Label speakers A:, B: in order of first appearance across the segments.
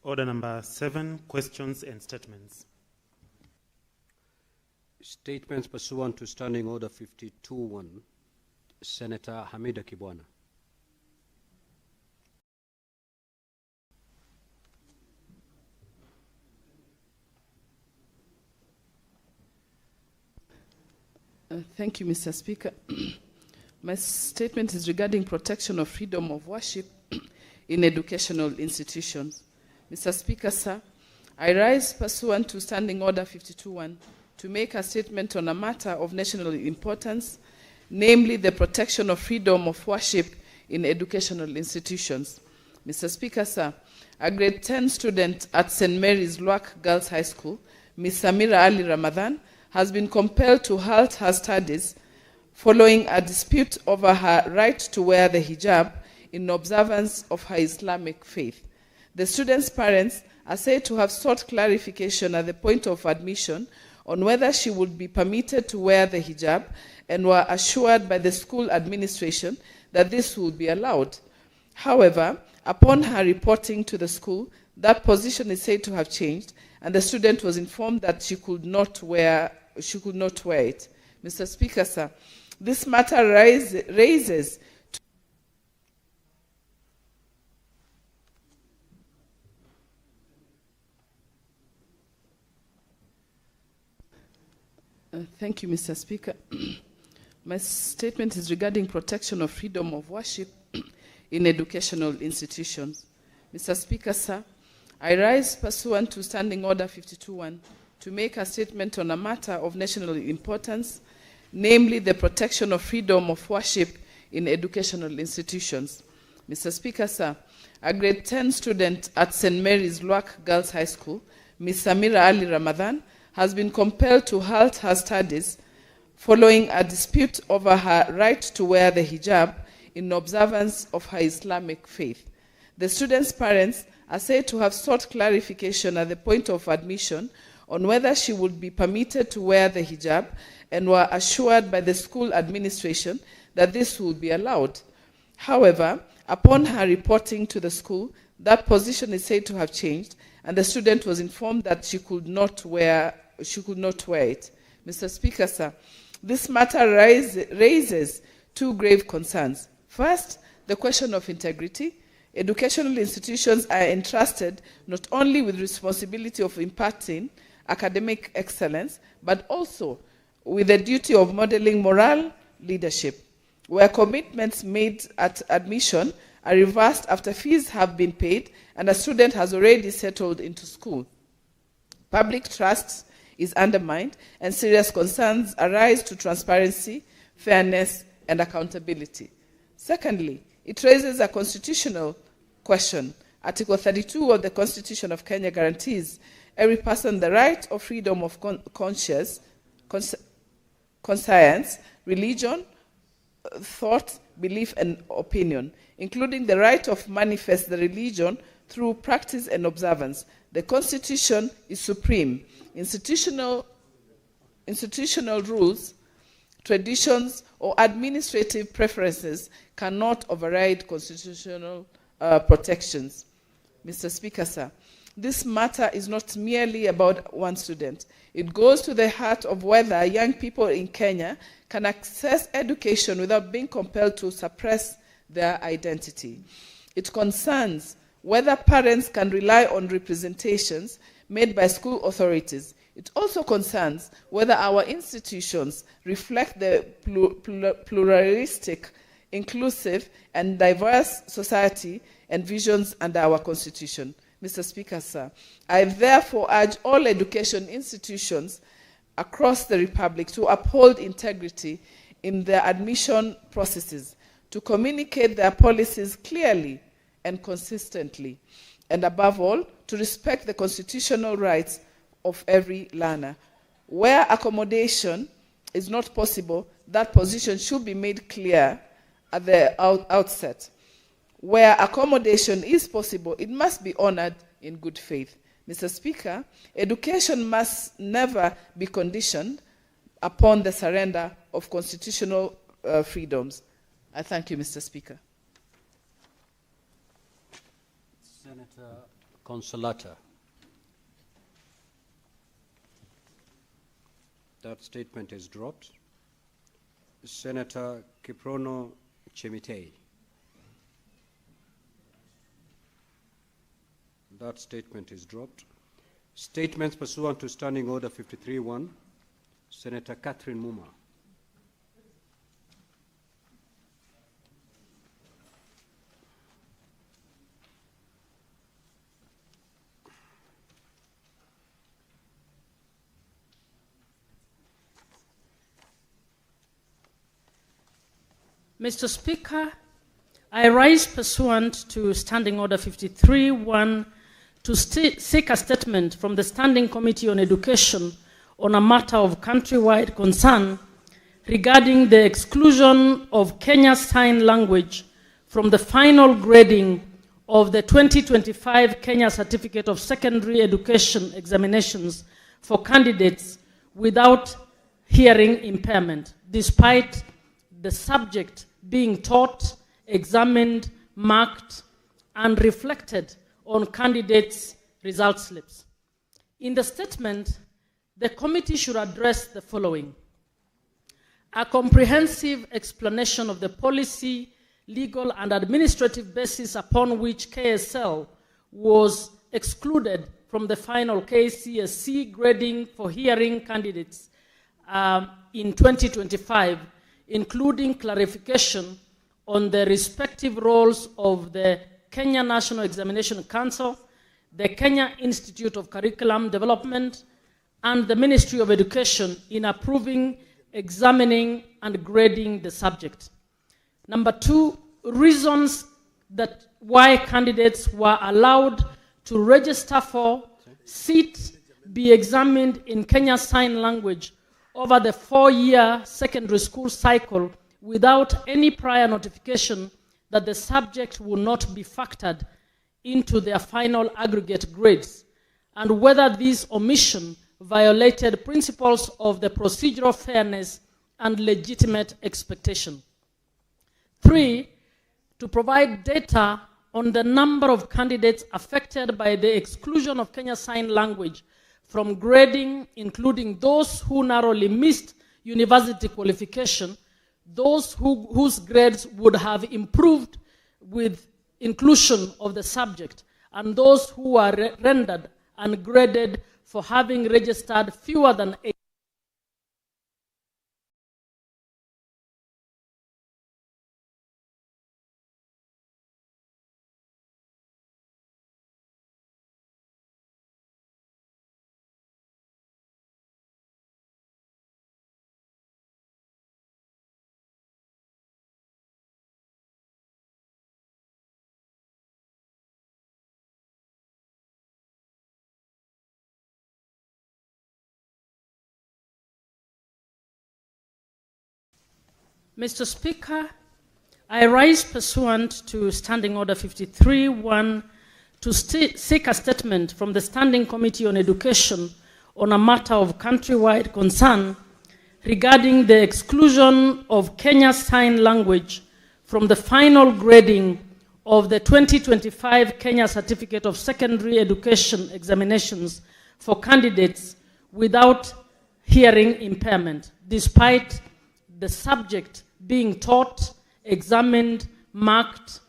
A: Order number 7, questions and statements.
B: Statements pursuant to Standing Order 52-1. Senator Hamida Kibwana.
C: Thank you, Mr. Speaker. My statement is regarding protection of freedom of worship in educational institutions. Mr. Speaker, sir, I rise pursuant to Standing Order 52-1 to make a statement on a matter of national importance, namely the protection of freedom of worship in educational institutions. Mr. Speaker, sir, a grade 10 student at St. Mary's Luak Girls High School, Ms. Samira Ali Ramadan, has been compelled to halt her studies following a dispute over her right to wear the hijab in observance of her Islamic faith. The student's parents are said to have sought clarification at the point of admission on whether she would be permitted to wear the hijab and were assured by the school administration that this would be allowed. However, upon her reporting to the school, that position is said to have changed, and the student was informed that she could not wear it. Mr. Speaker, sir, this matter raises Thank you, Mr. Speaker. My statement is regarding protection of freedom of worship in educational institutions. Mr. Speaker, sir, I rise pursuant to Standing Order 52-1 to make a statement on a matter of national importance, namely the protection of freedom of worship in educational institutions. Mr. Speaker, sir, a grade 10 student at St. Mary's Luak Girls High School, Ms. Samira Ali Ramadan, has been compelled to halt her studies following a dispute over her right to wear the hijab in observance of her Islamic faith. The student's parents are said to have sought clarification at the point of admission on whether she would be permitted to wear the hijab and were assured by the school administration that this would be allowed. However, upon her reporting to the school, that position is said to have changed, and the student was informed that she could not wear it. Mr. Speaker, sir, this matter raises two grave concerns. First, the question of integrity. Educational institutions are entrusted not only with responsibility of imparting academic excellence, but also with the duty of modeling moral leadership, where commitments made at admission are reversed after fees have been paid and a student has already settled into school. Public trust is undermined and serious concerns arise to transparency, fairness, and accountability. Secondly, it raises a constitutional question. Article 32 of the Constitution of Kenya guarantees every person the right of freedom of conscience, religion, thought, belief, and opinion, including the right of manifest the religion through practice and observance. The Constitution is supreme. Institutional rules, traditions, or administrative preferences cannot override constitutional protections. Mr. Speaker, sir, this matter is not merely about one student. It goes to the heart of whether young people in Kenya can access education without being compelled to suppress their identity. It concerns whether parents can rely on representations made by school authorities. It also concerns whether our institutions reflect the pluralistic, inclusive, and diverse society and visions under our Constitution. Mr. Speaker, sir, I therefore urge all education institutions across the Republic to uphold integrity in their admission processes, to communicate their policies clearly and consistently, and above all, to respect the constitutional rights of every learner. Where accommodation is not possible, that position should be made clear at the outset. Where accommodation is possible, it must be honored in good faith. Mr. Speaker, education must never be conditioned upon the surrender of constitutional freedoms. I thank you, Mr. Speaker.
B: Senator Consolata. That statement is dropped. Senator Kiprono Chemitei. That statement is dropped. Statements pursuant to Standing Order 53-1, Senator Catherine Muma.
D: Mr. Speaker, I rise pursuant to Standing Order 53-1 to seek a statement from the Standing Committee on Education on a matter of countrywide concern regarding the exclusion of Kenya's Sign Language from the final grading of the 2025 Kenya Certificate of Secondary Education examinations for candidates without hearing impairment, despite the subject being taught, examined, marked, and reflected on candidates' result slips. In the statement, the committee should address the following: a comprehensive explanation of the policy, legal, and administrative basis upon which KSL was excluded from the final KCSE grading for hearing candidates in 2025, including clarification on the respective roles of the Kenya National Examination Council, the Kenya Institute of Curriculum Development, and the Ministry of Education in approving, examining, and grading the subject. Number two, reasons that why candidates were allowed to register for, sit, be examined in Kenya Sign Language over the 4-year secondary school cycle without any prior notification that the subject will not be factored into their final aggregate grades, and whether this omission violated principles of the procedural fairness and legitimate expectation. 3, to provide data on the number of candidates affected by the exclusion of Kenya Sign Language from grading, including those who narrowly missed university qualification, those whose grades would have improved with inclusion of the subject, and those who were rendered ungraded for having registered fewer than 8. Mr. Speaker, I rise pursuant to Standing Order 53-1 to seek a statement from the Standing Committee on Education on a matter of countrywide concern regarding the exclusion of Kenya's Sign Language from the final grading of the 2025 Kenya Certificate of Secondary Education examinations for candidates without hearing impairment, despite the subject being taught, examined, marked,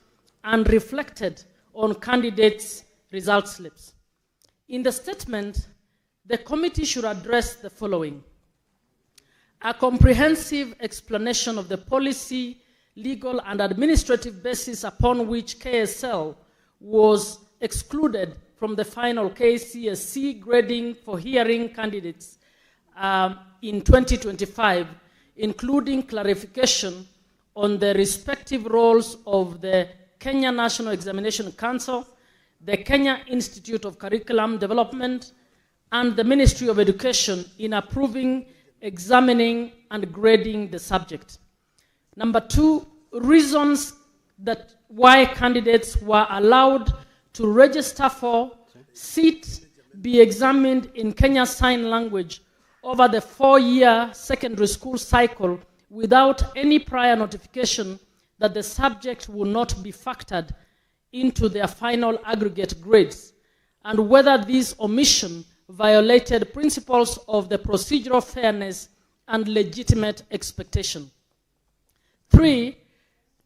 D: and reflected on candidates' result slips. In the statement, the committee should address the following: a comprehensive explanation of the policy, legal, and administrative basis upon which KSL was excluded from the final KCSE grading for hearing candidates in 2025, including clarification on the respective roles of the Kenya National Examination Council, the Kenya Institute of Curriculum Development, and the Ministry of Education in approving, examining, and grading the subject. Number 2, reasons that why candidates were allowed to register for, sit, be examined in Kenya Sign Language over the 4-year secondary school cycle without any prior notification that the subject will not be factored into their final aggregate grades, and whether this omission violated principles of the procedural fairness and legitimate expectation. 3,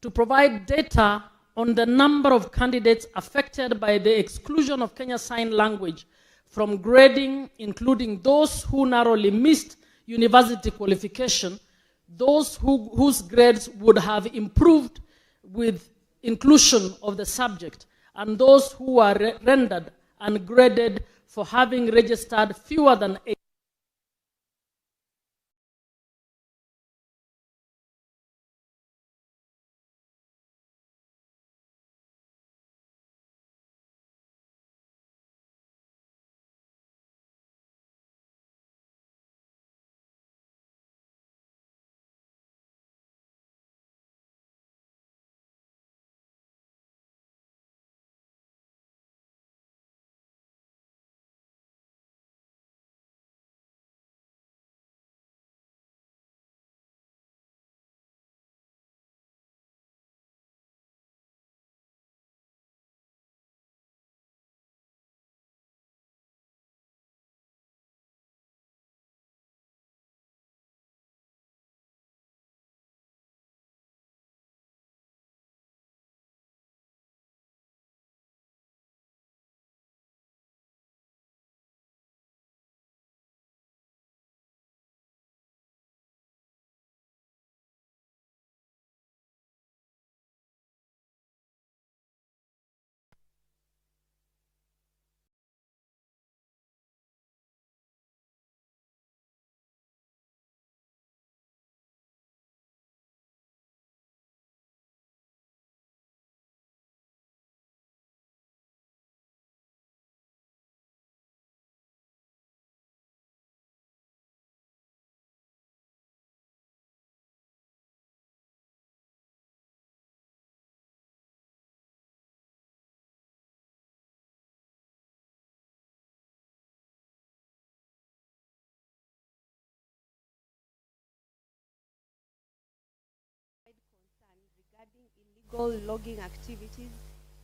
D: to provide data on the number of candidates affected by the exclusion of Kenya Sign Language from grading, including those who narrowly missed university qualification, those whose grades would have improved with inclusion of the subject, and those who were rendered ungraded for having registered fewer than 8.
E: Regarding illegal logging activities,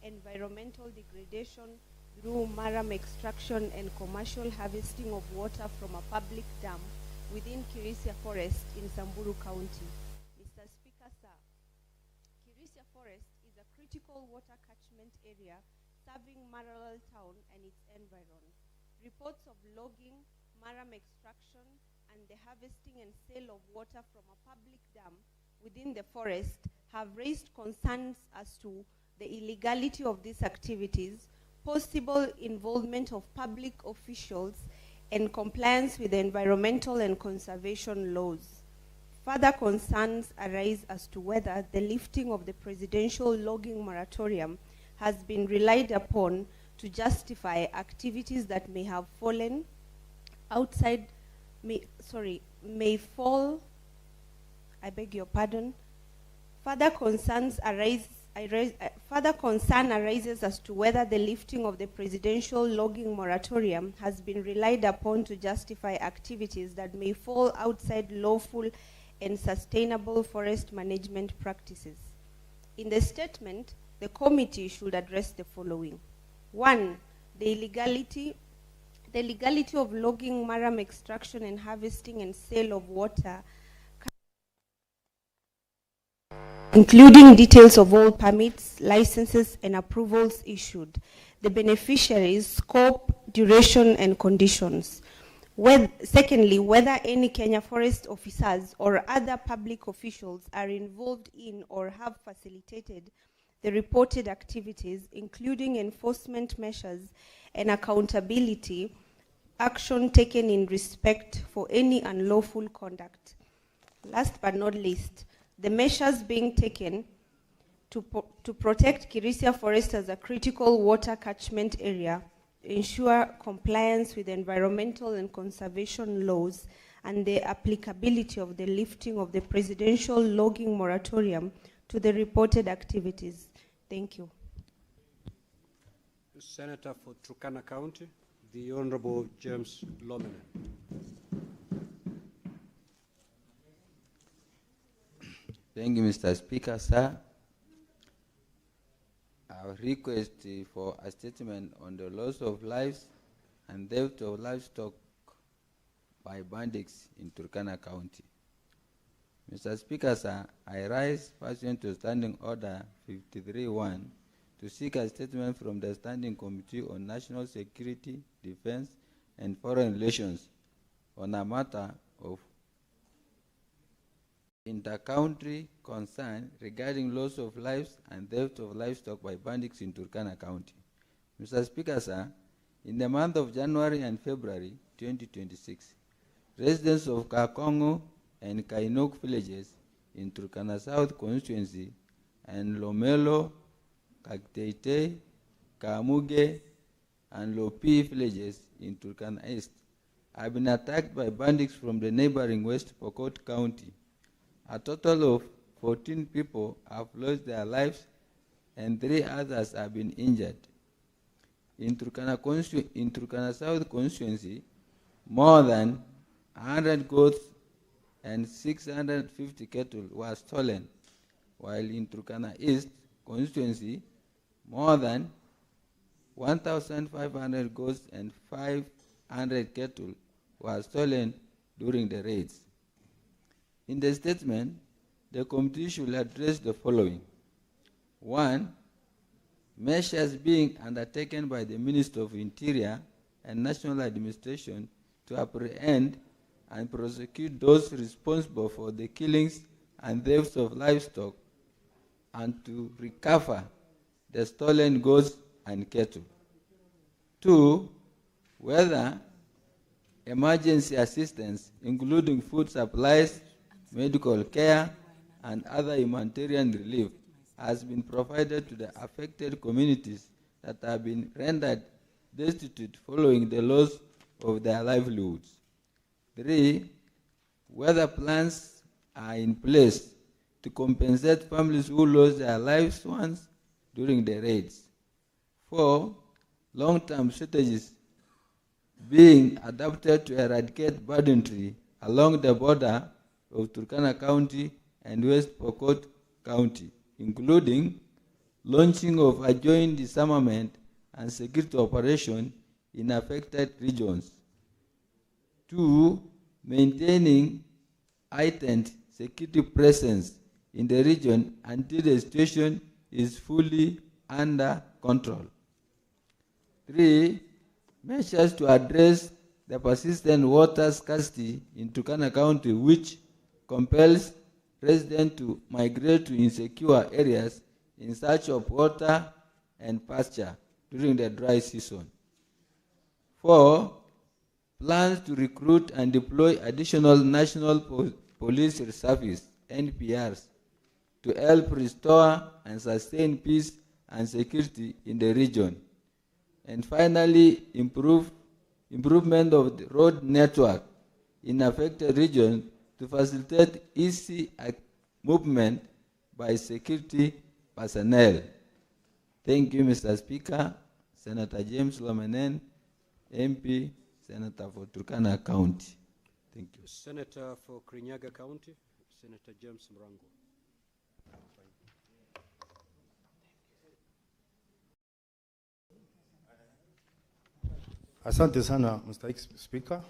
E: environmental degradation through maram extraction and commercial harvesting of water from a public dam within Kirisia Forest in Samburu County. Mr. Speaker, sir, Kirisia Forest is a critical water catchment area serving Maralal town and its environs. Reports of logging, maram extraction, and the harvesting and sale of water from a public dam within the forest have raised concerns as to the illegality of these activities, possible involvement of public officials, and compliance with the environmental and conservation laws. Further concerns arise as to whether the lifting of the presidential logging moratorium has been relied upon to justify activities that may have fallen outside, may fall, I beg your pardon. Further concern arises as to whether the lifting of the presidential logging moratorium has been relied upon to justify activities that may fall outside lawful and sustainable forest management practices. In the statement, the committee should address the following. 1, the legality of logging, maram extraction and harvesting and sale of water, including details of all permits, licenses, and approvals issued, the beneficiaries, scope, duration, and conditions. Secondly, whether any Kenya Forest officers or other public officials are involved in or have facilitated the reported activities, including enforcement measures and accountability, action taken in respect for any unlawful conduct. Last but not least, the measures being taken to protect Kirisia Forest as a critical water catchment area, ensure compliance with environmental and conservation laws, and the applicability of the lifting of the presidential logging moratorium to the reported activities. Thank you.
B: Senator for Turkana County, the Honorable James Lomene.
F: Thank you, Mr. Speaker, sir. request for a statement on the loss of lives and theft of livestock by bandits in Turkana County. Mr. Speaker, sir, I rise pursuant to Standing Order 53-1 to seek a statement from the Standing Committee on National Security, Defense, and Foreign Relations on a matter of inter-country concern regarding loss of lives and theft of livestock by bandits in Turkana County. Mr. Speaker, sir, in the month of January and February 2026, residents of Kakongo and Kainok villages in Turkana South constituency and Lomelo, Kakteite, Kamuge, and Lopi villages in Turkana East have been attacked by bandits from the neighboring West Pokot County. A total of 14 people have lost their lives and 3 others have been injured. In Turkana South constituency, more than 100 goats and 650 cattle were stolen, while in Turkana East constituency, more than 1,500 goats and 500 cattle were stolen during the raids. In the statement, the committee should address the following. 1. Measures being undertaken by the Minister of Interior and National Administration to apprehend and prosecute those responsible for the killings and thefts of livestock and to recover the stolen goods and cattle. 2. Whether emergency assistance, including food supplies, medical care, and other humanitarian relief, has been provided to the affected communities that have been rendered destitute following the loss of their livelihoods. 3. Whether plans are in place to compensate families who lost their loved ones during the raids. 4. Long-term strategies being adopted to eradicate banditry along the border of Turkana County and West Pokot County, including launching of a joint disarmament and security operation in affected regions. 2. Maintaining heightened security presence in the region until the situation is fully under control. 3. Measures to address the persistent water scarcity in Turkana County, which compels residents to migrate to insecure areas in search of water and pasture during the dry season. 4. Plans to recruit and deploy additional National Police Service, NPRs, to help restore and sustain peace and security in the region. And finally, improvement of the road network in affected regions to facilitate easy movement by security personnel. Thank you, Mr. Speaker. Senator James Lomenen, MP, Senator for Turkana County. Thank you.
B: Senator for Kirinyaga County, Senator James Mrango.
G: Asante sana, Mr. Speaker.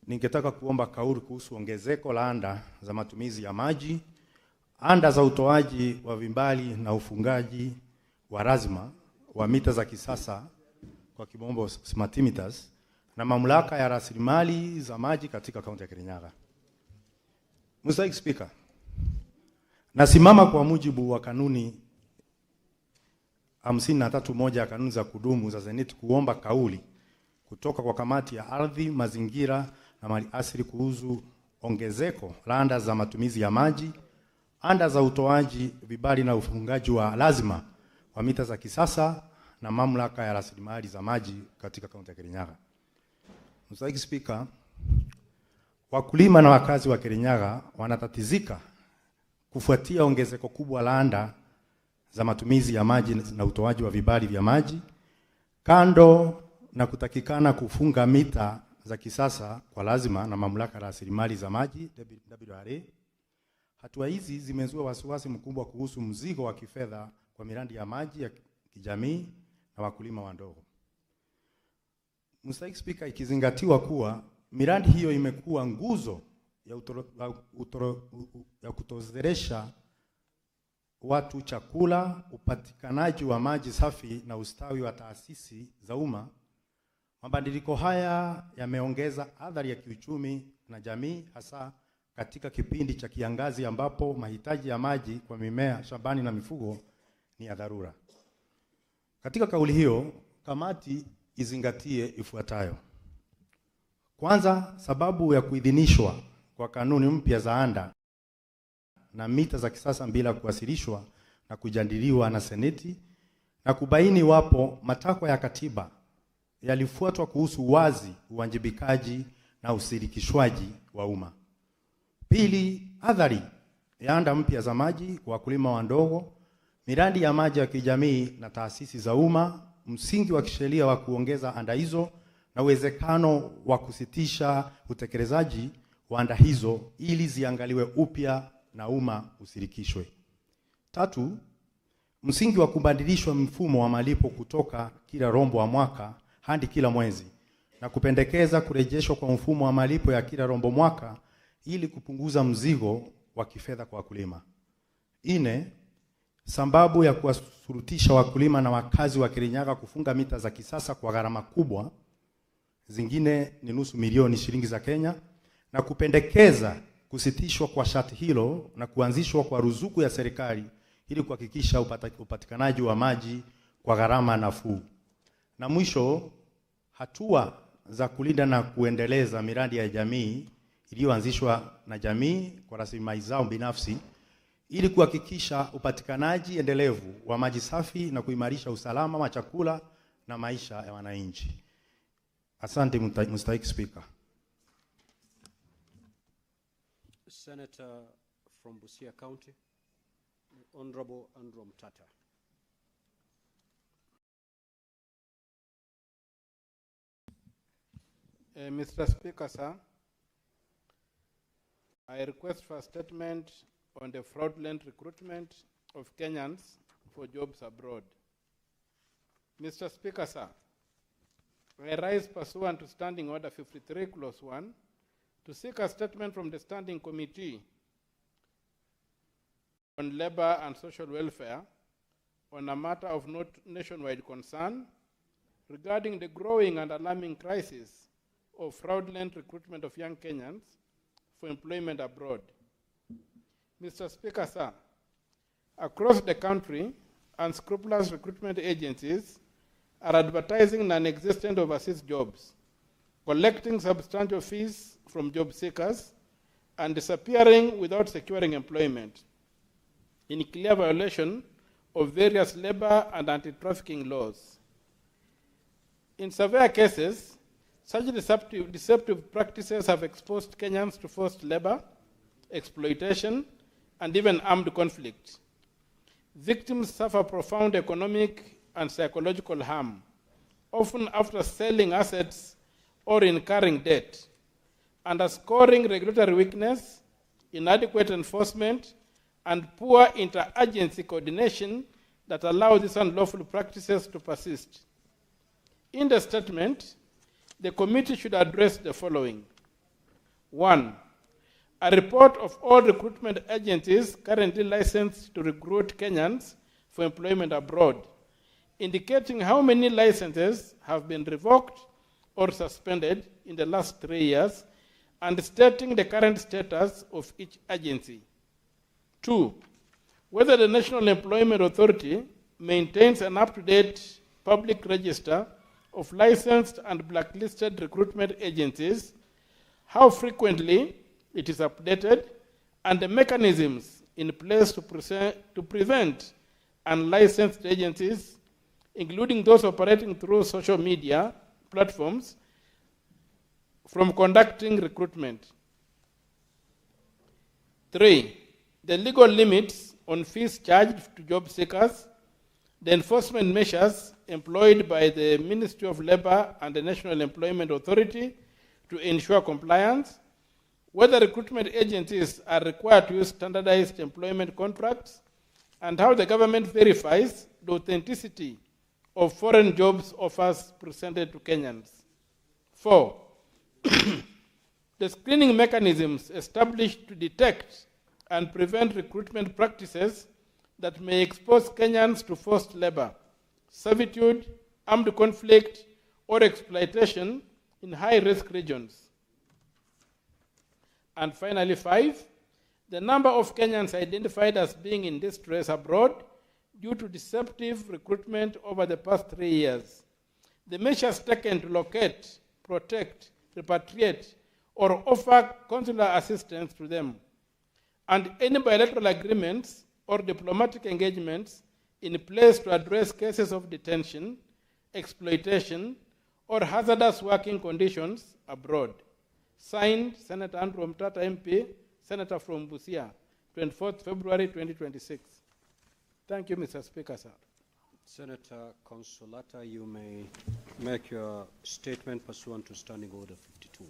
G: Ningetaka kuomba kauli kuhusu ongezeko la anda za matumizi ya maji, anda za utoaji wa vimbali na ufungaji wa lazima wa mita za kisasa kwa kimombo smart meters, na mamlaka ya rasilimali za maji katika kaunti ya Kirinyaga. Mr. Speaker, nasimama kwa mujibu wa kanuni 53(1) ya kanuni za kudumu za Seneti kuomba kauli kutoka kwa kamati ya ardhi, mazingira na mali asili kuhusu ongezeko la anda za matumizi ya maji, anda za utoaji vibali na ufungaji wa lazima wa mita za kisasa na mamlaka ya rasilimali za maji katika kaunti ya Kirinyaga. Mr. Speaker, wakulima na wakazi wa Kirinyaga wanatatizika kufuatia ongezeko kubwa la anda za matumizi ya maji na utoaji wa vibali vya maji, kando na kutakikana kufunga mita za kisasa kwa lazima na mamlaka ya rasilimali za maji WRA. Hatua hizi zimezua wasiwasi mkubwa kuhusu mzigo wa kifedha kwa miradi ya maji ya kijamii na wakulima wadogo. Mstahiki Spika, ikizingatiwa kuwa miradi hiyo imekuwa nguzo ya kutozeresha watu chakula, upatikanaji wa maji safi na ustawi wa taasisi za umma, mabadiliko haya yameongeza athari ya kiuchumi na jamii, hasa katika kipindi cha kiangazi ambapo mahitaji ya maji kwa mimea shambani na mifugo ni ya dharura. Katika kauli hiyo, kamati izingatie ifuatayo. Kwanza, sababu ya kuidhinishwa kwa kanuni mpya za anda na mita za kisasa bila kuwasilishwa na kujadiliwa na Seneti, na kubaini wapo matakwa ya katiba yalifuatwa kuhusu wazi, uwajibikaji na ushirikishwaji wa umma. Pili, athari ya anda mpya za maji kwa wakulima wadogo, miradi ya maji ya kijamii na taasisi za umma, msingi wa kisheria wa kuongeza anda hizo na uwezekano wa kusitisha utekelezaji wa anda hizo ili ziangaliwe upya na umma ushirikishwe. Tatu, msingi wa kubadilishwa mfumo wa malipo kutoka kila rombo wa mwaka hadi kila mwezi na kupendekeza kurejeshwa kwa mfumo wa malipo ya kila rombo mwaka ili kupunguza mzigo wa kifedha kwa wakulima. Nne, sababu ya kuwasurutisha wakulima na wakazi wa Kirinyaga kufunga mita za kisasa kwa gharama kubwa, zingine ni $500,000 shilingi za Kenya, na kupendekeza kusitishwa kwa sharti hilo na kuanzishwa kwa ruzuku ya serikali ili kuhakikisha upatikanaji wa maji kwa gharama nafuu. Na mwisho, hatua za kulinda na kuendeleza miradi ya jamii iliyoanzishwa na jamii kwa rasilimali zao binafsi ili kuhakikisha upatikanaji endelevu wa maji safi na kuimarisha usalama wa chakula na maisha ya wananchi. Asante Mstahiki Spika.
B: Senator from Busia County, Honorable Andrew Mtata.
H: Mr. Speaker, sir, I request for a statement on the fraudulent recruitment of Kenyans for jobs abroad. Mr. Speaker, sir, I rise pursuant to Standing Order 53, Clause 1, to seek a statement from the Standing Committee on Labor and Social Welfare on a matter of nationwide concern regarding the growing and alarming crisis of fraudulent recruitment of young Kenyans for employment abroad. Mr. Speaker, sir, across the country, unscrupulous recruitment agencies are advertising non-existent overseas jobs, collecting substantial fees from job seekers, and disappearing without securing employment, in clear violation of various labor and anti-trafficking laws. In severe cases, such deceptive practices have exposed Kenyans to forced labor, exploitation, and even armed conflict. Victims suffer profound economic and psychological harm, often after selling assets or incurring debt, underscoring regulatory weakness, inadequate enforcement, and poor inter-agency coordination that allow these unlawful practices to persist. In the statement, the committee should address the following. 1. A report of all recruitment agencies currently licensed to recruit Kenyans for employment abroad, indicating how many licenses have been revoked or suspended in the last 3 years, and stating the current status of each agency. 2. Whether the National Employment Authority maintains an up-to-date public register of licensed and blacklisted recruitment agencies, how frequently it is updated, and the mechanisms in place to prevent unlicensed agencies, including those operating through social media platforms, from conducting recruitment. 3. The legal limits on fees charged to job seekers, the enforcement measures employed by the Ministry of Labor and the National Employment Authority to ensure compliance, whether recruitment agencies are required to use standardized employment contracts, and how the government verifies the authenticity of foreign jobs offers presented to Kenyans. 4. The screening mechanisms established to detect and prevent recruitment practices that may expose Kenyans to forced labor, servitude, armed conflict, or exploitation in high-risk regions. And finally, 5, the number of Kenyans identified as being in distress abroad due to deceptive recruitment over the past 3 years. The measures taken to locate, protect, repatriate, or offer consular assistance to them, and any bilateral agreements or diplomatic engagements in place to address cases of detention, exploitation, or hazardous working conditions abroad. Signed, Senator Andrew Mtata MP, Senator from Busia, 24th February 2026. Thank you, Mr. Speaker, sir.
B: Senator Consolata, you may make your statement pursuant to Standing Order 52-1.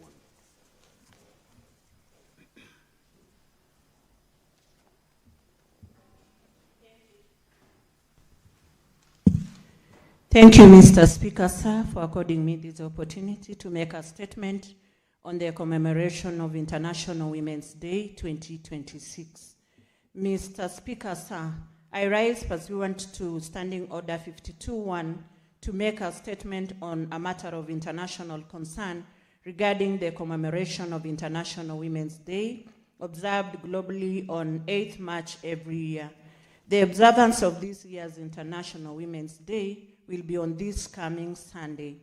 I: Thank you, Mr. Speaker, sir, for according me this opportunity to make a statement on the commemoration of International Women's Day 2026. Mr. Speaker, sir, I rise pursuant to Standing Order 52-1 to make a statement on a matter of international concern regarding the commemoration of International Women's Day, observed globally on 8th March every year. The observance of this year's International Women's Day will be on this coming Sunday.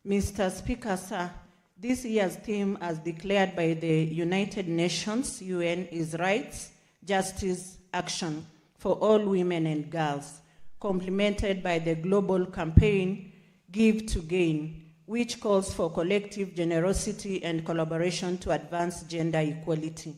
I: Mr. Speaker, sir, this year's theme as declared by the United Nations UN is Rights, Justice, Action for all women and girls, complemented by the global campaign Give to Gain, which calls for collective generosity and collaboration to advance gender equality.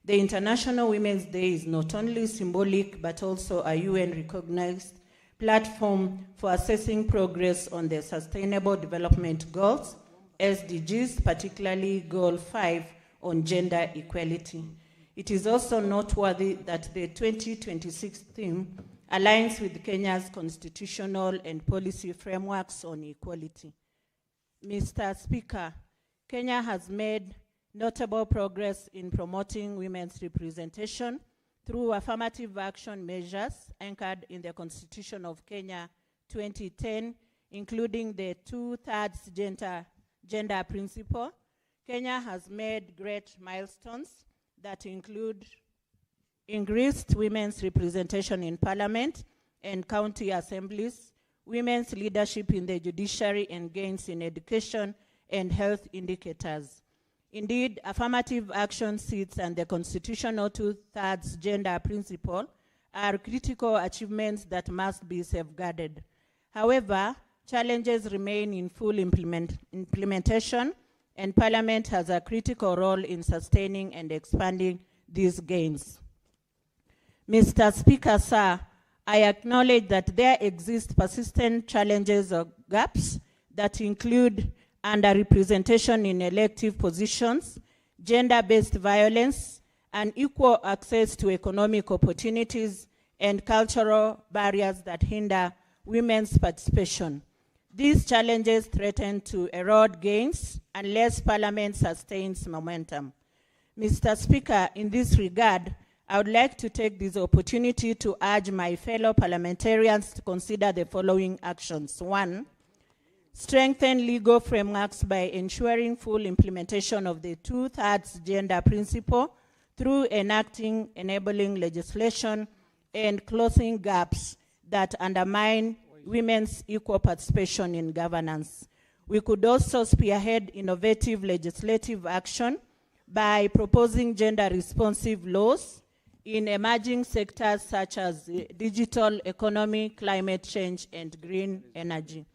I: The International Women's Day is not only symbolic but also a UN-recognized platform for assessing progress on the Sustainable Development Goals, SDGs, particularly Goal 5 on gender equality. It is also noteworthy that the 2026 theme aligns with Kenya's constitutional and policy frameworks on equality. Mr. Speaker, Kenya has made notable progress in promoting women's representation through affirmative action measures anchored in the Constitution of Kenya 2010, including the 2/3 gender principle. Kenya has made great milestones that include increased women's representation in parliament and county assemblies, women's leadership in the judiciary, and gains in education and health indicators. Indeed, affirmative action seats and the constitutional 2/3 gender principle are critical achievements that must be safeguarded. However, challenges remain in full implementation, and Parliament has a critical role in sustaining and expanding these gains. Mr. Speaker, sir, I acknowledge that there exist persistent challenges or gaps that include underrepresentation in elective positions, gender-based violence, unequal access to economic opportunities, and cultural barriers that hinder women's participation. These challenges threaten to erode gains unless Parliament sustains momentum. Mr. Speaker, in this regard, I would like to take this opportunity to urge my fellow parliamentarians to consider the following actions. 1, strengthen legal frameworks by ensuring full implementation of the 2/3 gender principle through enacting enabling legislation and closing gaps that undermine women's equal participation in governance. We could also spearhead innovative legislative action by proposing gender-responsive laws in emerging sectors such as digital economy, climate change, and green energy.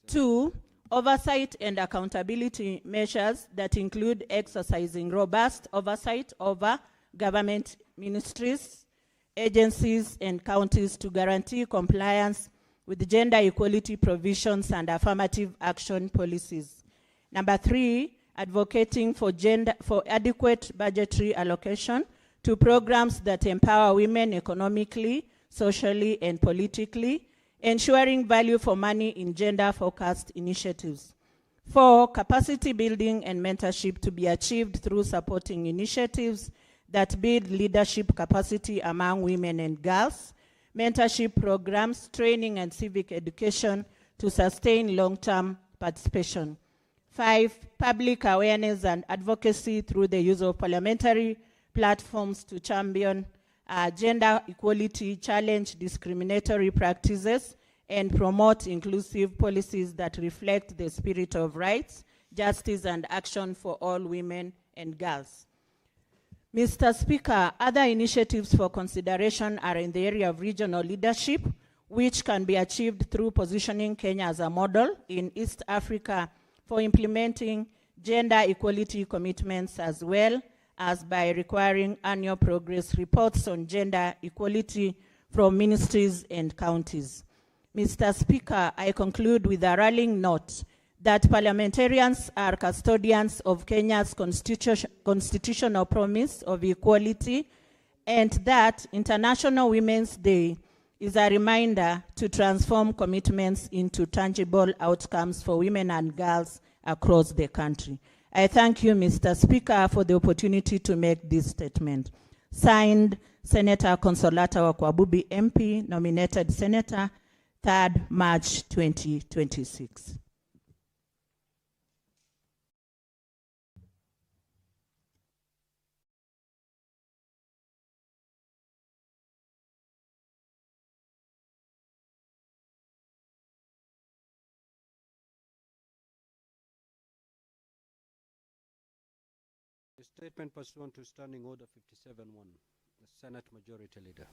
I: 2, oversight and accountability measures that include exercising robust oversight over government ministries, agencies, and counties to guarantee compliance with gender equality provisions and affirmative action policies. 3, advocating for adequate budgetary allocation to programs that empower women economically, socially, and politically, ensuring value for money in gender-focused initiatives. 4, capacity building and mentorship to be achieved through supporting initiatives that build leadership capacity among women and girls, mentorship programs, training, and civic education to sustain long-term participation. 5, public awareness and advocacy through the use of parliamentary platforms to champion gender equality, challenge discriminatory practices, and promote inclusive policies that reflect the spirit of rights, justice, and action for all women and girls. Mr. Speaker, other initiatives for consideration are in the area of regional leadership, which can be achieved through positioning Kenya as a model in East Africa for implementing gender equality commitments, as well as by requiring annual progress reports on gender equality from ministries and counties. Mr. Speaker, I conclude with a rallying note that parliamentarians are custodians of Kenya's constitutional promise of equality, and that International Women's Day is a reminder to transform commitments into tangible outcomes for women and girls across the country. I thank you, Mr. Speaker, for the opportunity to make this statement. Signed, Senator Consolata Wakwabubi, MP, nominated Senator, 3rd March 2026.
B: A statement pursuant to Standing Order 57-1, the Senate Majority Leader.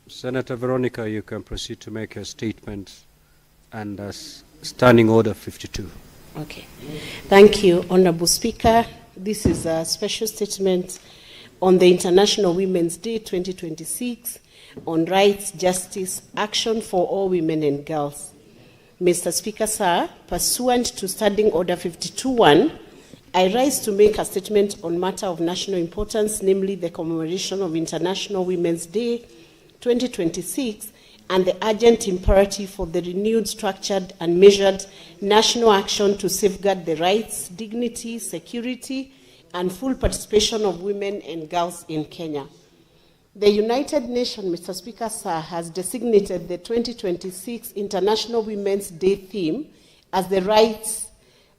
B: Senator Veronica, you can proceed to make your statement under Standing Order 52.
J: Okay. Thank you, Honorable Speaker. This is a special statement on the International Women's Day 2026 on rights, justice, action for all women and girls. Mr. Speaker, sir, pursuant to Standing Order 52-1, I rise to make a statement on matter of national importance, namely the commemoration of International Women's Day 2026 and the urgent imperative for the renewed, structured, and measured national action to safeguard the rights, dignity, security, and full participation of women and girls in Kenya. The United Nations, Mr. Speaker, sir, has designated the 2026 International Women's Day theme as the rights,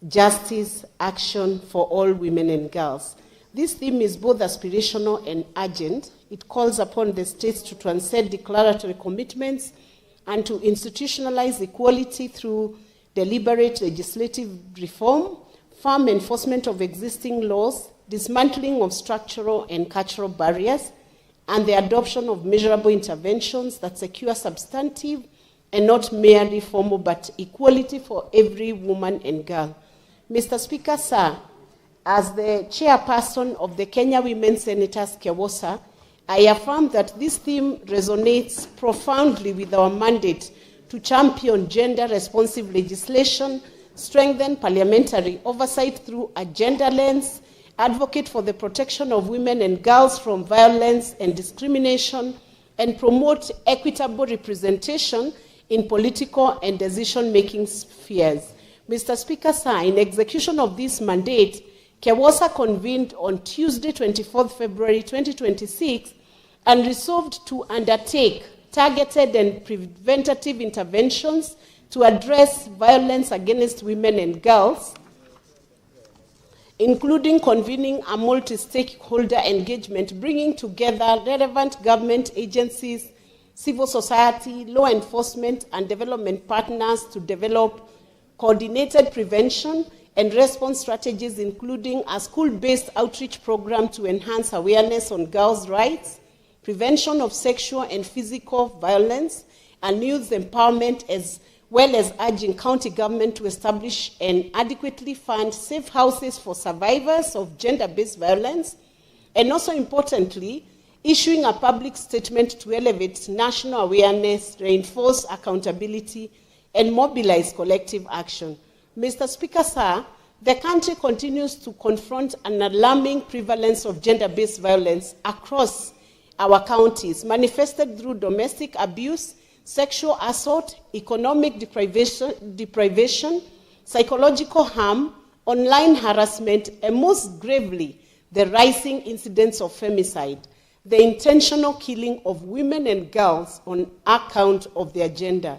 J: justice, action for all women and girls. This theme is both aspirational and urgent. It calls upon the states to transcend declaratory commitments and to institutionalize equality through deliberate legislative reform, firm enforcement of existing laws, dismantling of structural and cultural barriers, and the adoption of measurable interventions that secure substantive and not merely formal but equality for every woman and girl. Mr. Speaker, sir, as the chairperson of the Kenya Women Senators Kewosa, I affirm that this theme resonates profoundly with our mandate to champion gender-responsive legislation, strengthen parliamentary oversight through a gender lens, advocate for the protection of women and girls from violence and discrimination, and promote equitable representation in political and decision-making spheres. Mr. Speaker, sir, in execution of this mandate, KEWOSA convened on Tuesday, 24th February 2026, and resolved to undertake targeted and preventative interventions to address violence against women and girls, including convening a multi-stakeholder engagement, bringing together relevant government agencies, civil society, law enforcement, and development partners to develop coordinated prevention and response strategies, including a school-based outreach program to enhance awareness on girls' rights, prevention of sexual and physical violence, and youth empowerment, as well as urging county government to establish and adequately fund safe houses for survivors of gender-based violence, and also importantly, issuing a public statement to elevate national awareness, reinforce accountability, and mobilize collective action. Mr. Speaker, sir, the country continues to confront an alarming prevalence of gender-based violence across our counties, manifested through domestic abuse, sexual assault, economic deprivation, psychological harm, online harassment, and most gravely, the rising incidence of femicide, the intentional killing of women and girls on account of their gender.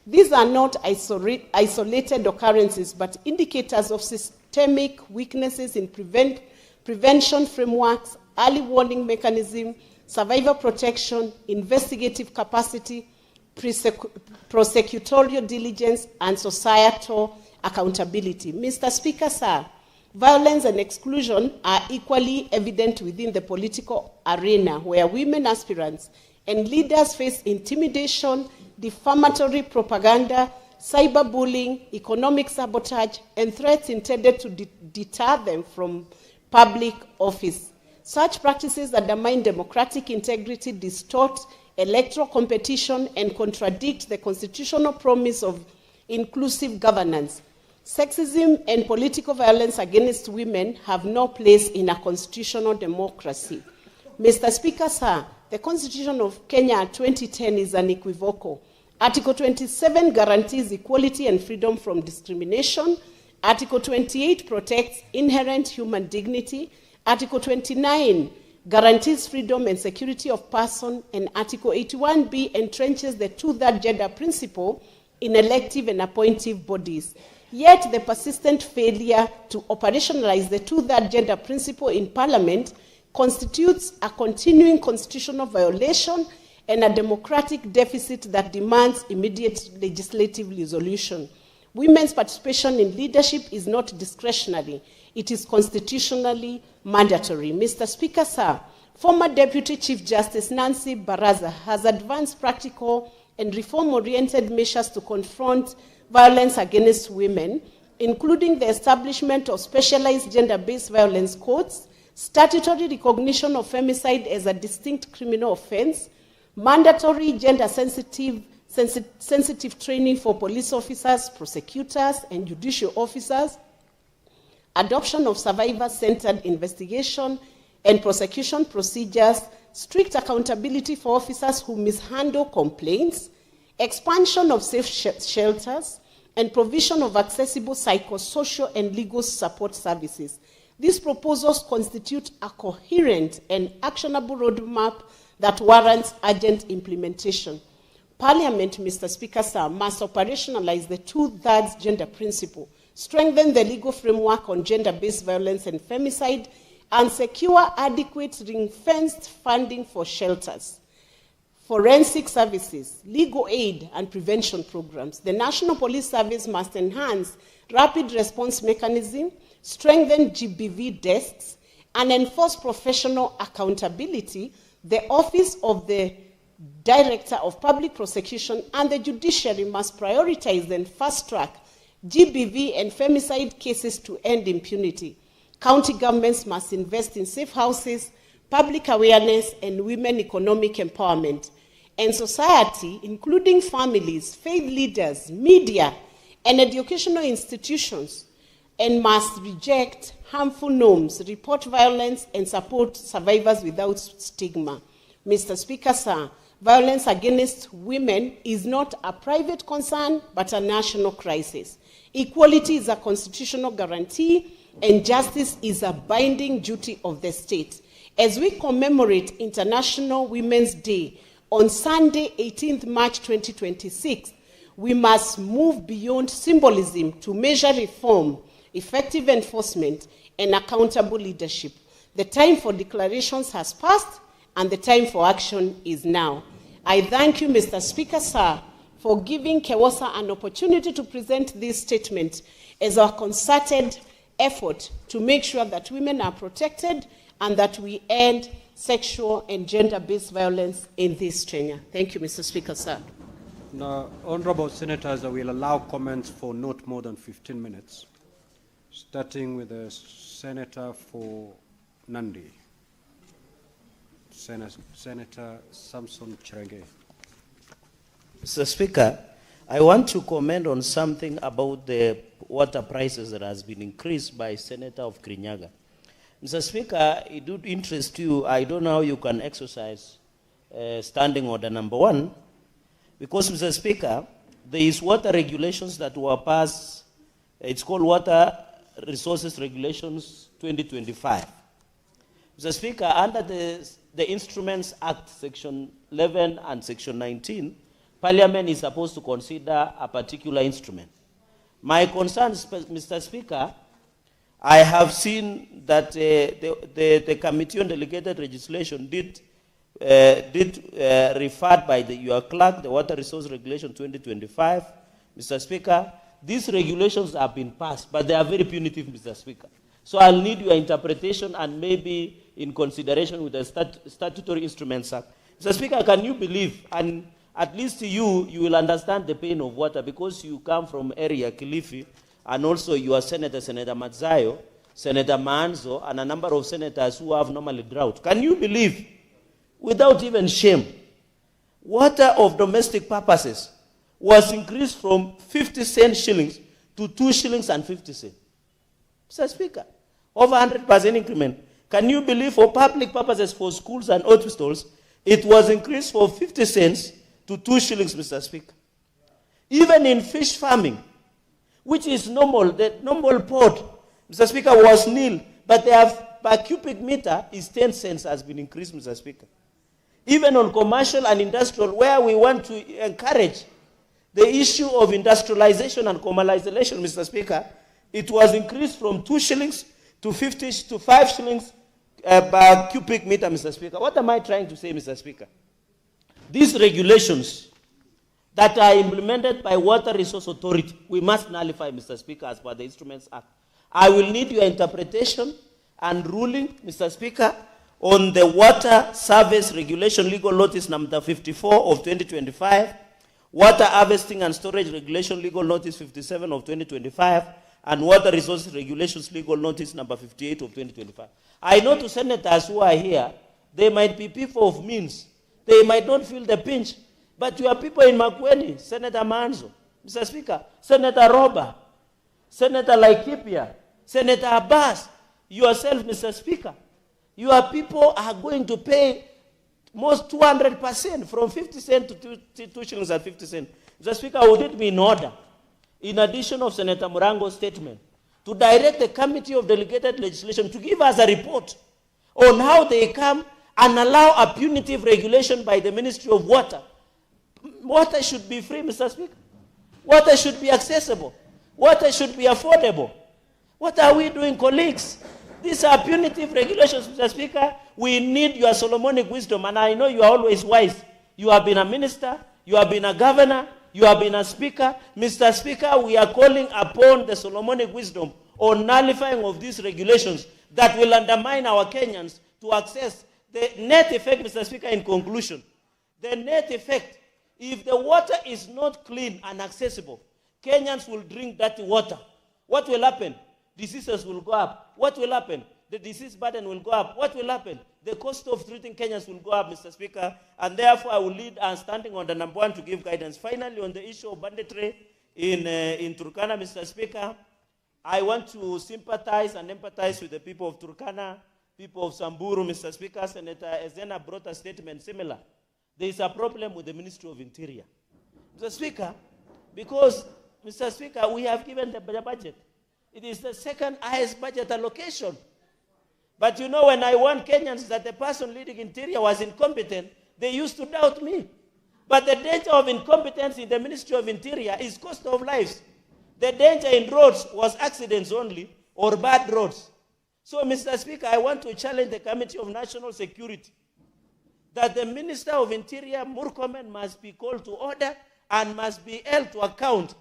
J: These are not isolated occurrences, but indicators of systemic weaknesses in prevention frameworks, early warning mechanism, survivor protection, investigative capacity, prosecutorial diligence, and societal accountability. Mr. Speaker, sir, violence and exclusion are equally evident within the political arena, where women aspirants and leaders face intimidation, defamatory propaganda, cyberbullying, economic sabotage, and threats intended to deter them from public office. Such practices undermine democratic integrity, distort electoral competition, and contradict the constitutional promise of inclusive governance. Sexism and political violence against women have no place in a constitutional democracy. Mr. Speaker, sir, the Constitution of Kenya 2010 is unequivocal. Article 27 guarantees equality and freedom from discrimination. Article 28 protects inherent human dignity. Article 29 guarantees freedom and security of person, and Article 81B entrenches the two-third gender principle in elective and appointive bodies. Yet the persistent failure to operationalize the two-third gender principle in Parliament constitutes a continuing constitutional violation and a democratic deficit that demands immediate legislative resolution. Women's participation in leadership is not discretionary. It is constitutionally mandatory. Mr. Speaker, sir, former Deputy Chief Justice Nancy Baraza has advanced practical and reform-oriented measures to confront violence against women, including the establishment of specialized gender-based violence courts, statutory recognition of femicide as a distinct criminal offense, mandatory gender-sensitive training for police officers, prosecutors, and judicial officers, adoption of survivor-centered investigation and prosecution procedures, strict accountability for officers who mishandle complaints, expansion of safe shelters, and provision of accessible psychosocial and legal support services. These proposals constitute a coherent and actionable roadmap that warrants urgent implementation. Parliament, Mr. Speaker, sir, must operationalize the two-thirds gender principle, strengthen the legal framework on gender-based violence and femicide, and secure adequate ring-fenced funding for shelters, forensic services, legal aid, and prevention programs. The National Police Service must enhance rapid response mechanism, strengthen GBV desks, and enforce professional accountability. The Office of the Director of Public Prosecution and the judiciary must prioritize and fast-track GBV and femicide cases to end impunity. County governments must invest in safe houses, public awareness, and women economic empowerment. And society, including families, faith leaders, media, and educational institutions, and must reject harmful norms, report violence, and support survivors without stigma. Mr. Speaker, sir, violence against women is not a private concern, but a national crisis. Equality is a constitutional guarantee, and justice is a binding duty of the state. As we commemorate International Women's Day on Sunday, 18th March 2026, we must move beyond symbolism to measure reform, effective enforcement, and accountable leadership. The time for declarations has passed, and the time for action is now. I thank you, Mr. Speaker, sir, for giving KEWOSA an opportunity to present this statement as a concerted effort to make sure that women are protected and that we end sexual and gender-based violence in this Kenya. Thank you, Mr. Speaker, sir.
B: Now, honorable senators, I will allow comments for not more than 15 minutes, starting with the senator for Nandi, Senator Samson Cherenge.
K: Mr. Speaker, I want to comment on something about the water prices that has been increased by Senator of Kirinyaga. Mr. Speaker, it would interest you. I don't know how you can exercise standing order number 1, because, Mr. Speaker, there is water regulations that were passed. It's called Water Resources Regulations 2025. Mr. Speaker, under the Instruments Act, Section 11 and Section 19, Parliament is supposed to consider a particular instrument. My concerns, Mr. Speaker, I have seen that the Committee on Delegated Legislation did refer by your clerk, the Water Resource Regulation 2025. Mr. Speaker, these regulations have been passed, but they are very punitive, Mr. Speaker. So I'll need your interpretation and maybe in consideration with the Statutory Instruments Act. Mr. Speaker, can you believe, and at least you will understand the pain of water because you come from area Kilifi, and also you are Senator Matzayo, Senator Manzo, and a number of senators who have normally drought. Can you believe, without even shame, water of domestic purposes was increased from 50 cent shillings to 2 shillings and 50 cents? Mr. Speaker, over 100% increment. Can you believe for public purposes for schools and hospitals, it was increased from 50 cents to 2 shillings, Mr. Speaker? Even in fish farming, which is normal, the normal port, Mr. Speaker, was nil, but they have per cubic meter is 10 cents has been increased, Mr. Speaker. Even on commercial and industrial, where we want to encourage the issue of industrialization and commercialization, Mr. Speaker, it was increased from 2 shillings to 5 shillings per cubic meter, Mr. Speaker. What am I trying to say, Mr. Speaker? These regulations that are implemented by Water Resource Authority, we must nullify, Mr. Speaker, as per the Instruments Act. I will need your interpretation and ruling, Mr. Speaker, on the Water Service Regulation Legal Notice number 54 of 2025, Water Harvesting and Storage Regulation Legal Notice 57 of 2025, and Water Resources Regulations Legal Notice number 58 of 2025. I know to senators who are here, they might be people of means. They might not feel the pinch. But you are people in Makueni, Senator Manzo, Mr. Speaker, Senator Roba, Senator Laikipia, Senator Abbas, yourself, Mr. Speaker. Your people are going to pay most 200% from 50 cents to 2 shillings and 50 cents. Mr. Speaker, would it be in order, in addition of Senator Murango's statement, to direct the Committee of Delegated Legislation to give us a report on how they come and allow a punitive regulation by the Ministry of Water? Water should be free, Mr. Speaker. Water should be accessible. Water should be affordable. What are we doing, colleagues? These are punitive regulations, Mr. Speaker. We need your Solomonic wisdom, and I know you are always wise. You have been a minister, you have been a governor, you have been a speaker. Mr. Speaker, we are calling upon the Solomonic wisdom on nullifying of these regulations that will undermine our Kenyans to access the net effect, Mr. Speaker, in conclusion. The net effect, if the water is not clean and accessible, Kenyans will drink dirty water. What will happen? Diseases will go up. What will happen? the disease burden will go up. What will happen? The cost of treating Kenyans will go up, Mr. Speaker, and therefore I will lead and standing on the number 1 to give guidance. Finally, on the issue of banditry in Turkana, Mr. Speaker, I want to sympathize and empathize with the people of Turkana, people of Samburu, Mr. Speaker. Senator Ezena brought a statement similar. There is a problem with the Ministry of Interior. Mr. Speaker, because, Mr. Speaker, we have given the budget. It is the second highest budget allocation. But you know, when I warned Kenyans that the person leading Interior was incompetent, they used to doubt me. But the danger of incompetence in the Ministry of Interior is cost of lives. The danger in roads was accidents only or bad roads. So, Mr. Speaker, I want to challenge the Committee of National Security that the Minister of Interior, Murkomen, must be called to order and must be held to account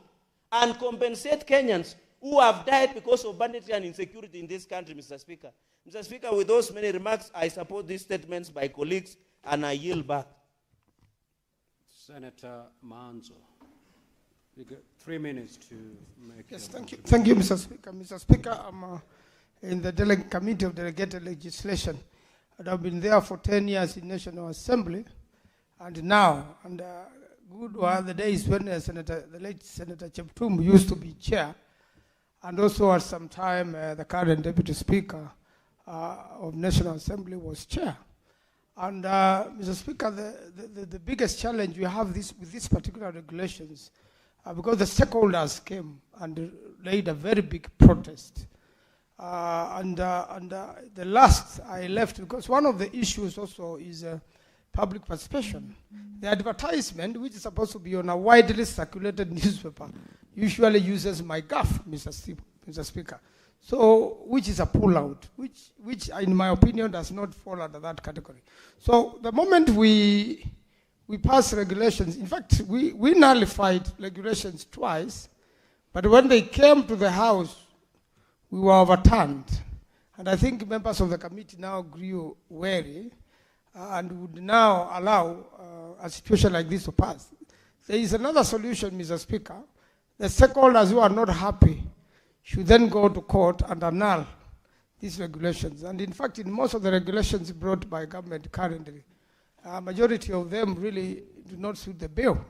K: and compensate Kenyans who have died because of banditry and insecurity in this country, Mr. Speaker. Mr. Speaker, with those many remarks, I support these statements by colleagues and I yield back.
B: Senator Manzo. You get 3 minutes to make.
L: Yes, thank you. Thank you, Mr. Speaker. Mr. Speaker, I'm in the Committee of Delegated Legislation. And I've been there for 10 years in National Assembly. And now, good were the days when the late Senator Cheptum used to be chair. And also at some time, the current Deputy Speaker of National Assembly was chair. And Mr. Speaker, the biggest challenge we have with these particular regulations, because the stakeholders came and laid a very big protest. The last I left, because one of the issues also is public participation. The advertisement, which is supposed to be on a widely circulated newspaper, usually uses my gaff, Mr. Speaker. So, which is a pullout, which in my opinion does not fall under that category. So, the moment we pass regulations, in fact, we nullified regulations twice, but when they came to the House, we were overturned. And I think members of the committee now grew wary and would now allow a situation like this to pass. There is another solution, Mr. Speaker. The stakeholders who are not happy should then go to court and annul these regulations. And in fact, in most of the regulations brought by government currently, a majority of them really do not suit the bill.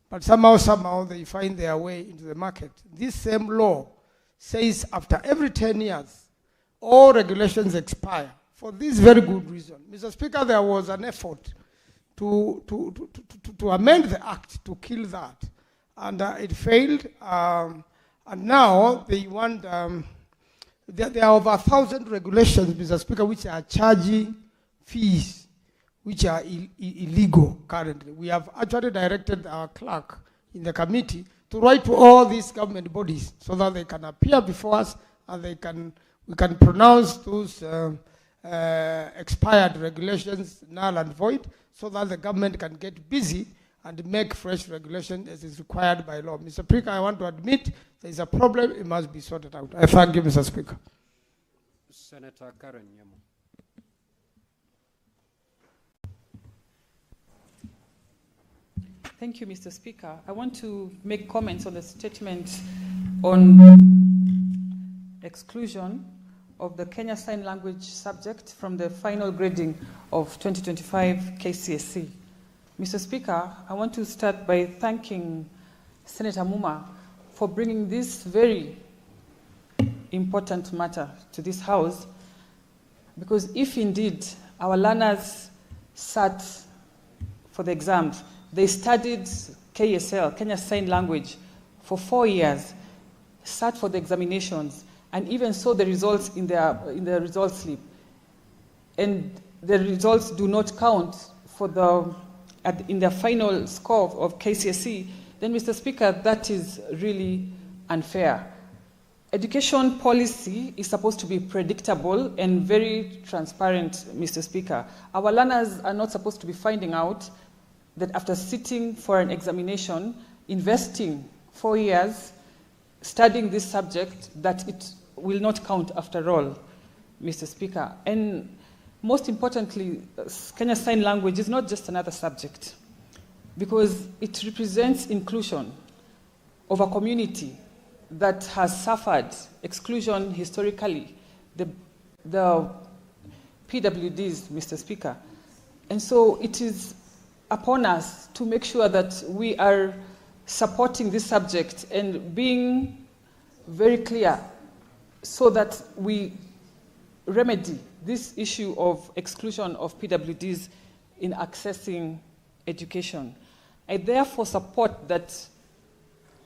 L: But somehow they find their way into the market. This same law says after every 10 years, all regulations expire for this very good reason. Mr. Speaker, there was an effort to amend the act to kill that. And it failed. And now they want, there are over 1,000 regulations, Mr. Speaker, which are charging fees, which are illegal currently. We have actually directed our clerk in the committee to write to all these government bodies so that they can appear before us and we can pronounce those expired regulations null and void so that the government can get busy and make fresh regulation as is required by law. Mr. Speaker, I want to admit there is a problem, it must be sorted out. I thank you, Mr. Speaker.
B: Senator Karen Nyamu.
M: Thank you, Mr. Speaker. I want to make comments on the statement on exclusion of the Kenya Sign Language subject from the final grading of 2025 KCSE. Mr. Speaker, I want to start by thanking Senator Muma for bringing this very important matter to this House, because if indeed our learners sat for the exams, they studied KSL, Kenya Sign Language, for 4 years, sat for the examinations, and even saw the results in their results slip, and the results do not count for in their final score of KCSE, then, Mr. Speaker, that is really unfair. Education policy is supposed to be predictable and very transparent, Mr. Speaker. Our learners are not supposed to be finding out that after sitting for an examination, investing 4 years, studying this subject, that it will not count after all, Mr. Speaker. And most importantly, Kenya Sign Language is not just another subject, because it represents inclusion of a community that has suffered exclusion historically. The the PWDs, Mr. Speaker. And so it is upon us to make sure that we are supporting this subject and being very clear so that we remedy this issue of exclusion of PWDs in accessing education. I therefore support that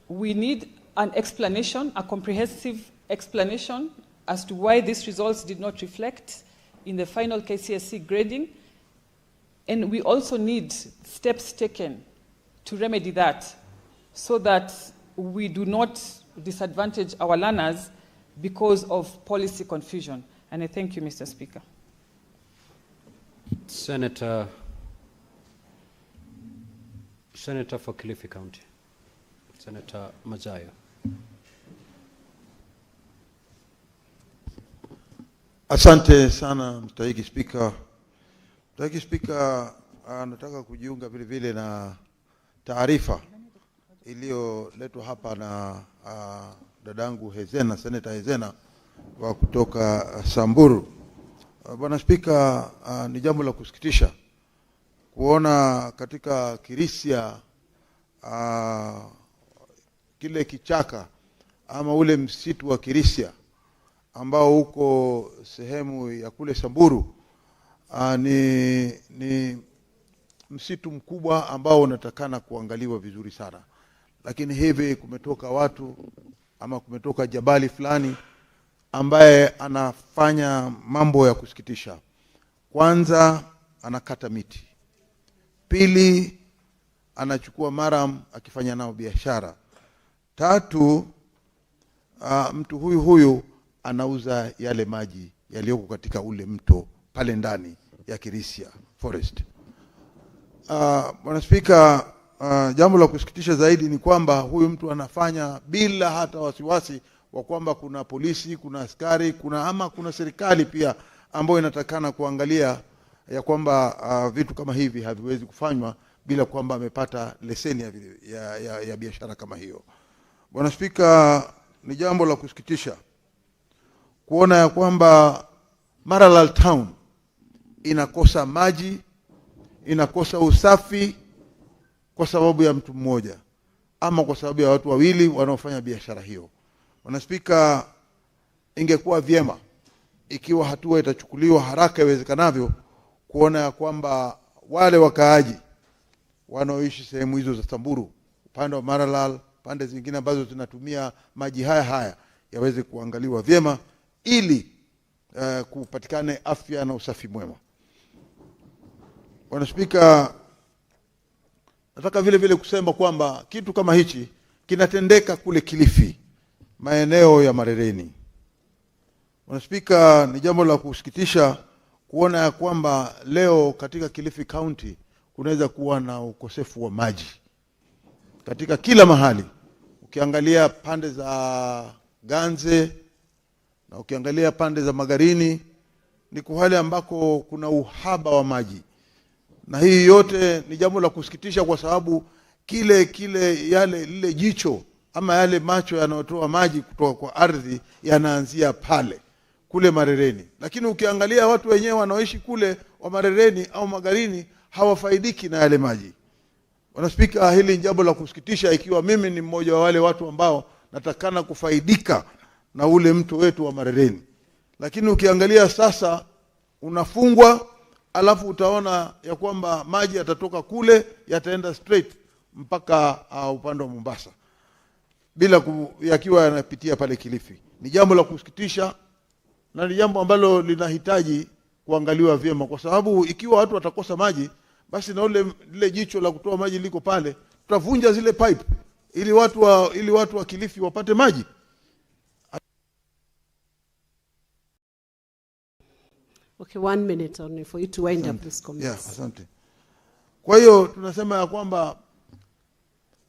M: we need an explanation, a comprehensive explanation as to why these results did not reflect in the final KCSE grading. And we also need steps taken to remedy that so that we do not disadvantage our learners because of policy confusion. And I thank you, Mr. Speaker.
B: Senator for Kilifi County, Senator Majayo.
N: Asante sana mstahiki Spika. Mstahiki Spika, nataka kujiunga vile vile na taarifa iliyoletwa hapa na dadangu Hezena, Senator Hezena wa kutoka Samburu. Bwana Spika, ni jambo la kusikitisha kuona katika Kirisia kile kichaka ama ule msitu wa Kirisia ambao uko sehemu ya kule Samburu, ni msitu mkubwa ambao unatakana kuangaliwa vizuri sana. Lakini hivi kumetoka watu ama kumetoka jabali fulani ambaye anafanya mambo ya kusikitisha. Kwanza anakata miti. Pili, anachukua maram akifanya nao biashara. Tatu, mtu huyu anauza yale maji yaliyoko katika ule mto pale ndani ya Kirisia Forest. Bwana Spika, jambo la kusikitisha zaidi ni kwamba huyu mtu anafanya bila hata wasiwasi wa kwamba kuna polisi, kuna askari, kuna serikali pia ambayo inatakana kuangalia ya kwamba vitu kama hivi haviwezi kufanywa bila kwamba amepata leseni ya biashara kama hiyo. Bwana Spika, ni jambo la kusikitisha kuona ya kwamba Maralal Town inakosa maji, inakosa usafi kwa sababu ya mtu mmoja ama kwa sababu ya watu wawili wanaofanya biashara hiyo. Bwana Spika, ingekuwa vyema ikiwa hatua itachukuliwa haraka iwezekanavyo kuona ya kwamba wale wakaaji wanaoishi sehemu hizo za Samburu, upande wa Maralal, pande zingine ambazo zinatumia maji haya yaweze kuangaliwa vyema ili kupatikane afya na usafi mwema. Bwana Spika, nataka vile vile kusema kwamba kitu kama hichi kinatendeka kule Kilifi, maeneo ya Marereni. Bwana Spika, ni jambo la kusikitisha kuona ya kwamba leo katika Kilifi County kunaweza kuwa na ukosefu wa maji katika kila mahali. Ukiangalia pande za Ganze na ukiangalia pande za Magarini ni kuhali ambako kuna uhaba wa maji. Na hii yote ni jambo la kusikitisha kwa sababu lile jicho ama yale macho yanayotoa maji kutoka kwa ardhi yanaanzia kule Marereni. Lakini ukiangalia watu wenyewe wanaoishi kule wa Marereni au Magarini hawafaidiki na yale maji. Bwana Spika, hili ni jambo la kusikitisha ikiwa mimi ni mmoja wa wale watu ambao natakana kufaidika na ule mto wetu wa Marereni. Lakini ukiangalia sasa unafungwa, alafu utaona ya kwamba maji yatatoka kule yataenda straight mpaka upande wa Mombasa bila yakiwa yanapitia pale Kilifi. Ni jambo la kusikitisha na ni jambo ambalo linahitaji kuangaliwa vyema, kwa sababu ikiwa watu watakosa maji, basi na lile jicho la kutoa maji liko pale, tutavunja zile pipe ili watu wa Kilifi wapate maji.
J: Okay, 1 minute only for you to wind up this comment.
N: Yeah, asante. Kwa hiyo tunasema ya kwamba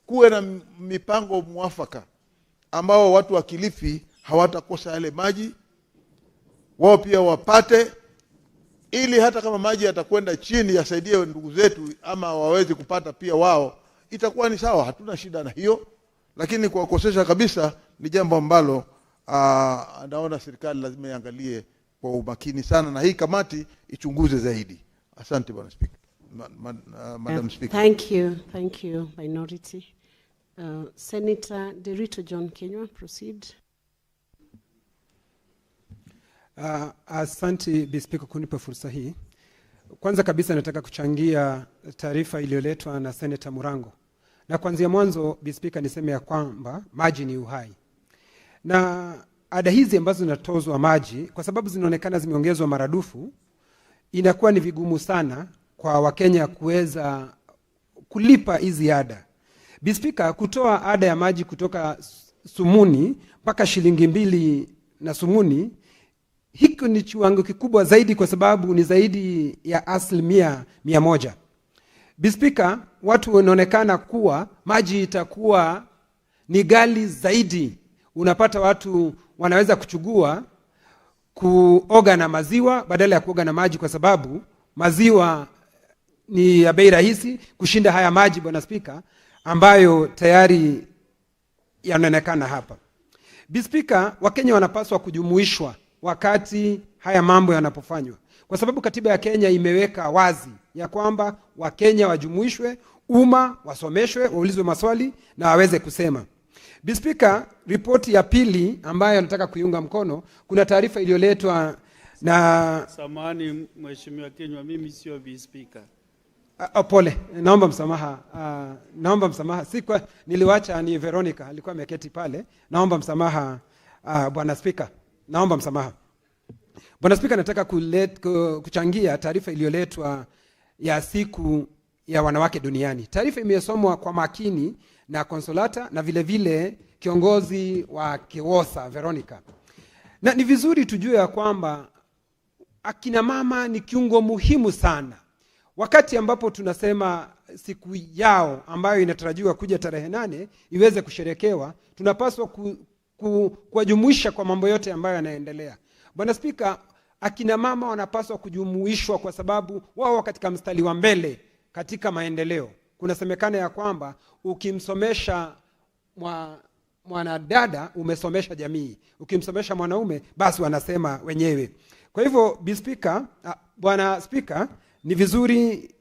N: kuwe na mipango mwafaka ambao watu wa Kilifi hawatakosa yale maji, wao pia wapate, ili hata kama maji yatakwenda chini yasaidie ndugu zetu ama waweze kupata pia wao, itakuwa ni sawa, hatuna shida na hiyo. Lakini kwa kukosesha kabisa ni jambo ambalo naona serikali lazima iangalie kwa umakini sana, na hii kamati ichunguze zaidi. Asante Bwana Speaker. Madam Speaker.
J: Thank you, Minority. Senator Derito John Kenywa, proceed.
O: Asante Bi Speaker kunipa fursa hii. Kwanza kabisa nataka kuchangia taarifa iliyoletwa na Senator Murango. Na kuanzia mwanzo Bi Speaker niseme ya kwamba maji ni uhai. Na ada hizi ambazo zinatozwa maji, kwa sababu zinaonekana zimeongezwa maradufu, inakuwa ni vigumu sana kwa Wakenya kuweza kulipa hizi ada. Bi Speaker, kutoa ada ya maji kutoka sumuni mpaka shilingi 2 na sumuni, hiko ni kiwango kikubwa zaidi, kwa sababu ni zaidi ya 100%. Bi Speaker, watu wanaonekana kuwa maji itakuwa ni ghali zaidi. Unapata watu wanaweza kuchugua kuoga na maziwa badala ya kuoga na maji, kwa sababu maziwa ni ya bei rahisi kushinda haya maji, Bwana Speaker, ambayo tayari yanaonekana hapa. Bi Speaker, Wakenya wanapaswa kujumuishwa wakati haya mambo yanapofanywa, kwa sababu katiba ya Kenya imeweka wazi ya kwamba Wakenya wajumuishwe, umma wasomeshwe, waulizwe maswali na waweze kusema. Bi Speaker, ripoti ya pili ambayo nataka kuiunga mkono, kuna taarifa iliyoletwa na
P: Samahani Mheshimiwa Kenywa, mimi sio Bi Speaker.
O: Pole, naomba msamaha. Naomba msamaha. Sikwa niliwacha ni Veronica alikuwa ameketi pale. Naomba msamaha Bwana Speaker. Naomba msamaha. Bwana Speaker, nataka kuchangia taarifa iliyoletwa ya siku ya wanawake duniani. Taarifa imesomwa kwa makini na Konsolata na vile vile kiongozi wa KEWOSA Veronica. Na ni vizuri tujue ya kwamba akina mama ni kiungo muhimu sana. Wakati ambapo tunasema siku yao ambayo inatarajiwa kuja tarehe 8 iweze kusherekewa, tunapaswa kuwajumuisha kwa mambo yote ambayo yanaendelea. Bwana Speaker, akina mama wanapaswa kujumuishwa kwa sababu wao katika mstari wa mbele katika maendeleo. Kunasemekana ya kwamba ukimsomesha mwanadada umesomesha jamii, ukimsomesha mwanaume basi wanasema wenyewe. Kwa hivyo Bi Speaker, Bwana Speaker, ni vizuri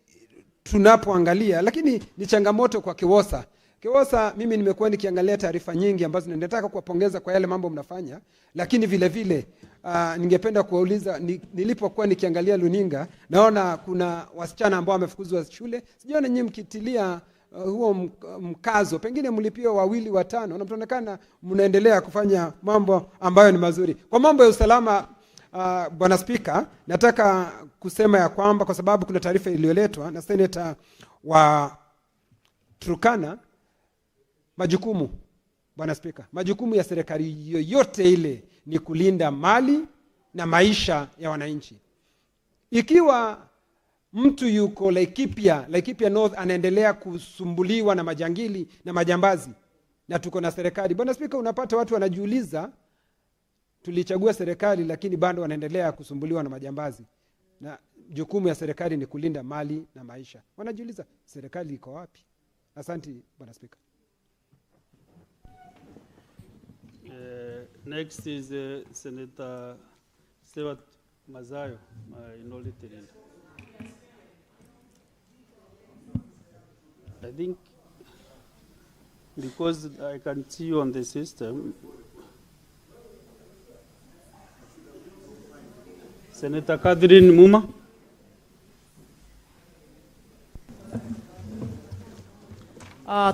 O: tunapoangalia, lakini ni changamoto kwa KEWOSA. KEWOSA, mimi nimekuwa nikiangalia taarifa nyingi ambazo ninataka kuwapongeza kwa yale mambo mnafanya, lakini vile vile ningependa kuwauliza, nilipokuwa nikiangalia luninga naona kuna wasichana ambao wamefukuzwa shule. Sijaona nyinyi mkitilia huo mkazo, pengine mlipio 2, 5 na mtaonekana mnaendelea kufanya mambo ambayo ni mazuri. Kwa mambo ya usalama, Bwana Speaker, nataka kusema ya kwamba kwa sababu kuna taarifa iliyoletwa na Senator wa Turkana, majukumu, Bwana Speaker, majukumu ya serikali yoyote ile ni kulinda mali na maisha ya wananchi. Ikiwa mtu yuko Laikipia North anaendelea kusumbuliwa na majangili na majambazi, na tuko na serikali, Bwana Speaker, unapata watu wanajiuliza, tulichagua serikali lakini bado wanaendelea kusumbuliwa na majambazi, na jukumu ya serikali ni kulinda mali na maisha. Wanajiuliza serikali iko wapi? Asante Bwana Speaker.
P: Next is Senator Stewart Mazayo, Inolitirin. I think because I can see you on the system, Senator Catherine Muma.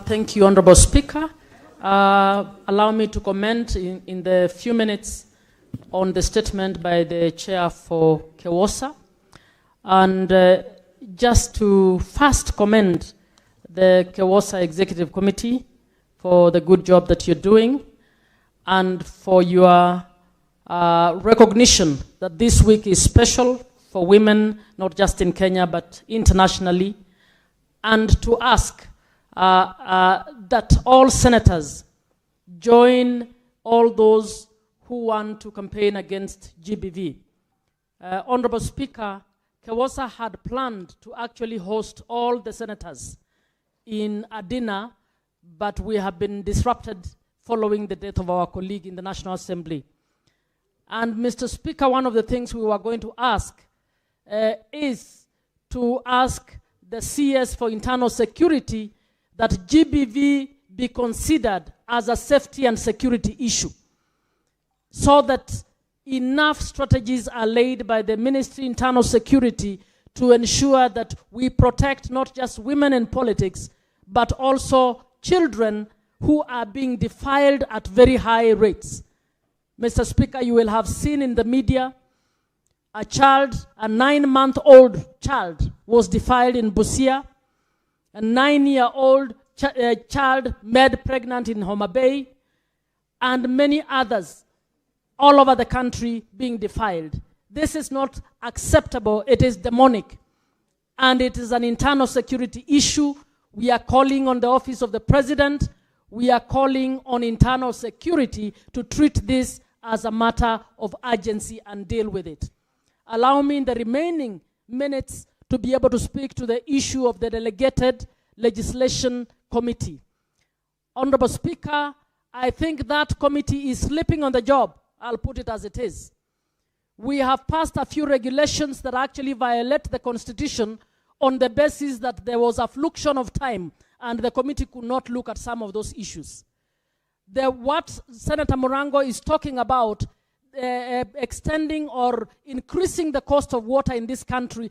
D: Thank you, Honorable Speaker. Allow me to comment in the few minutes on the statement by the chair for KEWOSA. And just to first commend the KEWOSA Executive Committee for the good job that you're doing and for your recognition that this week is special for women, not just in Kenya, but internationally, and to ask that all senators join all those who want to campaign against GBV. Honorable Speaker, KEWOSA had planned to actually host all the senators in a dinner, but we have been disrupted following the death of our colleague in the National Assembly. And Mr. Speaker, one of the things we were going to ask is to ask the CS for internal security that GBV be considered as a safety and security issue, so that enough strategies are laid by the Ministry of Internal Security to ensure that we protect not just women in politics, but also children who are being defiled at very high rates. Mr. Speaker, you will have seen in the media a 9-month-old child was defiled in Busia, a 9-year-old child made pregnant in Homa Bay, and many others all over the country being defiled. This is not acceptable. It is demonic. And it is an internal security issue. We are calling on the office of the president. We are calling on internal security to treat this as a matter of urgency and deal with it. Allow me in the remaining minutes to be able to speak to the issue of the delegated legislation committee. Honorable Speaker, I think that committee is sleeping on the job. I'll put it as it is. We have passed a few regulations that actually violate the Constitution on the basis that there was a fluxion of time and the committee could not look at some of those issues. What Senator Murango is talking about, extending or increasing the cost of water in this country,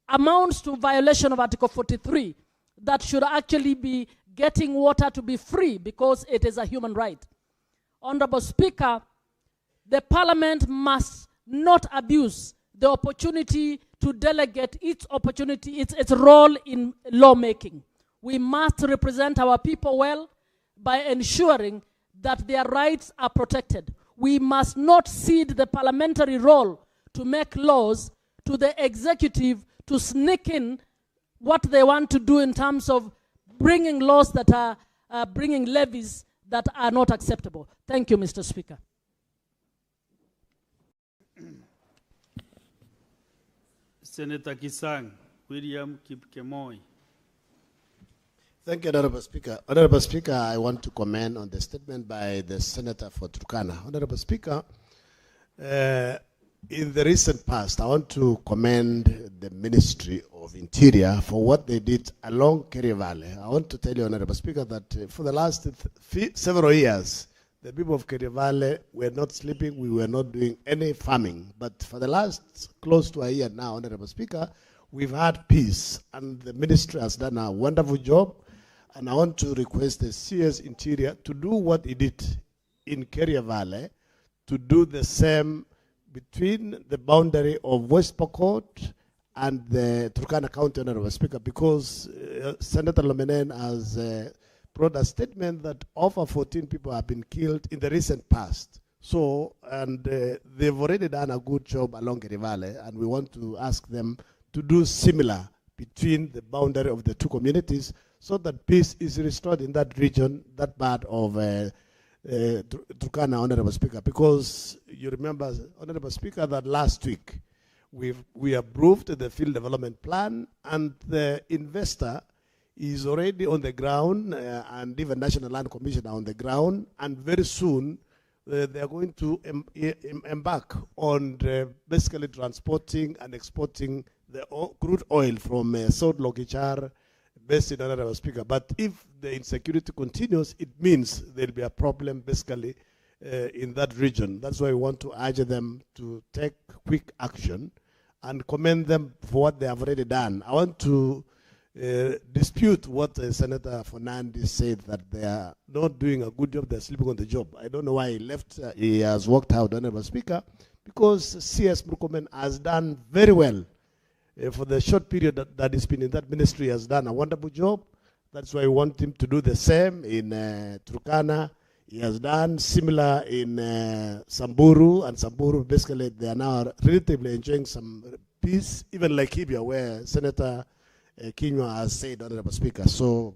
D: amounts to violation of Article 43, that should actually be getting water to be free because it is a human right. Honorable Speaker, the Parliament must not abuse the opportunity to delegate its role in lawmaking. We must represent our people well by ensuring that their rights are protected. We must not cede the parliamentary role to make laws to the executive to sneak in what they want to do in terms of bringing laws that are bringing levies that are not acceptable. Thank you, Mr. Speaker.
P: Senator Kisang, William Kipkemoi.
Q: Thank you, Honorable Speaker. Honorable Speaker, I want to comment on the statement by the Senator for Turkana. Honorable Speaker, in the recent past, I want to commend the Ministry of Interior for what they did along Keria Valley. I want to tell you, Honorable Speaker, that for the last several years, the people of Keria Valley were not sleeping, we were not doing any farming. But for the last close to a year now, Honorable Speaker, we've had peace, and the ministry has done a wonderful job. And I want to request the CS Interior to do what he did in Keria Valley, to do the same between the boundary of West Pokot and the Turkana County, Honorable Speaker, because Senator Lomenen has brought a statement that over 14 people have been killed in the recent past. So, and they've already done a good job along Keria Valley, and we want to ask them to do similar between the boundary of the two communities so that peace is restored in that region, that part of Turkana, Honorable Speaker. Because you remember, Honorable Speaker, that last week we approved the field development plan, and the investor is already on the ground, and even National Land Commission are on the ground, and very soon they are going to embark on basically transporting and exporting the crude oil from South Lokichar, based in Honorable Speaker. But if the insecurity continues, it means there will be a problem basically in that region. That's why we want to urge them to take quick action and commend them for what they have already done. I want to dispute what Senator Fernandez said, that they are not doing a good job, they're sleeping on the job. I don't know why he left. He has worked out, Honorable Speaker, because CS Murkomen has done very well. For the short period that he's been in that ministry, has done a wonderful job. That's why we want him to do the same in Turkana. He has done similar in Samburu, and Samburu basically they are now relatively enjoying some peace, even like Kibia, where Senator Kinywa has said, Honorable Speaker. So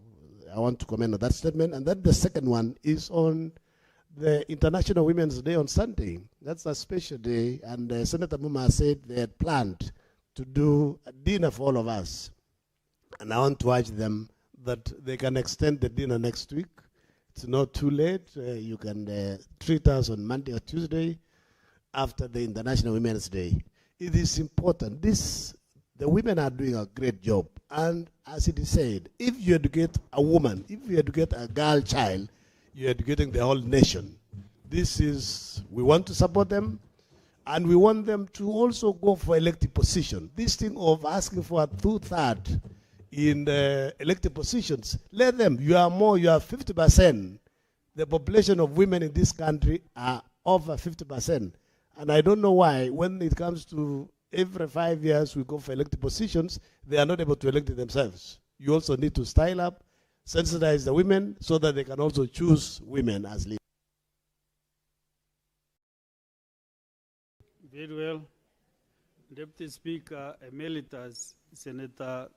Q: I want to comment on that statement. And then the second one is on the International Women's Day on Sunday. That's a special day, and Senator Muma said they had planned to do a dinner for all of us. And I want to urge them that they can extend the dinner next week. It's not too late. You can treat us on Monday or Tuesday. after the International Women's Day. It is important. The women are doing a great job. And as it is said, if you educate a woman, if you educate a girl child, you're educating the whole nation. We want to support them, and we want them to also go for elected position. This thing of asking for a 2/3 in the elected positions, let them, you are 50%. The population of women in this country are over 50%. And I don't know why, when it comes to every 5 years we go for elected positions, they are not able to elect it themselves. You also need to style up, sensitize the women so that they can also choose women as leaders.
P: Very well. Deputy Speaker Emeritus, Senator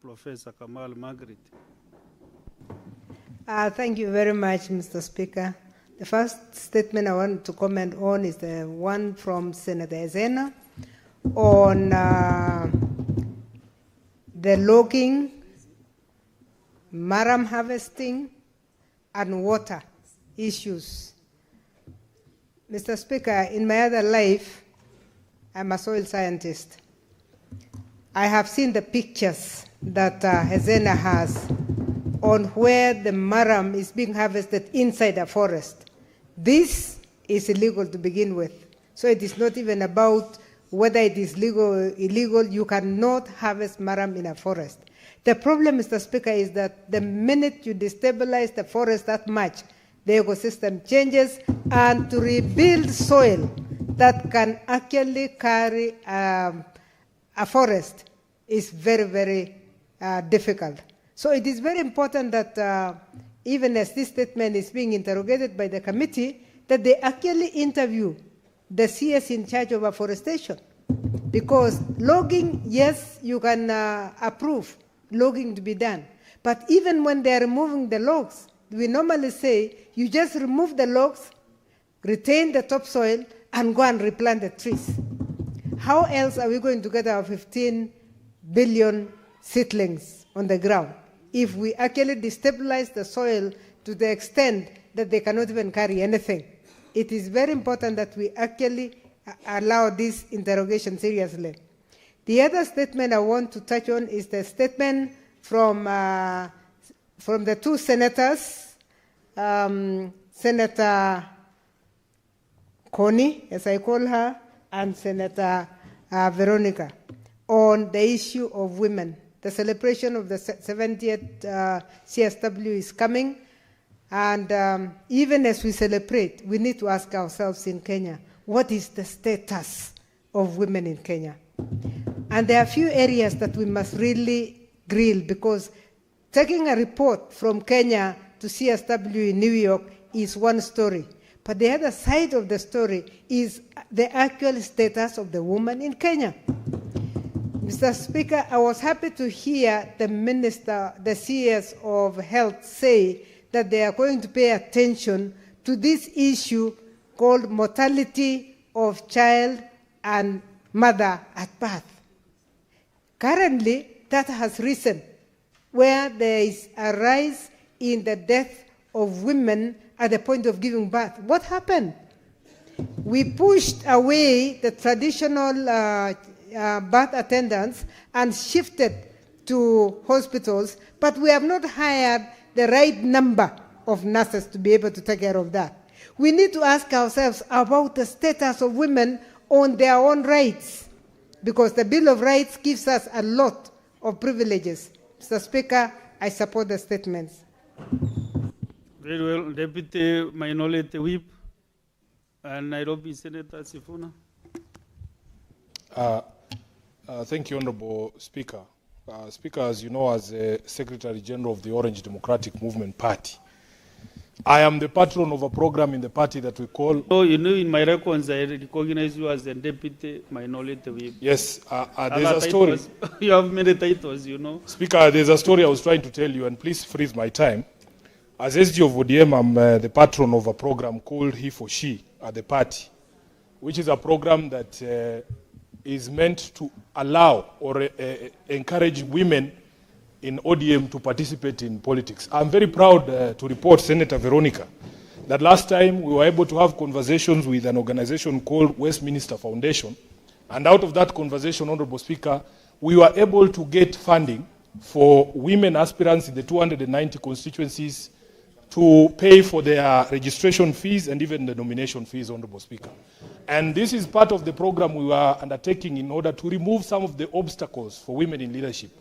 P: Professor Kamal Margaret.
R: Thank you very much, Mr. Speaker. The first statement I want to comment on is the one from Senator Ezena on the logging, maram harvesting, and water issues. Mr. Speaker, in my other life, I'm a soil scientist. I have seen the pictures that Ezena has on where the maram is being harvested inside a forest. This is illegal to begin with. So it is not even about whether it is legal or illegal. You cannot harvest maram in a forest. The problem, Mr. Speaker, is that the minute you destabilize the forest that much, the ecosystem changes, and to rebuild soil that can actually carry a forest is very, very difficult. So it is very important that even as this statement is being interrogated by the committee, that they actually interview the CS in charge of afforestation. Because logging, yes, you can approve logging to be done. But even when they are removing the logs, we normally say, you just remove the logs, retain the topsoil, and go and replant the trees. How else are we going to get our 15 billion seedlings on the ground if we actually destabilize the soil to the extent that they cannot even carry anything? It is very important that we actually allow this interrogation seriously. The other statement I want to touch on is the statement from the two senators, Senator Connie, as I call her, and Senator Veronica, on the issue of women. The celebration of the 70th CSW is coming, and even as we celebrate, we need to ask ourselves in Kenya, what is the status of women in Kenya? And there are a few areas that we must really grill, because taking a report from Kenya to CSW in New York is one story. But the other side of the story is the actual status of the woman in Kenya. Mr. Speaker, I was happy to hear the minister, the CS of Health, say that they are going to pay attention to this issue called mortality of child and mother at birth. Currently, that has risen, where there is a rise in the death of women at the point of giving birth. What happened? We pushed away the traditional birth attendants and shifted to hospitals, but we have not hired the right number of nurses to be able to take care of that. We need to ask ourselves about the status of women on their own rights, because the Bill of Rights gives us a lot of privileges. Mr. Speaker, I support the statements.
P: Very well. Deputy Minority Whip and Nairobi Senator Sifuna.
S: Thank you, Honorable Speaker. Speaker, as you know, as the Secretary General of the Orange Democratic Movement Party, I am the patron of a program in the party that we call...
P: Oh, you know, in my records, I recognize you as the Deputy Minority Whip.
S: Yes, there's a story.
P: You have many titles, you know.
S: Speaker, there's a story I was trying to tell you, and please freeze my time. As SG of ODM, I'm the patron of a program called He for She at the party, which is a program that is meant to allow or encourage women in ODM to participate in politics. I'm very proud to report, Senator Veronica, that last time we were able to have conversations with an organization called Westminster Foundation, and out of that conversation, Honorable Speaker, we were able to get funding for women aspirants in the 290 constituencies to pay for their registration fees and even the nomination fees, Honorable Speaker. And this is part of the program we were undertaking in order to remove some of the obstacles for women in leadership.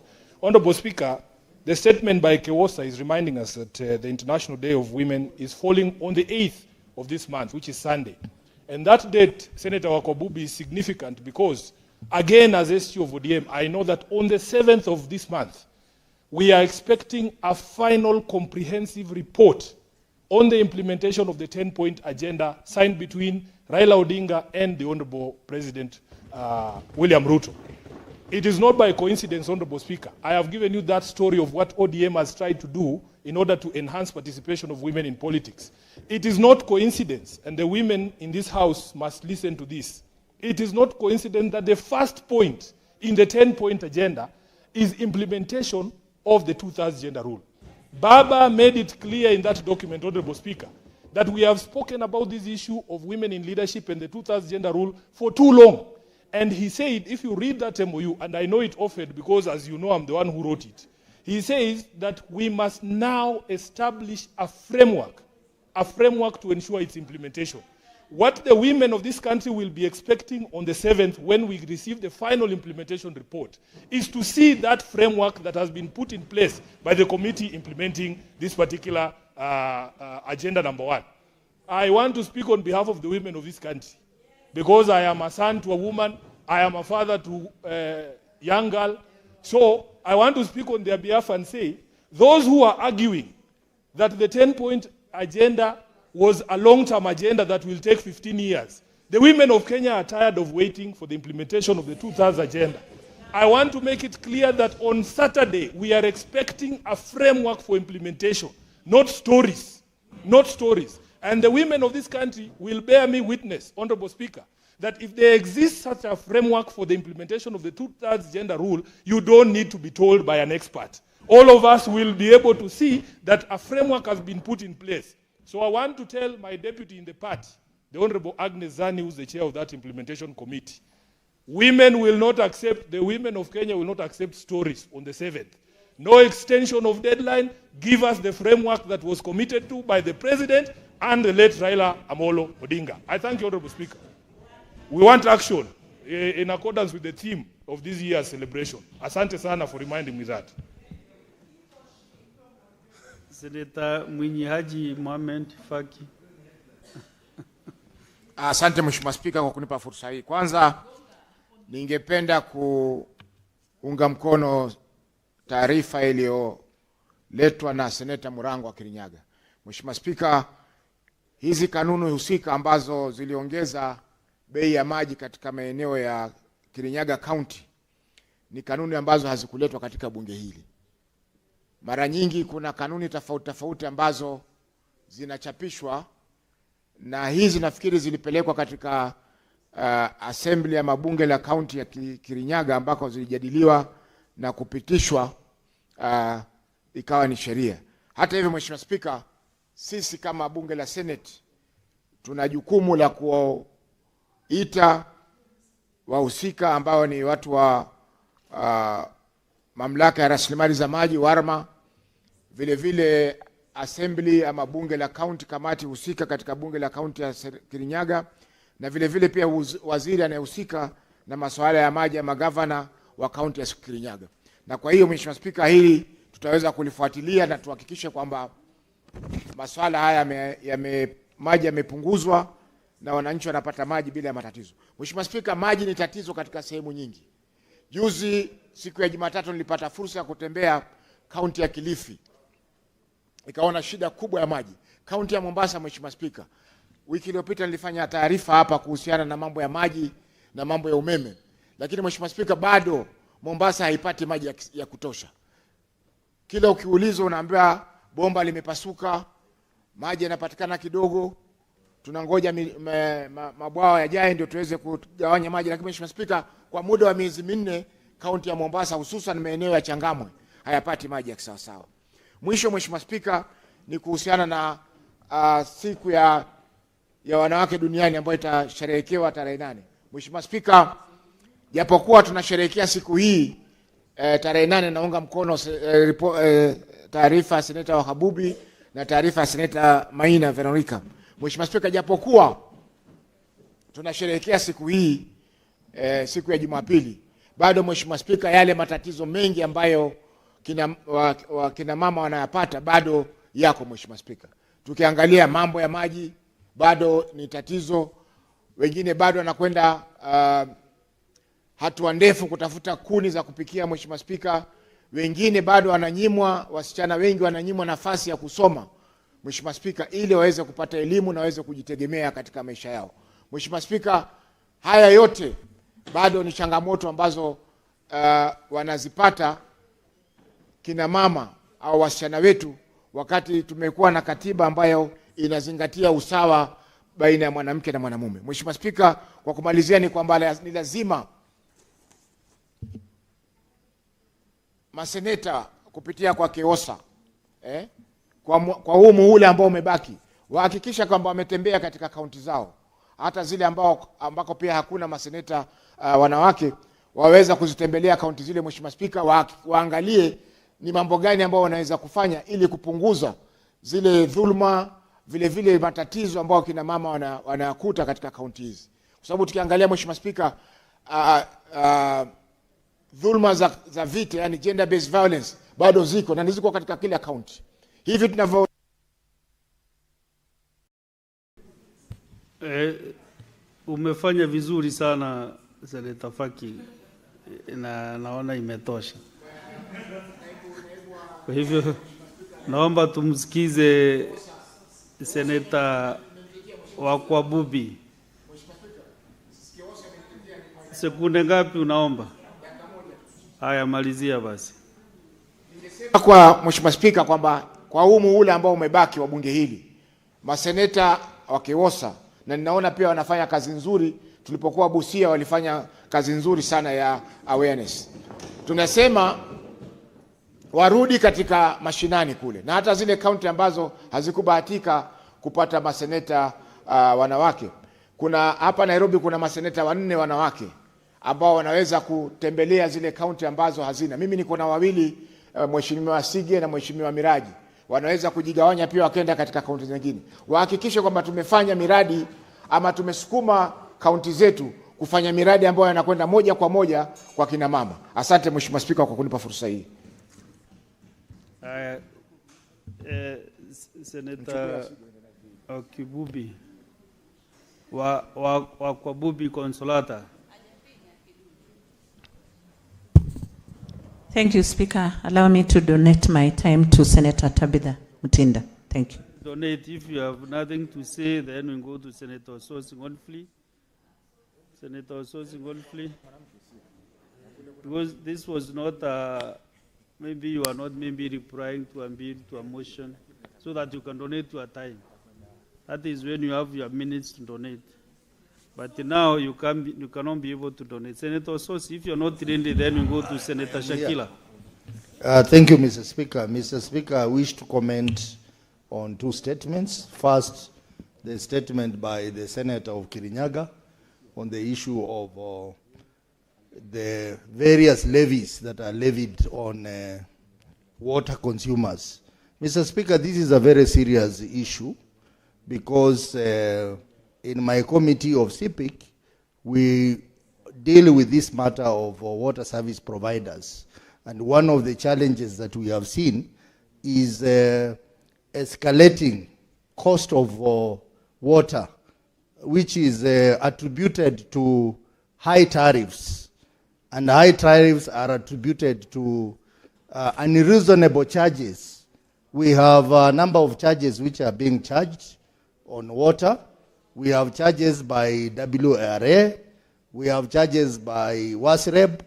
S: Honorable Speaker, the statement by Kewosa is reminding us that the International Day of Women is falling on the 8th of this month, which is Sunday. And that date, Senator Wakobubi, is significant because, again, as SG of ODM, I know that on the 7th of this month, we are expecting a final comprehensive report on the implementation of the 10-point agenda signed between Raila Odinga and the Honorable President William Ruto. It is not by coincidence, Honorable Speaker. I have given you that story of what ODM has tried to do in order to enhance participation of women in politics. It is not coincidence, and the women in this house must listen to this. It is not coincidence that the first point in the 10-point agenda is implementation of the 2/3 gender rule. Baba made it clear in that document, Honorable Speaker, that we have spoken about this issue of women in leadership and the 2/3 gender rule for too long. And he said, if you read that MOU, and I know it often because, as you know, I'm the one who wrote it, he says that we must now establish a framework to ensure its implementation. What the women of this country will be expecting on the 7th when we receive the final implementation report is to see that framework that has been put in place by the committee implementing this particular agenda number 1. I want to speak on behalf of the women of this country because I am a son to a woman, I am a father to a young girl. So I want to speak on their behalf and say, those who are arguing that the 10-point agenda was a long-term agenda that will take 15 years. The women of Kenya are tired of waiting for the implementation of the 2/3 agenda. I want to make it clear that on Saturday, we are expecting a framework for implementation, not stories. Not stories. And the women of this country will bear me witness, Honorable Speaker, that if there exists such a framework for the implementation of the 2/3 gender rule, you don't need to be told by an expert. All of us will be able to see that a framework has been put in place. So I want to tell my deputy in the party, the Honorable Agnes Zani, who is the chair of that implementation committee, women will not accept, the women of Kenya will not accept stories on the 7th. No extension of deadline. Give us the framework that was committed to by the President and the late Raila Amolo Odinga. I thank you, Honorable Speaker. We want action in accordance with the theme of this year's celebration. Asante sana for reminding me that.
P: Senator Mwinyi Haji Mohamed Faki.
T: Asante Mheshimiwa Spika kwa kunipa fursa hii. Kwanza ningependa kuunga mkono taarifa iliyoletwa na Seneta Murango wa Kirinyaga. Mheshimiwa Spika, hizi kanuni husika ambazo ziliongeza bei ya maji katika maeneo ya Kirinyaga County ni kanuni ambazo hazikuletwa katika bunge hili. Mara nyingi kuna kanuni tofauti ambazo zinachapishwa, na hizi nafikiri zilipelekwa katika assembly ya mabunge la county ya Kirinyaga ambako zilijadiliwa na kupitishwa ikawa ni sheria. Hata hivyo, Mheshimiwa Spika, sisi kama bunge la Senate tuna jukumu la kuita wahusika ambao ni watu wa mamlaka ya rasilimali za maji WARMA, vile vile assembly ama bunge la county, kamati husika katika bunge la county ya Kirinyaga, na vile vile pia waziri anayehusika na masuala ya maji ya magavana wa county ya Kirinyaga. Na kwa hiyo Mheshimiwa Spika, hili tutaweza kulifuatilia na tuhakikishe kwamba masuala haya maji yamepunguzwa na wananchi wanapata maji bila matatizo. Mheshimiwa Spika, maji ni tatizo katika sehemu nyingi. Juzi siku ya Jumatatu nilipata fursa ya kutembea kaunti ya Kilifi. Nikaona shida kubwa ya maji. Kaunti ya Mombasa, Mheshimiwa Spika, wiki iliyopita nilifanya taarifa hapa kuhusiana na mambo ya maji na mambo ya umeme. Lakini Mheshimiwa Spika, bado Mombasa haipati maji ya kutosha. Kila ukiulizwa unaambiwa bomba limepasuka, maji yanapatikana kidogo, tunangoja mabwawa yajae ndio tuweze kugawanya maji. Lakini Mheshimiwa Spika, kwa muda wa miezi 4 kaunti ya Mombasa hususan maeneo ya Changamwe hayapati maji ya sawa sawa. Mwisho Mheshimiwa Spika, ni kuhusiana na siku ya wanawake duniani ambayo itasherehekewa tarehe 8. Mheshimiwa Spika, japokuwa tunasherehekea siku hii tarehe 8, naunga mkono taarifa ya Seneta Wakabubi na taarifa ya Seneta Maina Veronica. Mheshimiwa Spika, japokuwa tunasherehekea siku hii siku ya Jumapili, bado Mheshimiwa Spika, yale matatizo mengi ambayo kina mama wanayapata bado yako Mheshimiwa Spika. Tukiangalia mambo ya maji bado ni tatizo, wengine bado wanakwenda hatua ndefu kutafuta kuni za kupikia Mheshimiwa Spika, wengine bado wananyimwa, wasichana wengi wananyimwa nafasi ya kusoma Mheshimiwa Spika, ili waweze kupata elimu na waweze kujitegemea katika maisha yao. Mheshimiwa Spika, haya yote bado ni changamoto ambazo wanazipata kina mama au wasichana wetu, wakati tumekuwa na katiba ambayo inazingatia usawa baina ya mwanamke na mwanamume. Mheshimiwa Spika, kwa kumalizia ni kwamba ni lazima maseneta kupitia kwa Keosa kwa huu muhula ambao umebaki, wahakikisha kwamba wametembea katika kaunti zao, hata zile ambako pia hakuna maseneta wanawake, waweza kuzitembelea kaunti zile Mheshimiwa Spika, waangalie ni mambo gani ambao wanaweza kufanya ili kupunguza zile dhulma, vile vile matatizo ambao kina mama wanayakuta katika kaunti hizi. Kwa sababu tukiangalia Mheshimiwa Spika, dhulma za vita, yani gender based violence, bado ziko na ziko katika kila kaunti. Hivi tunavyo
P: umefanya vizuri sana Seneta Faki, na naona imetosha. Kwa hivyo naomba tumsikize Seneta Wakabubi. Sekunde ngapi unaomba? Haya, malizia basi.
T: Kwa Mheshimiwa Spika, kwamba kwa huu muhula ambao umebaki wa bunge hili, maseneta wa Keosa, na ninaona pia wanafanya kazi nzuri. Tulipokuwa Busia walifanya kazi nzuri sana ya awareness. Tunasema warudi katika mashinani kule, na hata zile kaunti ambazo hazikubahatika kupata maseneta wanawake. Kuna hapa Nairobi kuna maseneta 4 wanawake ambao wanaweza kutembelea zile kaunti ambazo hazina. Mimi niko na wawili, Mheshimiwa Sige na Mheshimiwa Miraji, wanaweza kujigawanya pia wakenda katika kaunti zingine. Wahakikishe kwamba tumefanya miradi ama tumesukuma kaunti zetu kufanya miradi ambayo yanakwenda moja kwa moja kwa kina mama. Asante Mheshimiwa Spika kwa kunipa fursa hii.
P: Seneta Wakabubi Wakabubi Consolata.
I: Thank you, Speaker. Allow me to donate my time to Senator Tabitha Mutinda. Thank you.
P: Donate. If you have nothing to say, then we go to Senator Sosingolfli. Senator Sosingolfli. Because this was not, maybe you are not replying to a motion, so that you can donate your time. That is when you have your minutes to donate. But now you cannot be able to donate. Senator Sosi, if you're not ready, then we go to Senator Shakila.
G: Thank you, Mr. Speaker. Mr. Speaker, I wish to comment on 2 statements. First, the statement by the Senator of Kirinyaga on the issue of the various levies that are levied on water consumers. Mr. Speaker, this is a very serious issue because in my committee of CPIC, we deal with this matter of water service providers. And one of the challenges that we have seen is escalating cost of water, which is attributed to high tariffs. And high tariffs are attributed to unreasonable charges. We have a number of charges which are being charged on water. We have charges by WRA, we have charges by WASREB,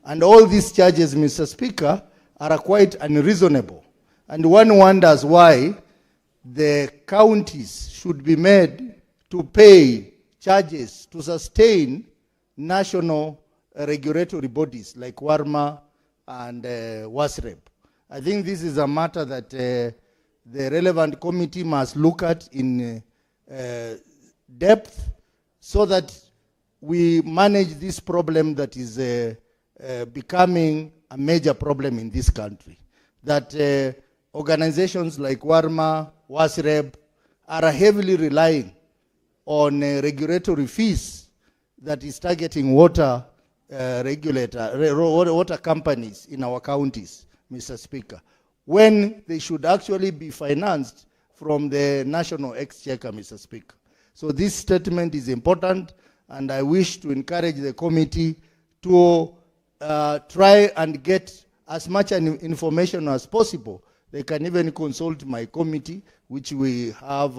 G: and all these charges, Mr. Speaker, are quite unreasonable. And one wonders why the counties should be made to pay charges to sustain national regulatory bodies like WARMA and WASREB. I think this is a matter that
U: the relevant committee must look at in depth so that we manage this problem that is becoming a major problem in this country. That organizations like WARMA, WASREB are heavily relying on regulatory fees that is targeting water water companies in our counties, Mr. Speaker, when they should actually be financed from the national exchequer, Mr. Speaker. So this statement is important, and I wish to encourage the committee to try and get as much information as possible. They can even consult my committee, which we have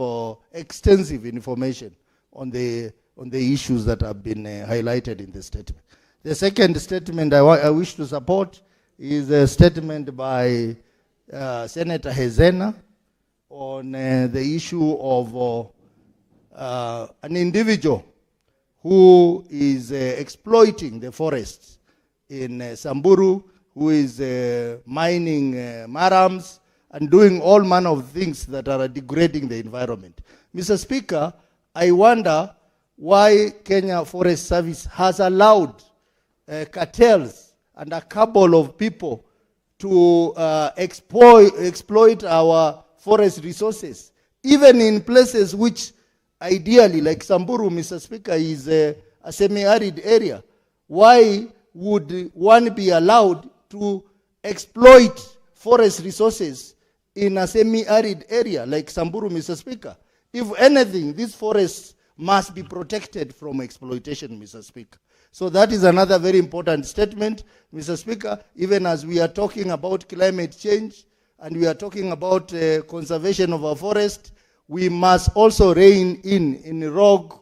U: extensive information on the issues that have been highlighted in the statement. The second statement I wish to support is a statement by Senator Hezena on the issue of an individual who is exploiting the forests in Samburu, who is mining marams and doing all manner of things that are degrading the environment. Mr. Speaker, I wonder why Kenya Forest Service has allowed cartels and a cabal of people to exploit our forest resources, even in places which ideally, like Samburu, Mr. Speaker, is a semi-arid area. Why would one be allowed to exploit forest resources in a semi-arid area like Samburu, Mr. Speaker? If anything, these forests must be protected from exploitation, Mr. Speaker. So that is another very important statement, Mr. Speaker, even as we are talking about climate change and we are talking about conservation of our forest, we must also rein in rogue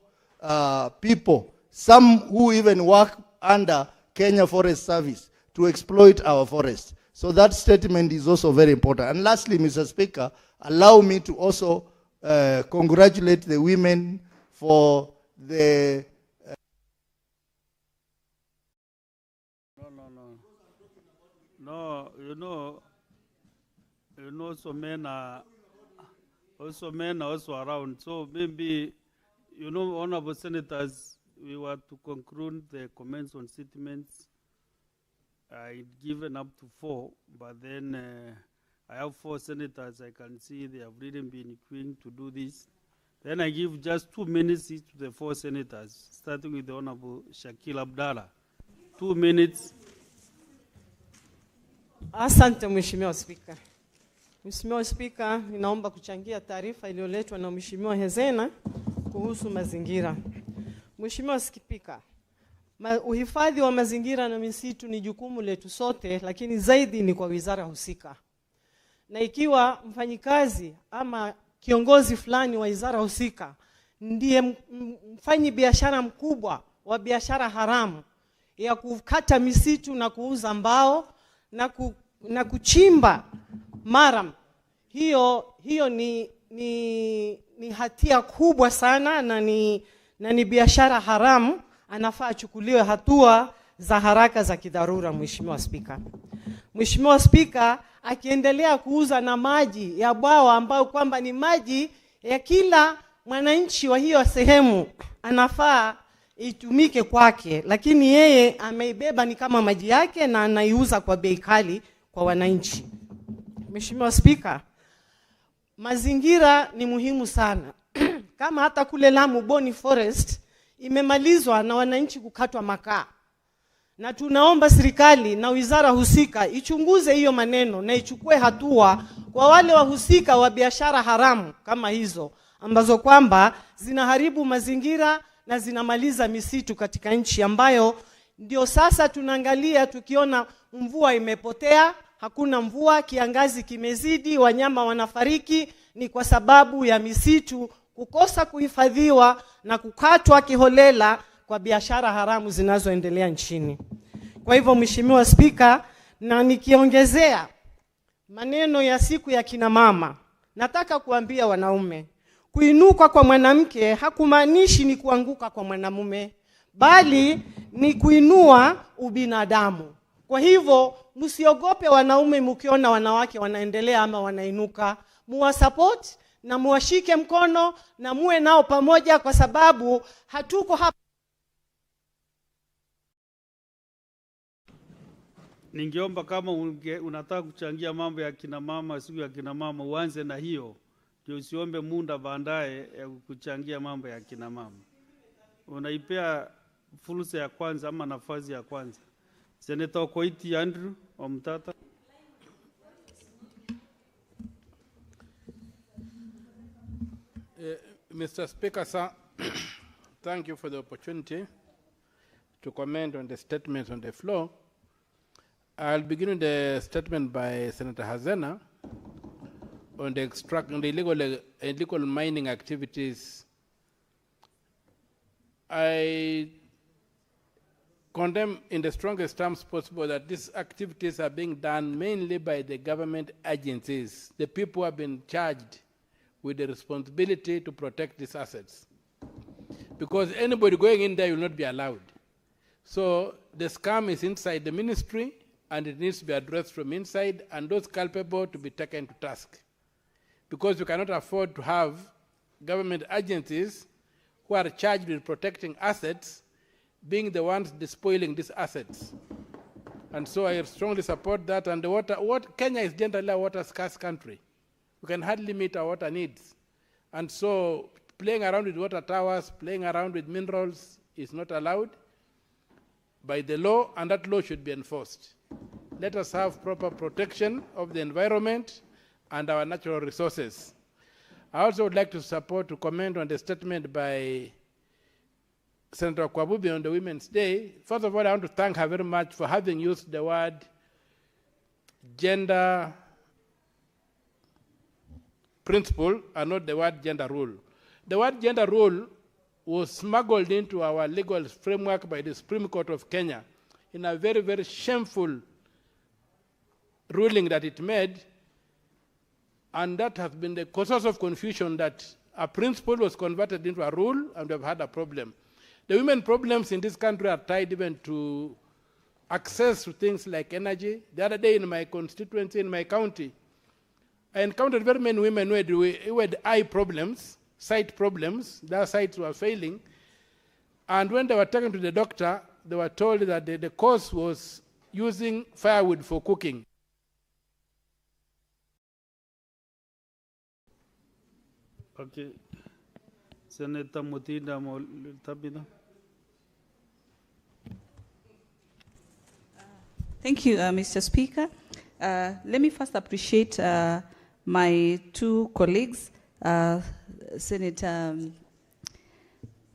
U: people, some who even work under Kenya Forest Service to exploit our forests. So that statement is also very important. And lastly, Mr. Speaker, allow me to also congratulate the women for the
P: No, you know, so men are also around. So maybe, honorable senators, we were to conclude the comments on statements. I'd given up to 4, but then I have 4 senators. I can see they have really been queuing to do this. Then I give just 2 minutes each to the 4 senators, starting with the Honorable Shakil Abdallah. 2 minutes.
V: Asante Mheshimiwa Spika. Mheshimiwa Spika, ninaomba kuchangia taarifa iliyoletwa na Mheshimiwa Hezena kuhusu mazingira. Mheshimiwa Spika, uhifadhi wa mazingira na misitu ni jukumu letu sote, lakini zaidi ni kwa wizara husika. Na ikiwa mfanyikazi ama kiongozi fulani wa wizara husika ndiye mfanyi biashara mkubwa wa biashara haramu ya kukata misitu na kuuza mbao na kuchimba maram, hiyo ni hatia kubwa sana na ni biashara haramu. Anafaa achukuliwe hatua za haraka za kidharura, Mheshimiwa Spika. Mheshimiwa Spika, akiendelea kuuza na maji ya bwawa ambayo kwamba ni maji ya kila mwananchi wa hiyo sehemu, anafaa itumike kwake, lakini yeye ameibeba ni kama maji yake na anaiuza kwa bei kali kwa wananchi. Mheshimiwa Spika, mazingira ni muhimu sana. Kama hata kule Lamu Boni Forest imemalizwa na wananchi kukatwa makaa. Na tunaomba serikali na wizara husika ichunguze hiyo maneno na ichukue hatua kwa wale wahusika wa biashara haramu kama hizo, ambazo kwamba zinaharibu mazingira na zinamaliza misitu katika nchi ambayo ndio sasa tunaangalia tukiona mvua imepotea, hakuna mvua, kiangazi kimezidi, wanyama wanafariki, ni kwa sababu ya misitu kukosa kuhifadhiwa na kukatwa kiholela kwa biashara haramu zinazoendelea nchini. Kwa hivyo Mheshimiwa Spika, na nikiongezea maneno ya siku ya kina mama, nataka kuambia wanaume, kuinuka kwa mwanamke hakumaanishi ni kuanguka kwa mwanamume, bali ni kuinua ubinadamu. Kwa hivyo msiogope wanaume mkiona wanawake wanaendelea ama wanainuka, muwasupport na muwashike mkono na muwe nao pamoja, kwa sababu hatuko hapa.
P: Ningeomba kama unataka kuchangia mambo ya kina mama, siku ya kina mama, uanze na hiyo, ndio usiombe muda baadaye ya kuchangia mambo ya kina mama. Unaipea fursa ya kwanza ama nafasi ya kwanza. Senator Okoiti Andrew Omtata.
H: Mr. Speaker, sir, thank you for the opportunity to comment on the statements on the floor. I'll begin with the statement by Senator Hazena on the illegal mining activities. I condemn in the strongest terms possible that these activities are being done mainly by the government agencies, the people who have been charged with the responsibility to protect these assets. Because anybody going in there will not be allowed. So the scam is inside the ministry, and it needs to be addressed from inside, and those culpable to be taken to task. Because you cannot afford to have government agencies who are charged with protecting assets being the ones despoiling these assets. And so I strongly support that. And Kenya is generally a water scarce country. We can hardly meet our water needs. And so playing around with water towers, playing around with minerals is not allowed by the law, and that law should be enforced. Let us have proper protection of the environment and our natural resources. I also would like to comment on the statement by Senator Kwabubi on the Women's Day. First of all, I want to thank her very much for having used the word gender principle and not the word gender rule. The word gender rule was smuggled into our legal framework by the Supreme Court of Kenya in a very, very shameful ruling that it made, and that has been the cause of confusion, that a principle was converted into a rule, and we've had a problem. The women problems in this country are tied even to access to things like energy. The other day in my constituency, in my county, I encountered very many women who had eye problems, sight problems. Their sights were failing. And when they were taken to the doctor, they were told that the cause was using firewood for cooking.
P: Okay. Senator Mutinda Tabitha.
A: Thank you, Mr. Speaker. Let me first appreciate my two colleagues, Senator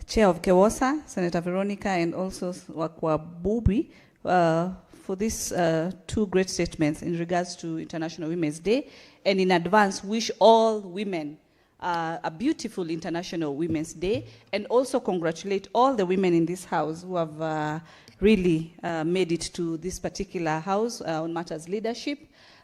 A: Chair of KEWOSA, Senator Veronica, and also Wakwabubi, for these two great statements in regards to International Women's Day, and in advance wish all women a beautiful International Women's Day, and also congratulate all the women in this house who have really made it to this particular house on matters leadership.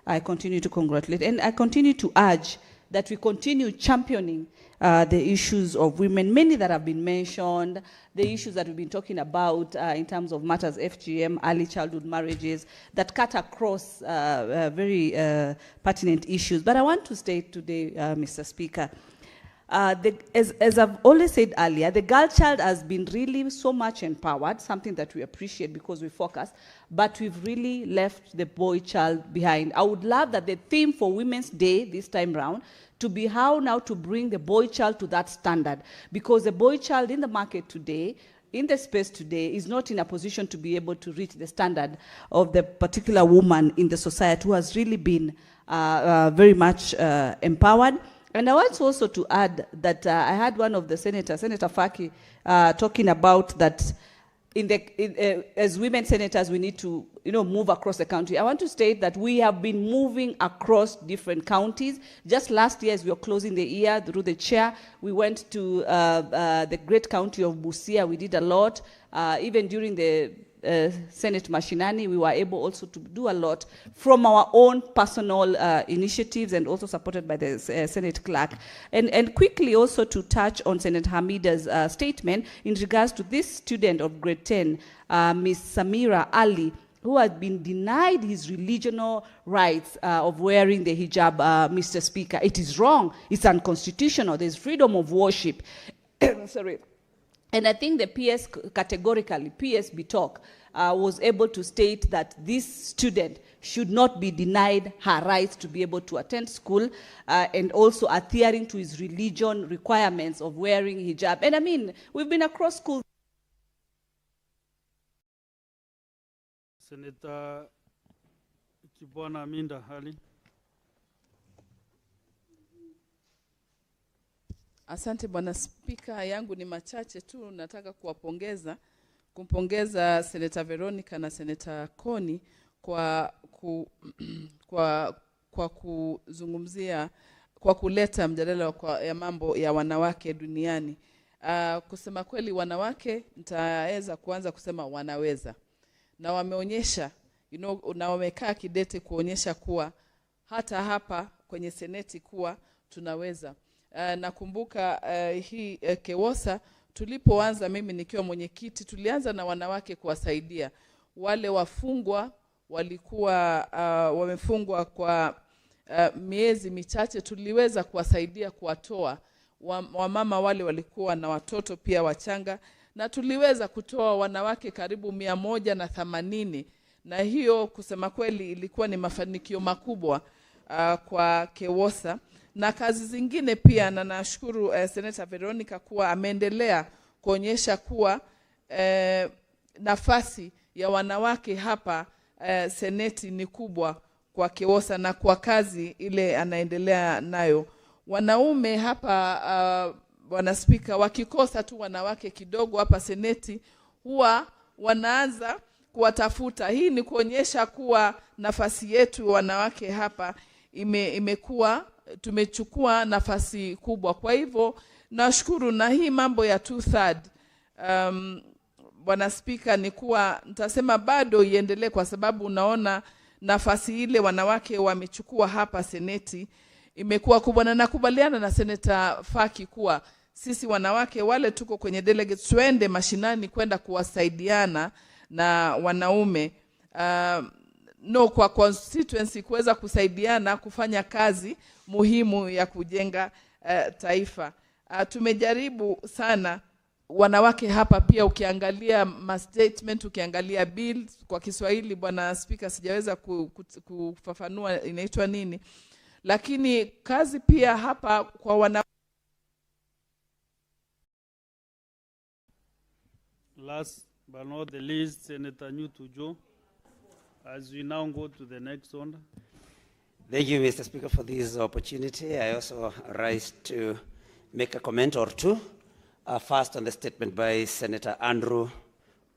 A: I continue to congratulate, and I continue to urge that we continue championing the issues of women, many that have been mentioned, the issues that we've been talking about in terms of matters FGM, early childhood marriages, that cut across very pertinent issues. But I want to state today, Mr. Speaker, as I've always said earlier, the girl child has been really so much empowered, something that we appreciate because we focus, but we've really left the boy child behind. I would love that the theme for Women's Day this time round to be how now to bring the boy child to that standard, because the boy child in the market today, in the space today, is not in a position to be able to reach the standard of the particular woman in the society who has really been very much empowered. And I want also to add that I had one of the senators, Senator Faki, talking about that as women senators, we need to move across the country. I want to state that we have been moving across different counties. Just last year, as we were closing the year, through the chair, we went to the great county of Busia. We did a lot. Even during the Senate Mashinani, we were able also to do a lot from our own personal initiatives, and also supported by the Senate clerk. And quickly also to touch on Senator Hamida's statement in regards to this student of grade 10, Ms. Samira Ali, who has been denied his religional rights of wearing the hijab, Mr. Speaker. It is wrong. It's unconstitutional. There's freedom of worship. Sorry. And I think the PS, categorically, PSB talk, was able to state that this student should not be denied her rights to be able to attend school, and also adhering to his religion requirements of wearing hijab. And I mean, we've been across schools.
P: Senator Kibwana Aminda Hali.
C: Asante Bwana Spika, yangu ni machache tu. Nataka kumpongeza Senator Veronica na Senator Koni kwa kuzungumzia, kwa kuleta mjadala ya mambo ya wanawake duniani. Kusema kweli, wanawake nitaweza kuanza kusema wanaweza. Na wameonyesha, na wamekaa kidete kuonyesha kuwa hata hapa kwenye seneti kuwa tunaweza. Nakumbuka hii KEWOSA tulipoanza, mimi nikiwa mwenyekiti, tulianza na wanawake kuwasaidia. Wale wafungwa walikuwa wamefungwa kwa miezi michache, tuliweza kuwasaidia kuwatoa. Wamama wale walikuwa na watoto pia wachanga, na tuliweza kutoa wanawake karibu 180, na hiyo kusema kweli ilikuwa ni mafanikio makubwa kwa KEWOSA. Na kazi zingine pia, na nashukuru Senator Veronica kuwa ameendelea kuonyesha kuwa nafasi ya wanawake hapa seneti ni kubwa kwa KEWOSA na kwa kazi ile anaendelea nayo. Wanaume hapa Bwana Spika, wakikosa tu wanawake kidogo hapa seneti, huwa wanaanza kuwatafuta. Hii ni kuonyesha kuwa nafasi yetu wanawake hapa imekuwa, tumechukua nafasi kubwa. Kwa hivyo nashukuru, na hii mambo ya 2/3 Bwana Spika, ni kuwa nitasema bado iendelee, kwa sababu unaona nafasi ile wanawake wamechukua hapa seneti imekuwa kubwa. Na nakubaliana na Senator Faki kuwa sisi wanawake wale tuko kwenye delegates tuende mashinani kwenda kuwasaidiana na wanaume kwa constituency, kuweza kusaidiana kufanya kazi muhimu ya kujenga taifa. Tumejaribu sana wanawake hapa pia, ukiangalia statement, ukiangalia bills kwa Kiswahili Bwana Speaker sijaweza kufafanua inaitwa nini, lakini kazi pia hapa kwa wanawake.
P: Last but not the least, Senator Nyutujo, as we now go to the next one.
E: Thank you, Mr. Speaker, for this opportunity. I also rise to make a comment or two. First, on the statement by Senator Andrew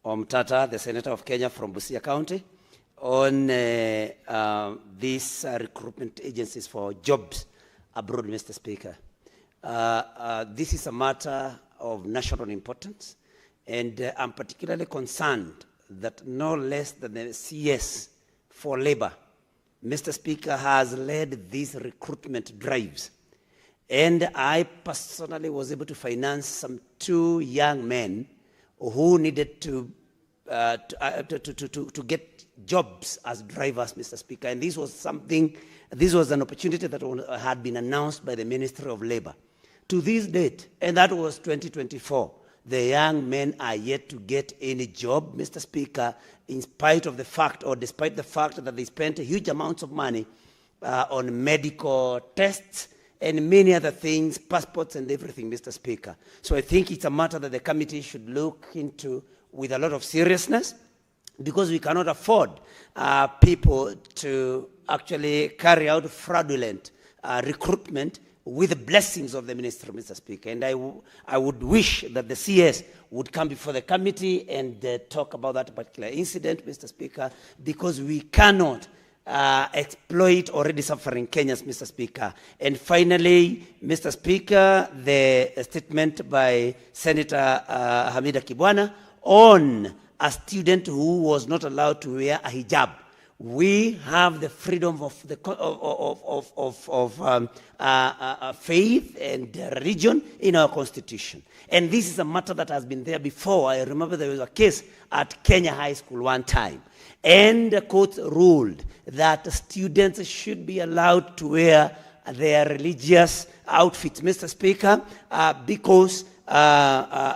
E: Omtata, the Senator of Kenya from Busia County, on these recruitment agencies for jobs abroad, Mr. Speaker. This is a matter of national importance, and I'm particularly concerned that no less than the CS for Labor, Mr. Speaker, has led these recruitment drives. And I personally was able to finance some 2 young men who needed to get jobs as drivers, Mr. Speaker. And this was an opportunity that had been announced by the Ministry of Labor. To this date, and that was 2024, the young men are yet to get any job, Mr. Speaker, in spite of the fact, or despite the fact that they spent huge amounts of money on medical tests and many other things, passports and everything, Mr. Speaker. So I think it's a matter that the committee should look into with a lot of seriousness, because we cannot afford people to actually carry out fraudulent recruitment with the blessings of the minister, Mr. Speaker. And I would wish that the CS would come before the committee and talk about that particular incident, Mr. Speaker, because we cannot exploit already suffering Kenyans, Mr. Speaker. And finally, Mr. Speaker, the statement by Senator Hamida Kibwana on a student who was not allowed to wear a hijab. we have the freedom of the faith and religion in our constitution. And this is a matter that has been there before. I remember there was a case at Kenya High School one time, and the court ruled that students should be allowed to wear their religious outfits, Mr. Speaker, because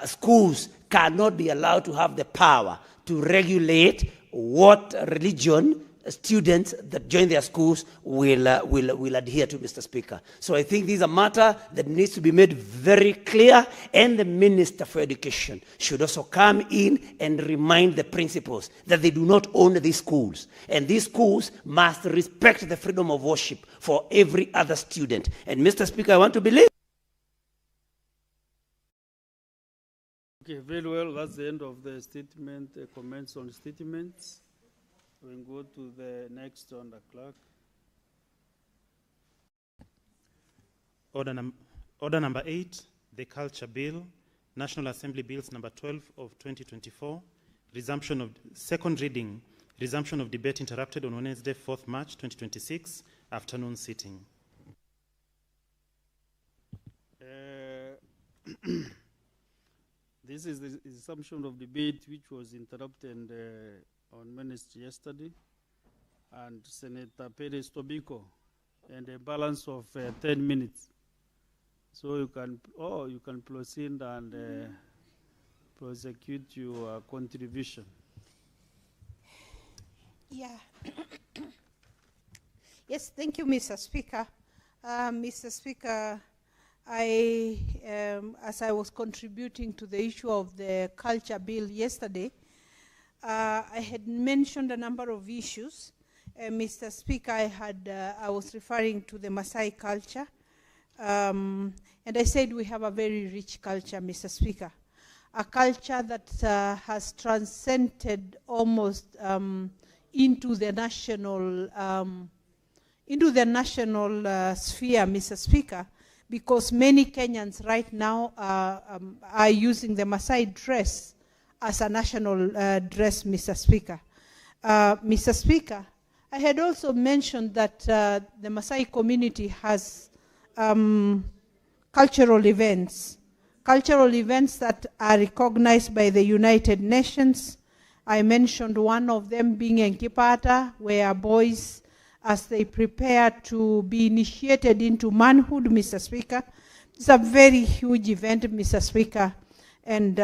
E: schools cannot be allowed to have the power to regulate what religion students that join their schools will adhere to, Mr. Speaker. So I think this is a matter that needs to be made very clear, and the Minister for Education should also come in and remind the principals that they do not own these schools, and these schools must respect the freedom of worship for every other student. And Mr. Speaker, I want to believe.
P: Okay, very well. That's the end of the statement, comments on statements. We'll go to the next on the clock.
F: Order number 8, the Culture Bill, National Assembly Bills number 12 of 2024, resumption of second reading, resumption of debate interrupted on Wednesday, 4th March 2026, afternoon sitting.
P: This is the resumption of debate which was interrupted on Wednesday yesterday, and Senator Perez Tobiko, and a balance of 10 minutes. So you can proceed and prosecute your contribution.
K: Yeah. Yes, thank you, Mr. Speaker. Mr. Speaker, as I was contributing to the issue of the culture bill yesterday, I had mentioned a number of issues. Mr. Speaker, I was referring to the Maasai culture, and I said we have a very rich culture, Mr. Speaker, a culture that has transcended almost into the national sphere, Mr. Speaker, because many Kenyans right now are using the Maasai dress as a national dress, Mr. Speaker. Mr. Speaker, I had also mentioned that the Maasai community has cultural events that are recognized by the United Nations. I mentioned one of them being Enkipata, where boys, as they prepare to be initiated into manhood, Mr. Speaker. It's a very huge event, Mr. Speaker, and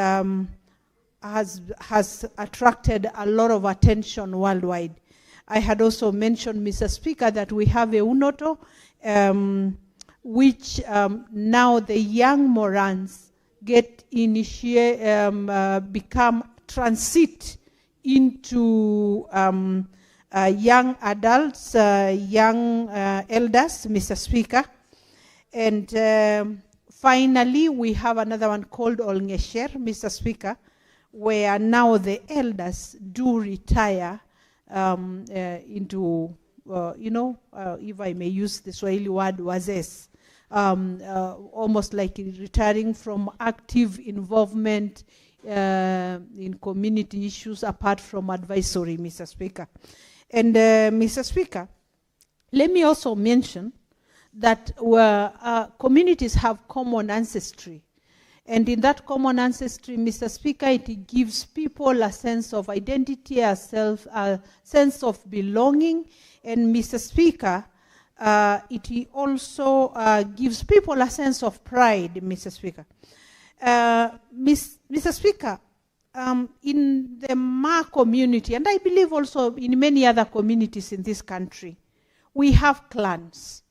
K: has attracted a lot of attention worldwide. I had also mentioned, Mr. Speaker, that we have a Unoto, which now the young Morans get transit into young adults, young elders, Mr. Speaker. And finally, we have another one called Olngesher, Mr. Speaker, where now the elders do retire into, if I may use the Swahili word, wazes, almost like retiring from active involvement in community issues apart from advisory, Mr. Speaker. And Mr. Speaker, let me also mention that communities have common ancestry. And in that common ancestry, Mr. Speaker, it gives people a sense of identity, a sense of belonging. And Mr. Speaker, it also gives people a sense of pride, Mr. Speaker. Mr. Speaker, in the Ma community, and I believe also in many other communities in this country, we have clans.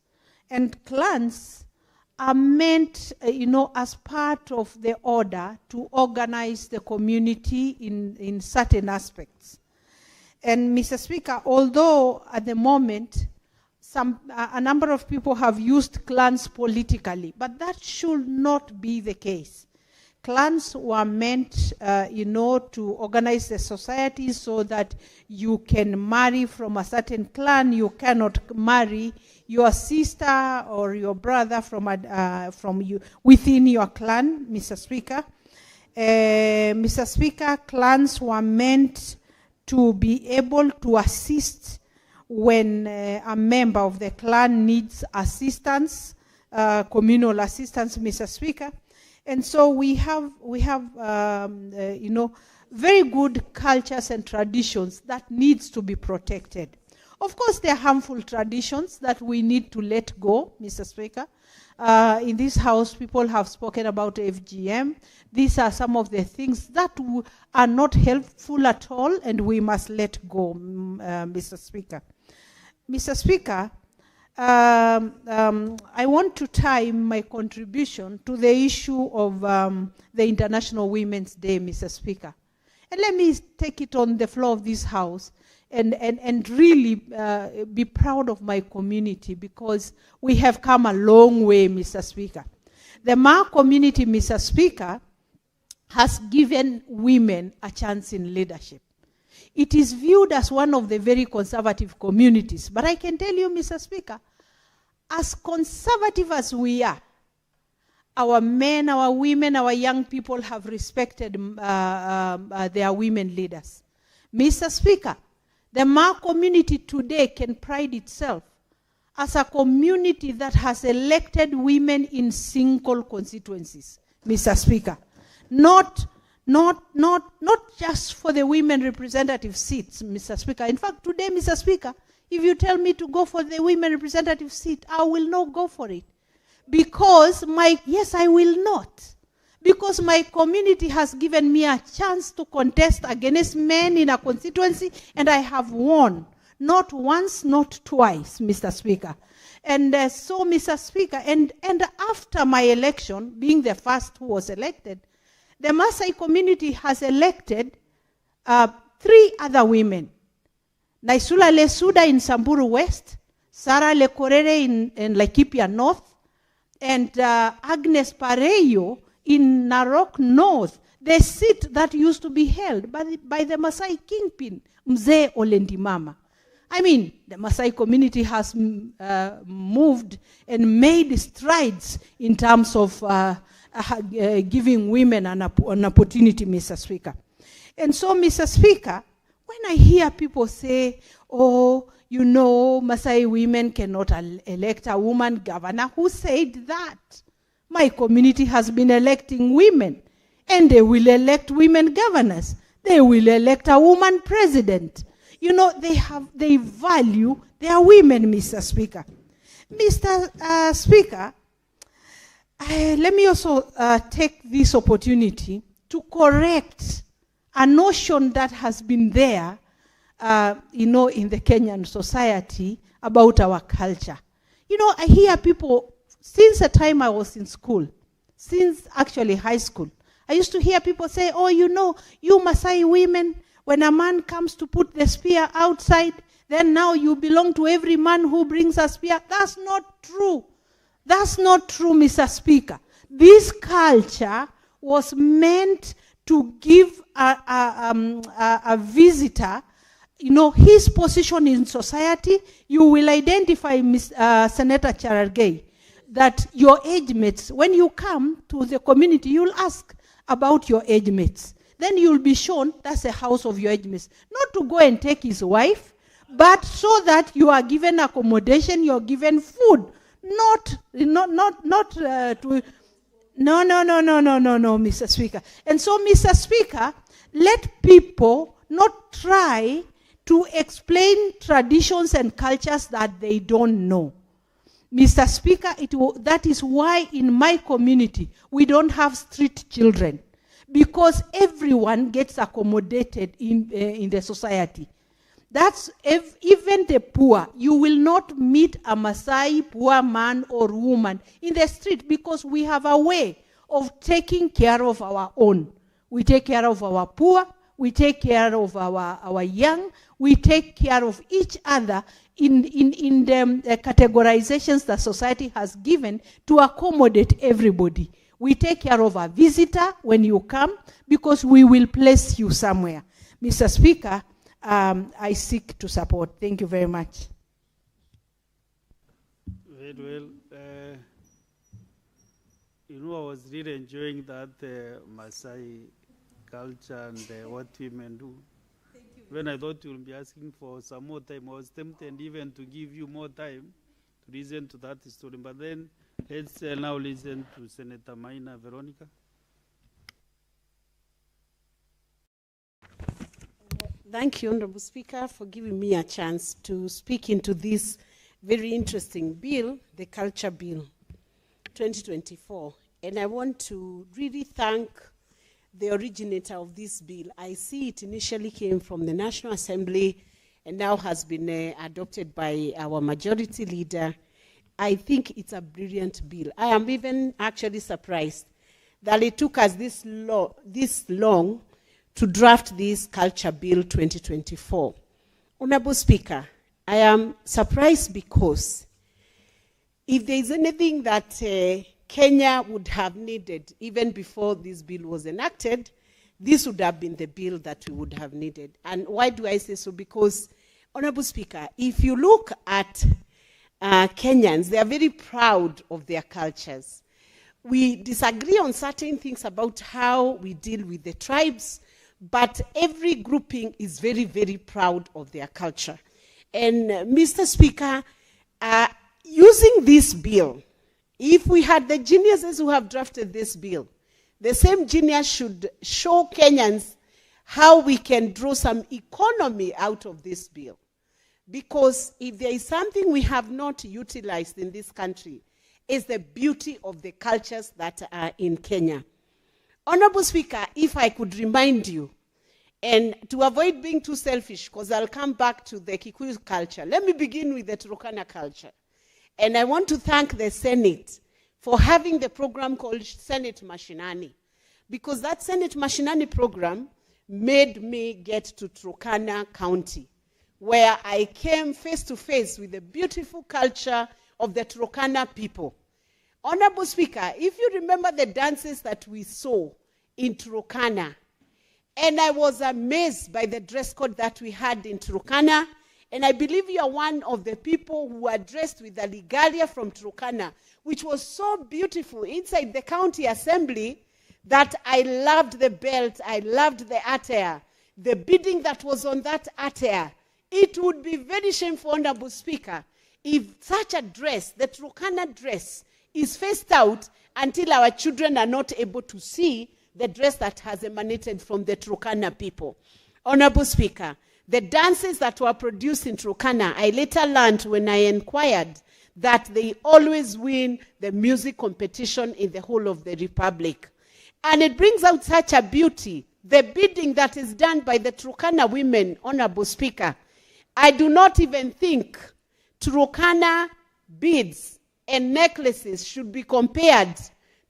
K: And clans are meant, as part of the order to organize the community in certain aspects. And Mr. Speaker, although at the moment, a number of people have used clans politically, but that should not be the case. Clans were meant, to organize the society so that you can marry from a certain clan. You cannot marry your sister or your brother from you within your clan, Mr. Speaker. Mr. Speaker, clans were meant to be able to assist when a member of the clan needs assistance, communal assistance, Mr. Speaker. And so we have you know, very good cultures and traditions that needs to be protected. Of course, there are harmful traditions that we need to let go, Mr. Speaker. In this house, people have spoken about FGM. These are some of the things that are not helpful at all, and we must let go, Mr. Speaker. Mr. Speaker, I want to tie my contribution to the issue of the International Women's Day, Mr. Speaker. And let me take it on the floor of this house and really be proud of my community, because we have come a long way, Mr. Speaker. The Ma community, Mr. Speaker, has given women a chance in leadership. It is viewed as one of the very conservative communities. But I can tell you, Mr. Speaker, as conservative as we are, our men, our women, our young people have respected their women leaders. Mr. Speaker, the Ma community today can pride itself as a community that has elected women in single constituencies, Mr. Speaker. Not just for the women representative seats, Mr. Speaker. In fact, today, Mr. Speaker, if you tell me to go for the women representative seat, I will not go for it. Because yes, I will not. Because my community has given me a chance to contest against men in a constituency, and I have won. Not once, not twice, Mr. Speaker. And so, Mr. Speaker, and after my election, being the first who was elected, the Maasai community has elected 3 other women. Naisula Lesuda in Samburu West, Sarah Lekorere in Laikipia North, and Agnes Pareyo in Narok North, the seat that used to be held by the Maasai kingpin, Mzee Olendimama. I mean, the Maasai community has moved and made strides in terms of giving women an opportunity, Mr. Speaker. And so, Mr. Speaker, when I hear people say, oh, you know, Maasai women cannot elect a woman governor, who said that? My community has been electing women, and they will elect women governors. They will elect a woman president. You know, they value their women, Mr. Speaker. Mr. Speaker, let me also take this opportunity to correct a notion that has been there, you know, in the Kenyan society about our culture. You know, I hear people, since the time I was in school, since actually high school, I used to hear people say, oh, you know, you Maasai women, when a man comes to put the spear outside, then now you belong to every man who brings a spear. That's not true. That's not true, Mr. Speaker. This culture was meant to give a visitor, you know, his position in society. You will identify, Senator Cherargei, that your age mates, when you come to the community, you'll ask about your age mates. Then you'll be shown that's the house of your age mates. Not to go and take his wife, but so that you are given accommodation, you're given food. No, Mr. Speaker. And so, Mr. Speaker, let people not try to explain traditions and cultures that they don't know. Mr. Speaker, that is why in my community we don't have street children, because everyone gets accommodated in the society. That's even the poor. You will not meet a Maasai poor man or woman in the street, because we have a way of taking care of our own. We take care of our poor, we take care of our young, we take care of each other in the categorizations that society has given to accommodate everybody. We take care of a visitor when you come, because we will place you somewhere. Mr. Speaker, I seek to support. Thank you very much.
P: Very well. You know, I was really enjoying that Maasai culture and what women do.
K: Thank you
P: When I thought you would be asking for some more time, I was tempted even to give you more time to listen to that story. But then let's now listen to Senator Maina Veronica.
J: Thank you, Honorable Speaker, for giving me a chance to speak into this very interesting bill, the Culture Bill 2024. And I want to really thank the originator of this bill. I see it initially came from the National Assembly and now has been adopted by our majority leader. I think it's a brilliant bill. I am even actually surprised that it took us this long to draft this Culture Bill 2024. Honorable Speaker, I am surprised because if there is anything that Kenya would have needed even before this bill was enacted, this would have been the bill that we would have needed. And why do I say so? Because, Honorable Speaker, if you look at Kenyans, they are very proud of their cultures. We disagree on certain things about how we deal with the tribes, but every grouping is very, very proud of their culture. And Mr. Speaker, using this bill, if we had the geniuses who have drafted this bill, the same genius should show Kenyans how we can draw some economy out of this bill. Because if there is something we have not utilized in this country, is the beauty of the cultures that are in Kenya. Honorable Speaker, if I could remind you, and to avoid being too selfish, because I'll come back to the Kikuyu culture, let me begin with the Turkana culture. And I want to thank the Senate for having the program called Senate Mashinani, because that Senate Mashinani program made me get to Turkana County, where I came face to face with the beautiful culture of the Turkana people. Honorable Speaker, if you remember the dances that we saw in Turkana, and I was amazed by the dress code that we had in Turkana, and I believe you are one of the people who were dressed with the regalia from Turkana, which was so beautiful inside the county assembly that I loved the belt, I loved the attire, the beading that was on that attire. It would be very shameful, Honorable Speaker, if such a dress, the Turkana dress, is phased out until our children are not able to see the dress that has emanated from the Turkana people. Honorable Speaker, the dances that were produced in Turkana, I later learned when I inquired that they always win the music competition in the whole of the Republic. And it brings out such a beauty, the beading that is done by the Turkana women, Honorable Speaker. I do not even think Turkana beads and necklaces should be compared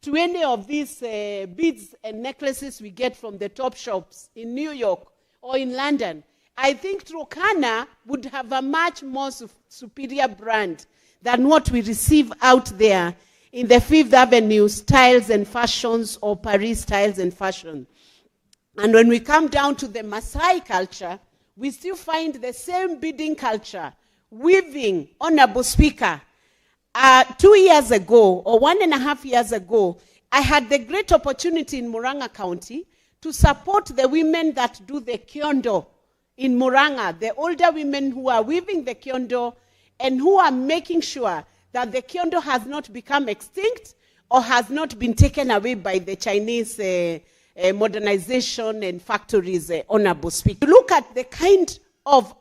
J: to any of these beads and necklaces we get from the top shops in New York or in London. I think Turkana would have a much more superior brand than what we receive out there in the Fifth Avenue styles and fashions or Paris styles and fashion. And when we come down to the Maasai culture, we still find the same beading culture, weaving, Honorable Speaker. 2 years ago, or 1.5 years ago, I had the great opportunity in Murang'a County to support the women that do the kiondo in Murang'a, the older women who are weaving the kiondo and who are making sure that the kiondo has not become extinct or has not been taken away by the Chinese modernization and factories, Honorable Speaker. Look at the kind of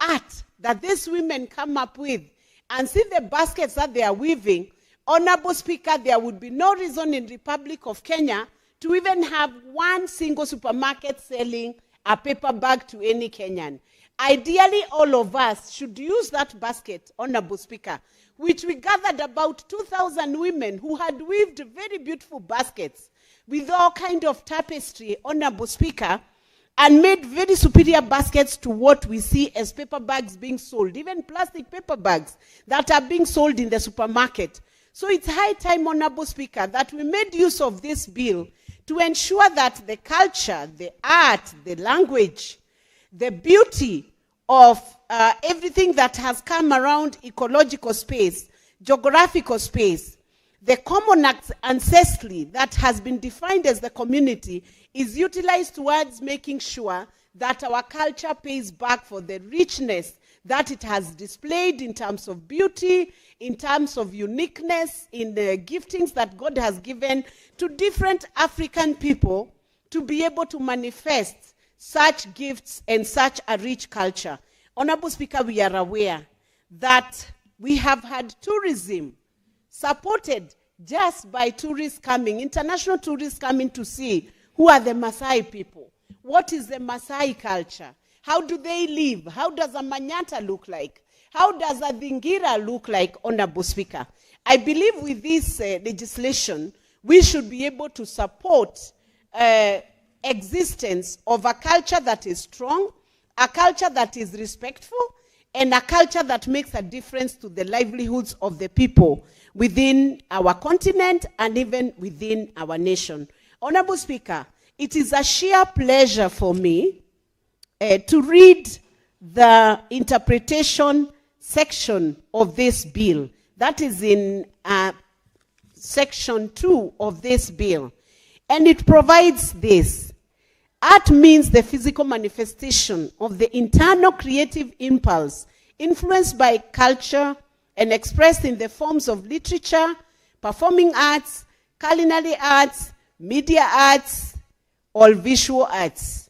J: art that these women come up with and see the baskets that they are weaving. Honorable Speaker, there would be no reason in Republic of Kenya to even have one single supermarket selling a paper bag to any Kenyan. Ideally, all of us should use that basket, Honorable Speaker, which we gathered about 2,000 women who had weaved very beautiful baskets with all kind of tapestry, Honorable Speaker, and made very superior baskets to what we see as paper bags being sold, even plastic paper bags that are being sold in the supermarket. So it's high time, Honorable Speaker, that we made use of this bill to ensure that the culture, the art, the language, the beauty of everything that has come around ecological space, geographical space, the common ancestry that has been defined as the community is utilized towards making sure that our culture pays back for the richness that it has displayed in terms of beauty, in terms of uniqueness, in the giftings that God has given to different African people to be able to manifest such gifts and such a rich culture. Honorable Speaker, we are aware that we have had tourism supported just by tourists coming, international tourists coming to see who are the Maasai people. What is the Maasai culture? How do they live? How does a Manyata look like? How does a Dingira look like, Honorable Speaker? I believe with this legislation, we should be able to support existence of a culture that is strong, a culture that is respectful, and a culture that makes a difference to the livelihoods of the people within our continent and even within our nation. Honorable Speaker, it is a sheer pleasure for me to read the interpretation section of this bill. That is in section 2 of this bill. And it provides this. Art means the physical manifestation of the internal creative impulse influenced by culture and expressed in the forms of literature, performing arts, culinary arts, media arts, or visual arts.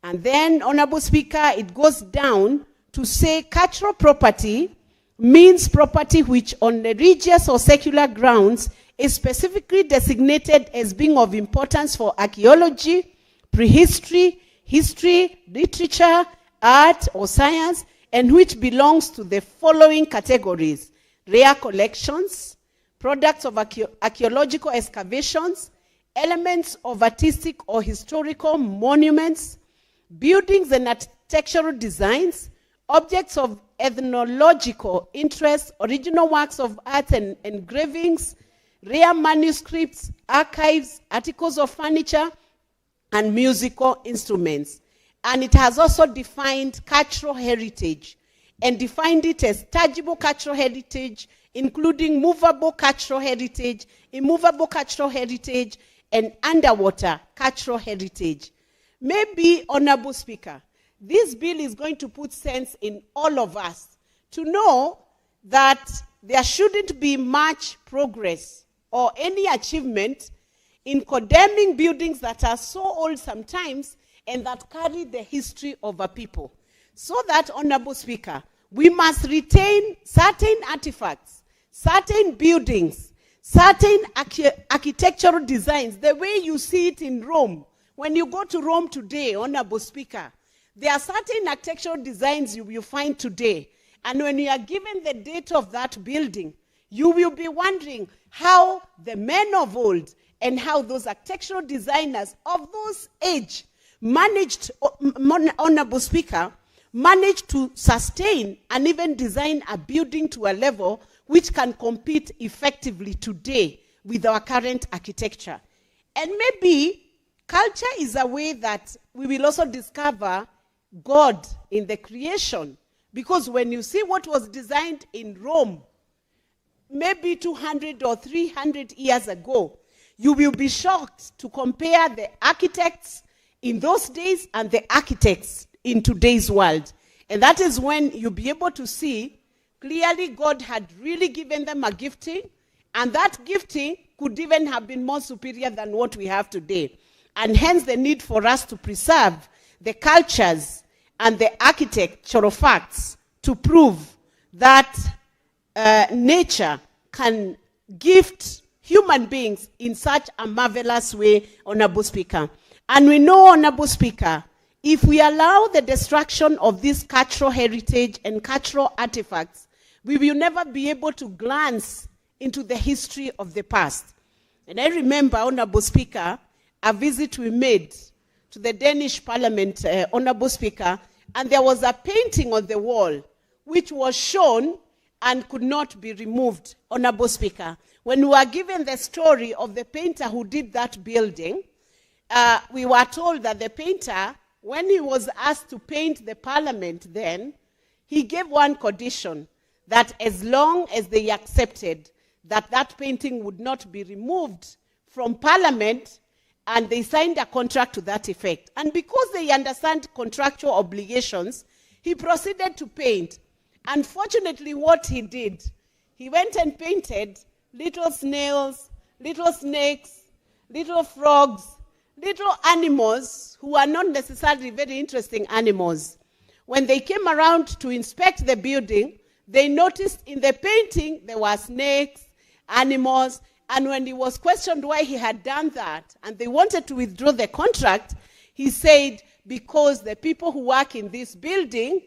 J: And then, Honorable Speaker, it goes down to say cultural property means property which on religious or secular grounds is specifically designated as being of importance for archaeology, prehistory, history, literature, art, or science, and which belongs to the following categories: rare collections, products of archaeological excavations, elements of artistic or historical monuments, buildings and architectural designs, objects of ethnological interest, original works of art and engravings, rare manuscripts, archives, articles of furniture, and musical instruments. And it has also defined cultural heritage and defined it as tangible cultural heritage, including movable cultural heritage, immovable cultural heritage, and underwater cultural heritage. Maybe, Honorable Speaker, this bill is going to put sense in all of us to know that there shouldn't be much progress or any achievement in condemning buildings that are so old sometimes and that carry the history of a people. So that, Honorable Speaker, we must retain certain artifacts, certain buildings, certain architectural designs, the way you see it in Rome. When you go to Rome today, Honorable Speaker, there are certain architectural designs you will find today. And when you are given the date of that building, you will be wondering how the men of old and how those architectural designers of those age managed, Honorable Speaker, managed to sustain and even design a building to a level which can compete effectively today with our current architecture. And maybe culture is a way that we will also discover God in the creation. Because when you see what was designed in Rome, maybe 200 or 300 years ago, you will be shocked to compare the architects in those days and the architects in today's world. And that is when you'll be able to see clearly God had really given them a gifting, and that gifting could even have been more superior than what we have today. And hence the need for us to preserve the cultures and the architectural facts to prove that nature can gift human beings in such a marvelous way, Honorable Speaker. And we know, Honorable Speaker, if we allow the destruction of this cultural heritage and cultural artifacts, we will never be able to glance into the history of the past. And I remember, Honorable Speaker, a visit we made to the Danish Parliament, Honorable Speaker, and there was a painting on the wall which was shown and could not be removed, Honorable Speaker. When we were given the story of the painter who did that building, we were told that the painter, when he was asked to paint the Parliament then, he gave one condition, that as long as they accepted that that painting would not be removed from Parliament, and they signed a contract to that effect. And because they understand contractual obligations, he proceeded to paint. Unfortunately, what he did, he went and painted little snails, little snakes, little frogs, little animals who are not necessarily very interesting animals. When they came around to inspect the building, they noticed in the painting there were snakes, animals, and when he was questioned why he had done that, and they wanted to withdraw the contract, he said, because the people who work in this building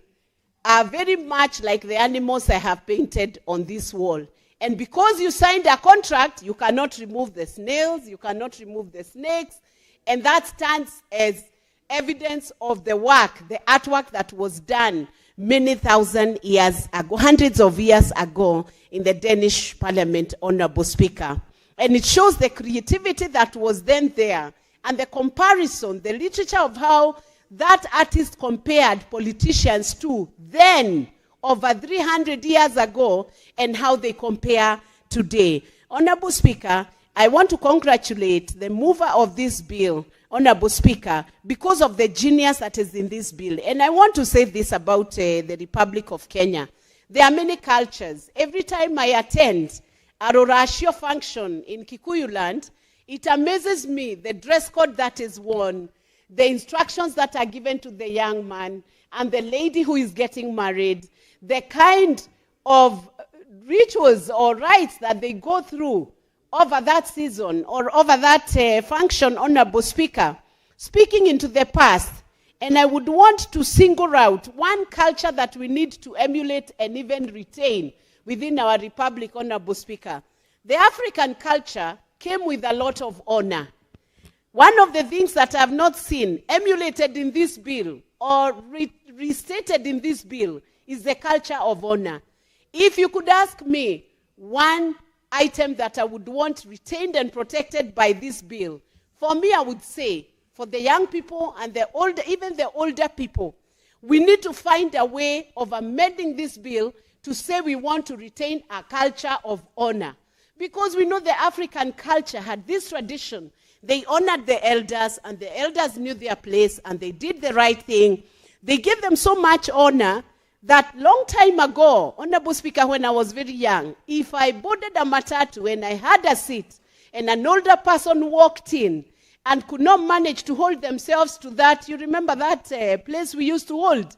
J: are very much like the animals I have painted on this wall. And because you signed a contract, you cannot remove the snails, you cannot remove the snakes, and that stands as evidence of the work, the artwork that was done many thousand years ago, hundreds of years ago in the Danish parliament, Honorable Speaker. And it shows the creativity that was then there, and the comparison, the literature of how that artist compared politicians to then, over 300 years ago, and how they compare today. Honorable Speaker, I want to congratulate the mover of this bill, Honorable Speaker, because of the genius that is in this bill. And I want to say this about the Republic of Kenya. There are many cultures. Every time I attend a Rorashio function in Kikuyu land, it amazes me the dress code that is worn, the instructions that are given to the young man and the lady who is getting married, the kind of rituals or rites that they go through over that season or over that function, Honorable Speaker, speaking into the past. And I would want to single out one culture that we need to emulate and even retain within our republic, Honorable Speaker. The African culture came with a lot of honor. One of the things that I have not seen emulated in this bill or restated in this bill is the culture of honor. If you could ask me one item that I would want retained and protected by this bill, for me I would say, for the young people and the older, even the older people, we need to find a way of amending this bill to say we want to retain a culture of honor. Because we know the African culture had this tradition. They honored the elders, and the elders knew their place, and they did the right thing. They gave them so much honor that long time ago, Honorable Speaker, when I was very young, if I boarded a matatu and I had a seat, and an older person walked in and could not manage to hold themselves to that, you remember that place we used to hold?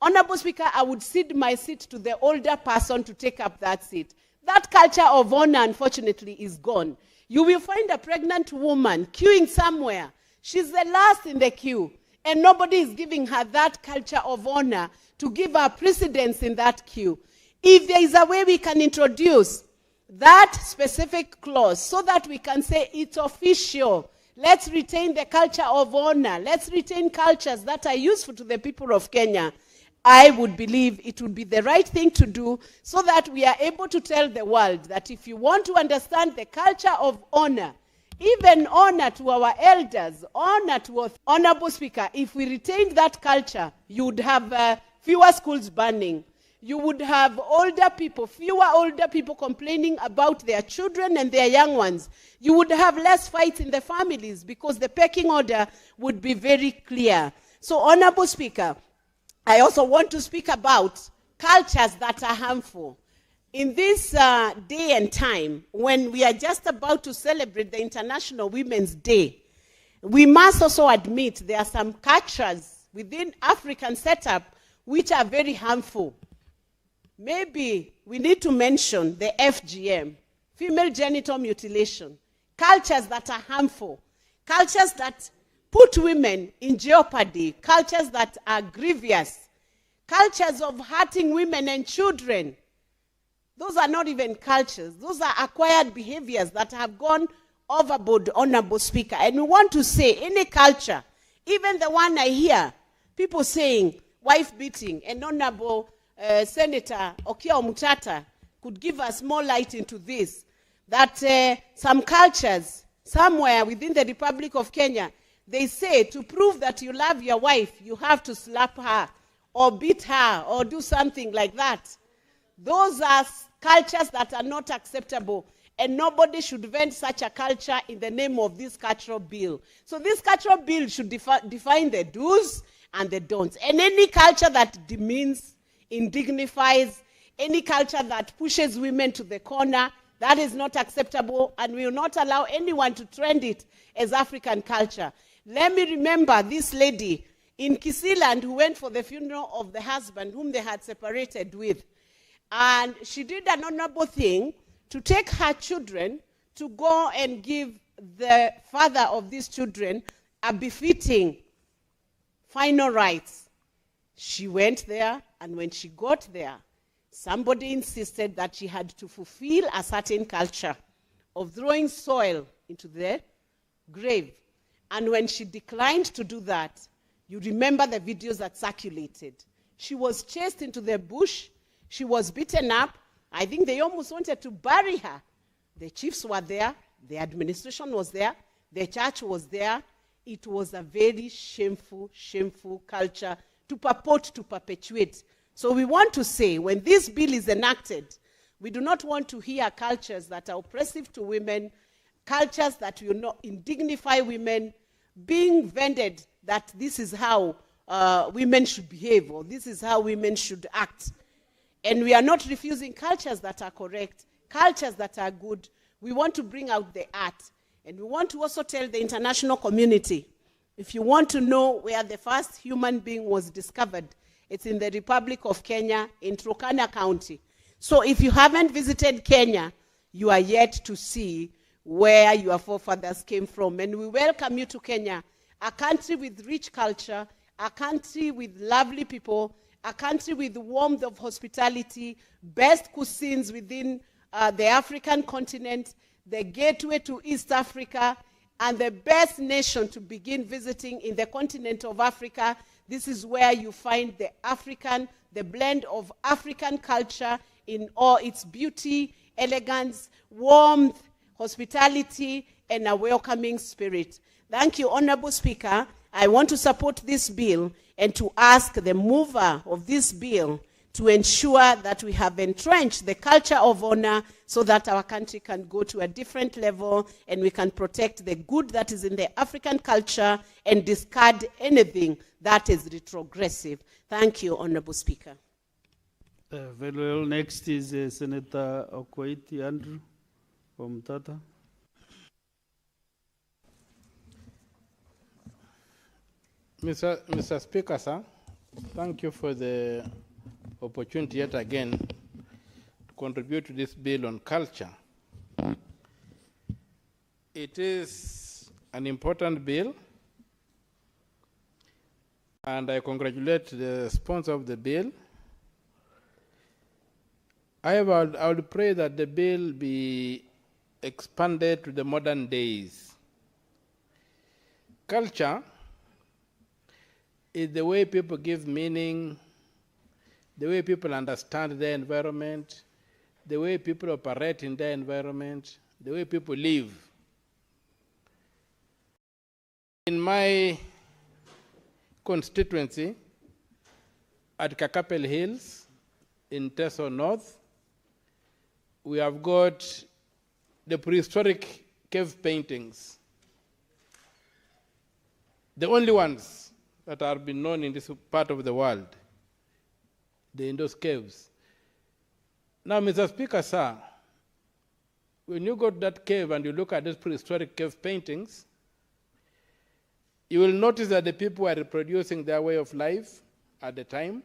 J: Honorable Speaker, I would cede my seat to the older person to take up that seat. That culture of honor, unfortunately, is gone. You will find a pregnant woman queuing somewhere. She's the last in the queue, and nobody is giving her that culture of honor to give her precedence in that queue. If there is a way we can introduce that specific clause so that we can say it's official, let's retain the culture of honor, let's retain cultures that are useful to the people of Kenya, I would believe it would be the right thing to do so that we are able to tell the world that if you want to understand the culture of honor, even honor to our elders, honor to Honorable Speaker, if we retained that culture, you would have fewer schools burning. You would have fewer older people complaining about their children and their young ones. You would have less fights in the families because the pecking order would be very clear. So, Honorable Speaker, I also want to speak about cultures that are harmful. In this day and time, when we are just about to celebrate the International Women's Day, we must also admit there are some cultures within African setup which are very harmful. Maybe we need to mention the FGM, female genital mutilation, cultures that are harmful, cultures that put women in jeopardy, cultures that are grievous, cultures of hurting women and children. Those are not even cultures. Those are acquired behaviors that have gone overboard, Honorable Speaker. And we want to say any culture, even the one I hear, people saying wife beating, and Honorable Senator Okiya Omutata could give us more light into this, that some cultures somewhere within the Republic of Kenya, they say to prove that you love your wife, you have to slap her or beat her or do something like that. Those are cultures that are not acceptable. and nobody should vent such a culture in the name of this cultural bill. So this cultural bill should define the do's and the don'ts. And any culture that demeans, indignifies, any culture that pushes women to the corner, that is not acceptable, and we will not allow anyone to trend it as African culture. Let me remember this lady in Kisiland who went for the funeral of the husband whom they had separated with. And she did an honorable thing to take her children to go and give the father of these children a befitting final rites. She went there, and when she got there, somebody insisted that she had to fulfill a certain culture of throwing soil into the grave. And when she declined to do that, you remember the videos that circulated. She was chased into the bush. She was beaten up. I think they almost wanted to bury her. The chiefs were there. The administration was there. The church was there. It was a very shameful, shameful culture to purport to perpetuate. So we want to say, when this bill is enacted, we do not want to hear cultures that are oppressive to women, cultures that will not indignify women, being vended that this is how women should behave, or this is how women should act. And we are not refusing cultures that are correct, cultures that are good. We want to bring out the art. And we want to also tell the international community, if you want to know where the first human being was discovered, it's in the Republic of Kenya, in Turkana County. So if you haven't visited Kenya, you are yet to see where your forefathers came from. And we welcome you to Kenya, a country with rich culture, a country with lovely people, a country with warmth of hospitality, best cuisines within the African continent, the gateway to East Africa, and the best nation to begin visiting in the continent of Africa. This is where you find the blend of African culture in all its beauty, elegance, warmth, hospitality, and a welcoming spirit. Thank you, Honorable Speaker. I want to support this bill and to ask the mover of this bill to ensure that we have entrenched the culture of honor so that our country can go to a different level and we can protect the good that is in the African culture and discard anything that is retrogressive. Thank you, Honorable Speaker.
P: Very well. Next is Senator Okwaiti Andrew from Tata.
H: Mr. Speaker, sir, thank you for the opportunity yet again to contribute to this bill on culture. It is an important bill, and I congratulate the sponsor of the bill. However, I would pray that the bill be expanded to the modern days. Culture is the way people give meaning, the way people understand their environment, the way people operate in their environment, the way people live. In my constituency, at Kakapel Hills, in Teso North, we have got the prehistoric cave paintings, the only ones that have been known in this part of the world, in those caves. Now, Mr. Speaker, sir, when you go to that cave and you look at these prehistoric cave paintings, you will notice that the people were reproducing their way of life at the time.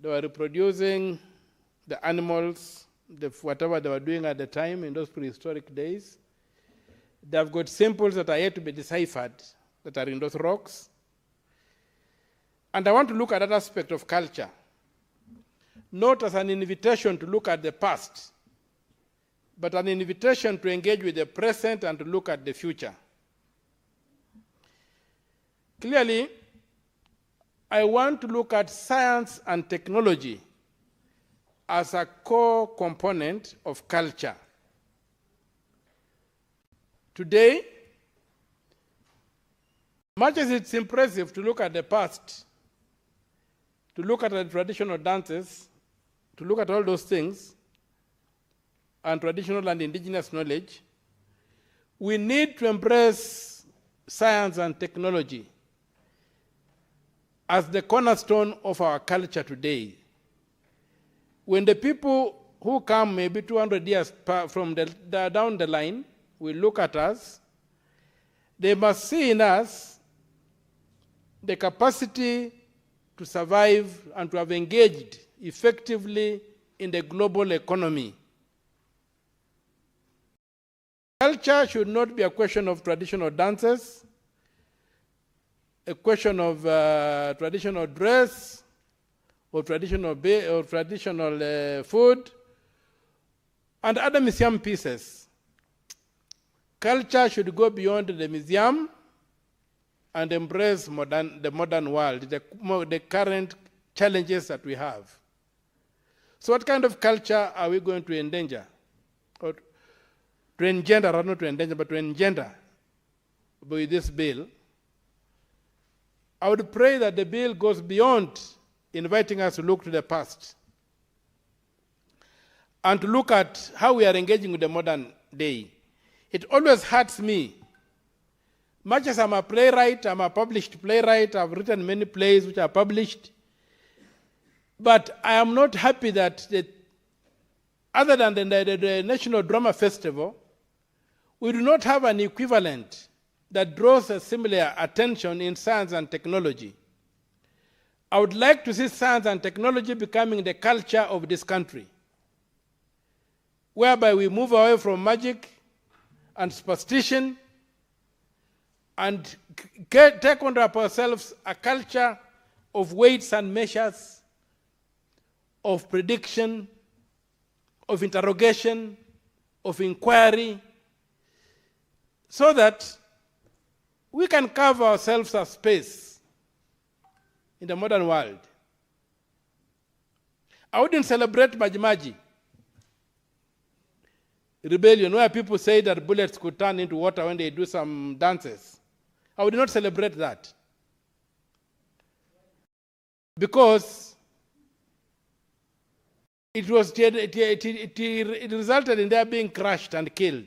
H: They were reproducing the animals, whatever they were doing at the time in those prehistoric days. They have got symbols that are yet to be deciphered that are in those rocks. And I want to look at that aspect of culture, not as an invitation to look at the past, but an invitation to engage with the present and to look at the future. Clearly, I want to look at science and technology as a core component of culture. Today, much as it's impressive to look at the past, to look at the traditional dances, to look at all those things, and traditional and indigenous knowledge, we need to embrace science and technology as the cornerstone of our culture today. When the people who come maybe 200 years from down the line will look at us, they must see in us the capacity to survive and to have engaged effectively in the global economy. Culture should not be a question of traditional dances, a question of traditional dress, or traditional food, and other museum pieces. Culture should go beyond the museum and embrace the modern world, the current challenges that we have. So what kind of culture are we going to endanger? Or to engender, or not to endanger, but to engender with this bill? I would pray that the bill goes beyond inviting us to look to the past and to look at how we are engaging with the modern day. It always hurts me. Much as I'm a playwright, I'm a published playwright, I've written many plays which are published, but I am not happy that other than the National Drama Festival, we do not have an equivalent that draws a similar attention in science and technology. I would like to see science and technology becoming the culture of this country, whereby we move away from magic and superstition and take on ourselves a culture of weights and measures, of prediction, of interrogation, of inquiry, so that we can carve ourselves a space in the modern world. I wouldn't celebrate Majimaji rebellion, where people say that bullets could turn into water when they do some dances. I would not celebrate that. Because it resulted in their being crushed and killed.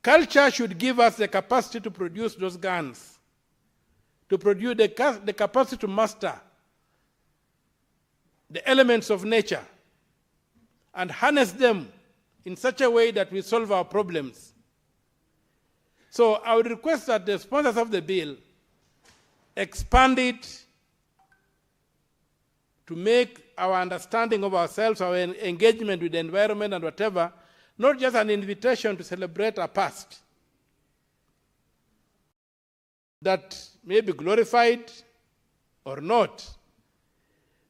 H: Culture should give us the capacity to produce those guns, to produce the capacity to master the elements of nature and harness them in such a way that we solve our problems. So I would request that the sponsors of the bill expand it to make our understanding of ourselves, our engagement with the environment and whatever, not just an invitation to celebrate our past that may be glorified or not,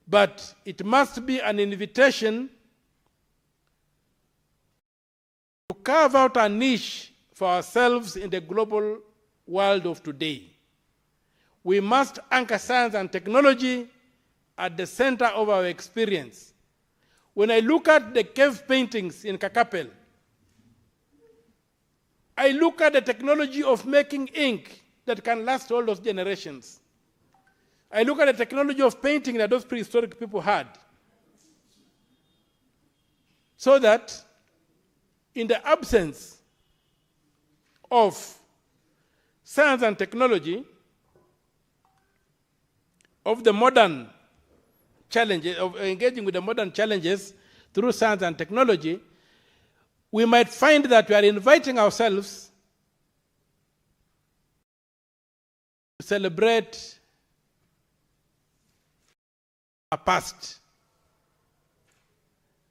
H: but it must be an invitation to carve out a niche for ourselves in the global world of today. We must anchor science and technology at the center of our experience. When I look at the cave paintings in Kakapel, I look at the technology of making ink that can last all those generations. I look at the technology of painting that those prehistoric people had. So that in the absence of science and technology, of the modern challenges, of engaging with the modern challenges through science and technology, we might find that we are inviting ourselves to celebrate a past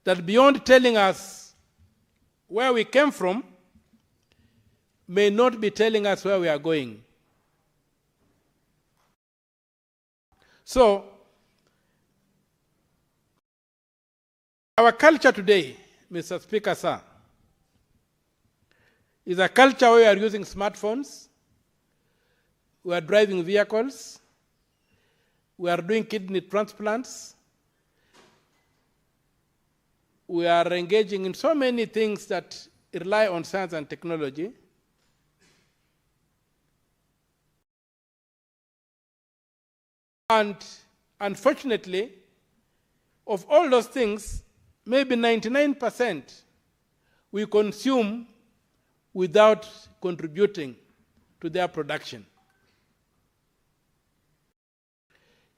H: that, beyond telling us where we came from, may not be telling us where we are going. So, our culture today, Mr. Speaker, sir, is a culture where we are using smartphones, we are driving vehicles, we are doing kidney transplants, we are engaging in so many things that rely on science and technology. And unfortunately, of all those things, maybe 99% we consume without contributing to their production.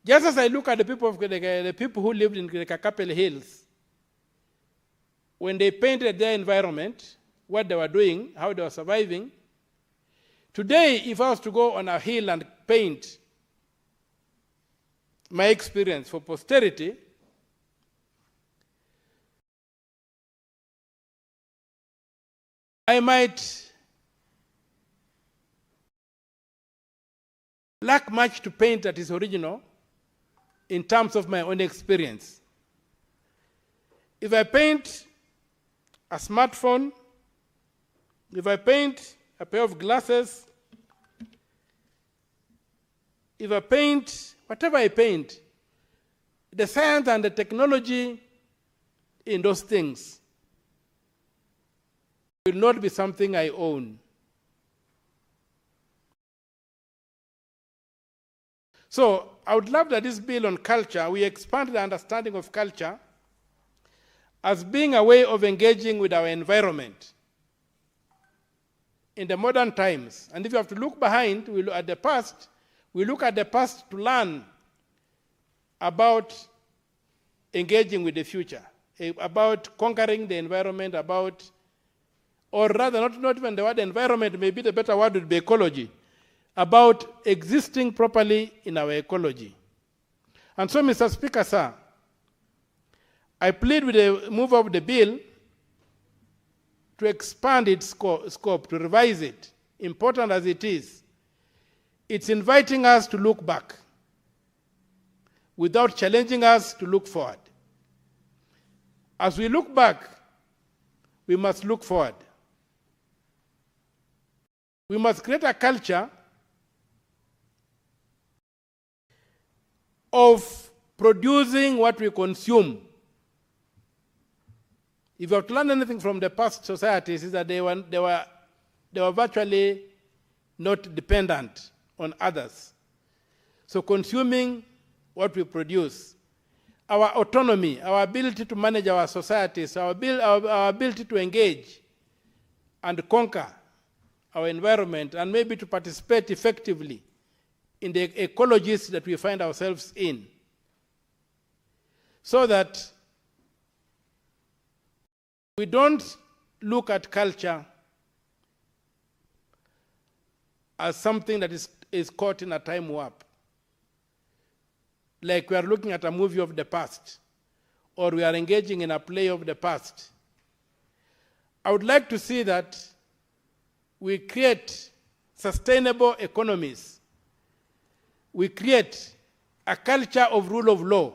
H: Just as I look at the people who lived in the Kakapele Hills, when they painted their environment, what they were doing, how they were surviving, today, if I was to go on a hill and paint my experience for posterity, I might lack much to paint that is original in terms of my own experience. If I paint a smartphone, if I paint a pair of glasses, if I paint, whatever I paint, the science and the technology in those things will not be something I own. So I would love that this bill on culture, we expand the understanding of culture as being a way of engaging with our environment in the modern times. And if you have to look behind, we look at the past, we look at the past to learn about engaging with the future, about conquering the environment, about, or rather not even the word environment, maybe the better word would be ecology, about existing properly in our ecology. And so, Mr. Speaker, sir, I plead with the move of the bill to expand its scope, to revise it, important as it is. It's inviting us to look back without challenging us to look forward. As we look back, we must look forward. We must create a culture of producing what we consume. If you have to learn anything from the past societies, is that they were virtually not dependent on others. So consuming what we produce, our autonomy, our ability to manage our societies, our ability to engage and conquer our environment, and maybe to participate effectively in the ecologies that we find ourselves in, so that we don't look at culture as something that is caught in a time warp, like we are looking at a movie of the past, or we are engaging in a play of the past. I would like to see that we create sustainable economies. We create a culture of rule of law,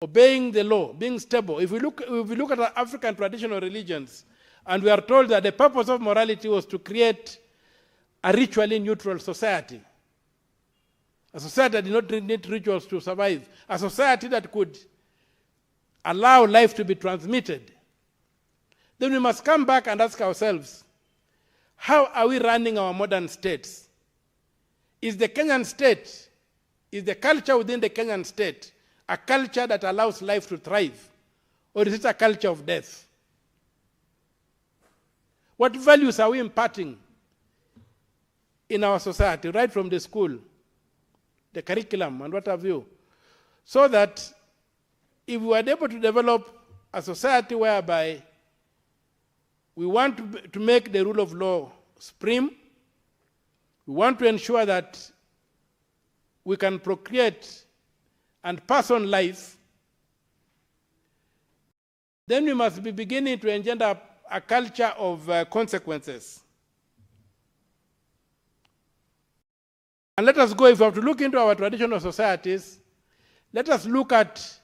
H: obeying the law, being stable. If we look at our African traditional religions, and we are told that the purpose of morality was to create a ritually neutral society, a society that did not need rituals to survive, a society that could allow life to be transmitted, then we must come back and ask ourselves, how are we running our modern states? Is the Kenyan state, is the culture within the Kenyan state a culture that allows life to thrive, or is it a culture of death? What values are we imparting in our society, right from the school, the curriculum, and what have you, so that if we are able to develop a society whereby we want to make the rule of law supreme, we want to ensure that we can procreate and pass on life, then we must be beginning to engender a culture of consequences. And let us go, if we have to look into our traditional societies, let us look at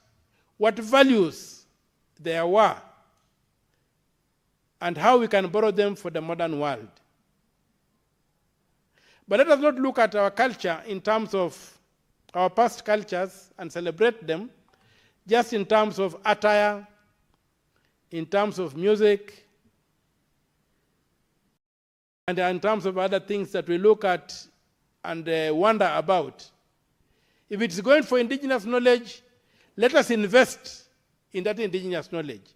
H: what values there were and how we can borrow them for the modern world. But let us not look at our culture in terms of our past cultures and celebrate them just in terms of attire, in terms of music, and in terms of other things that we look at and wonder about. If it's going for indigenous knowledge, let us invest in that indigenous knowledge.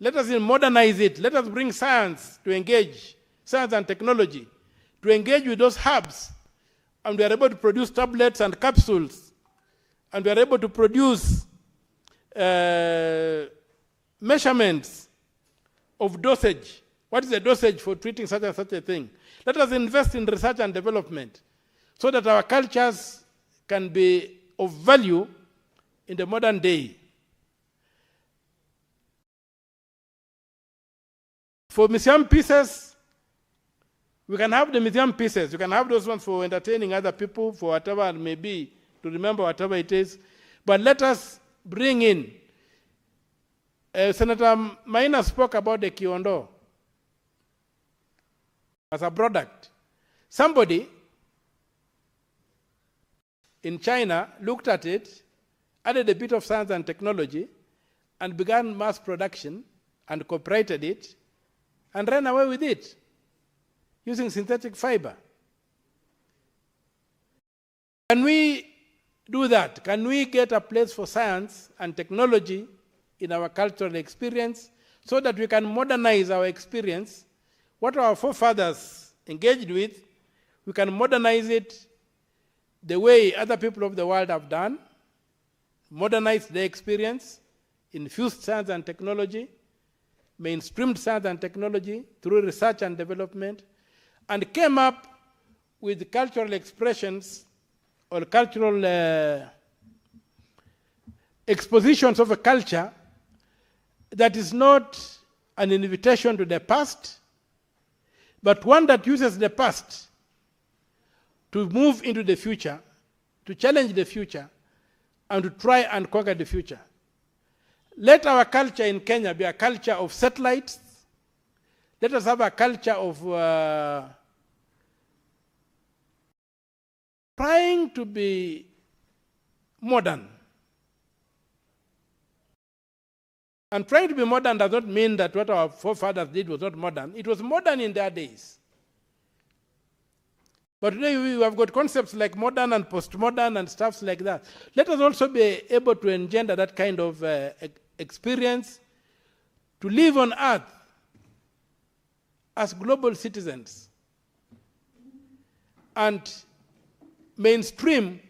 H: Let us modernize it. Let us bring science to engage, science and technology, to engage with those hubs. And we are able to produce tablets and capsules. And we are able to produce measurements of dosage. What is the dosage for treating such and such a thing? Let us invest in research and development so that our cultures can be of value in the modern day. For museum pieces, we can have the museum pieces. You can have those ones for entertaining other people, for whatever it may be, to remember whatever it is. But let us bring in, Senator Maina spoke about the Kiondo as a product. Somebody in China looked at it, added a bit of science and technology, and began mass production and copyrighted it, and ran away with it using synthetic fiber. Can we do that? Can we get a place for science and technology in our cultural experience so that we can modernize our experience? What our forefathers engaged with, we can modernize it the way other people of the world have done, modernize their experience, infused science and technology, mainstreamed science and technology through research and development, and came up with cultural expressions or cultural expositions of a culture that is not an invitation to the past, but one that uses the past to move into the future, to challenge the future, and to try and conquer the future. Let our culture in Kenya be a culture of satellites. Let us have a culture of trying to be modern. And trying to be modern does not mean that what our forefathers did was not modern. It was modern in their days. But today we have got concepts like modern and postmodern and stuff like that. Let us also be able to engender that kind of experience, to live on earth as global citizens and mainstream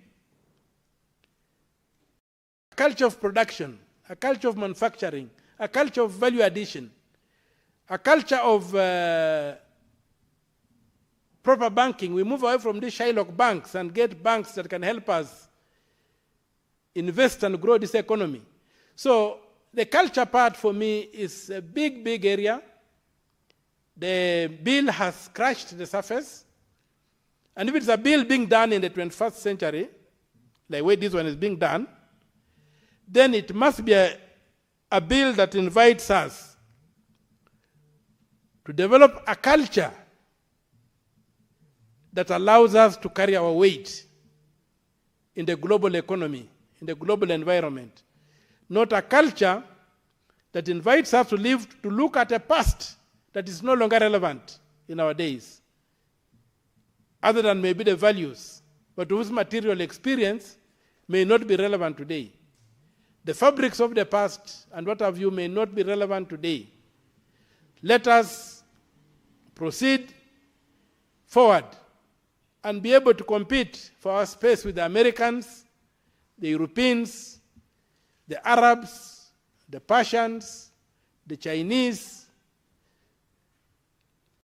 H: a culture of production, a culture of manufacturing, a culture of value addition, a culture of proper banking. We move away from these Shylock banks and get banks that can help us invest and grow this economy. So the culture part for me is a big, big area. The bill has scratched the surface. And if it's a bill being done in the 21st century, the way this one is being done, then it must be a bill that invites us to develop a culture that allows us to carry our weight in the global economy, in the global environment. Not a culture that invites us to look at a past that is no longer relevant in our days, other than maybe the values, but whose material experience may not be relevant today. The fabrics of the past and what have you may not be relevant today. Let us proceed forward and be able to compete for our space with the Americans, the Europeans, the Arabs, the Persians, the Chinese,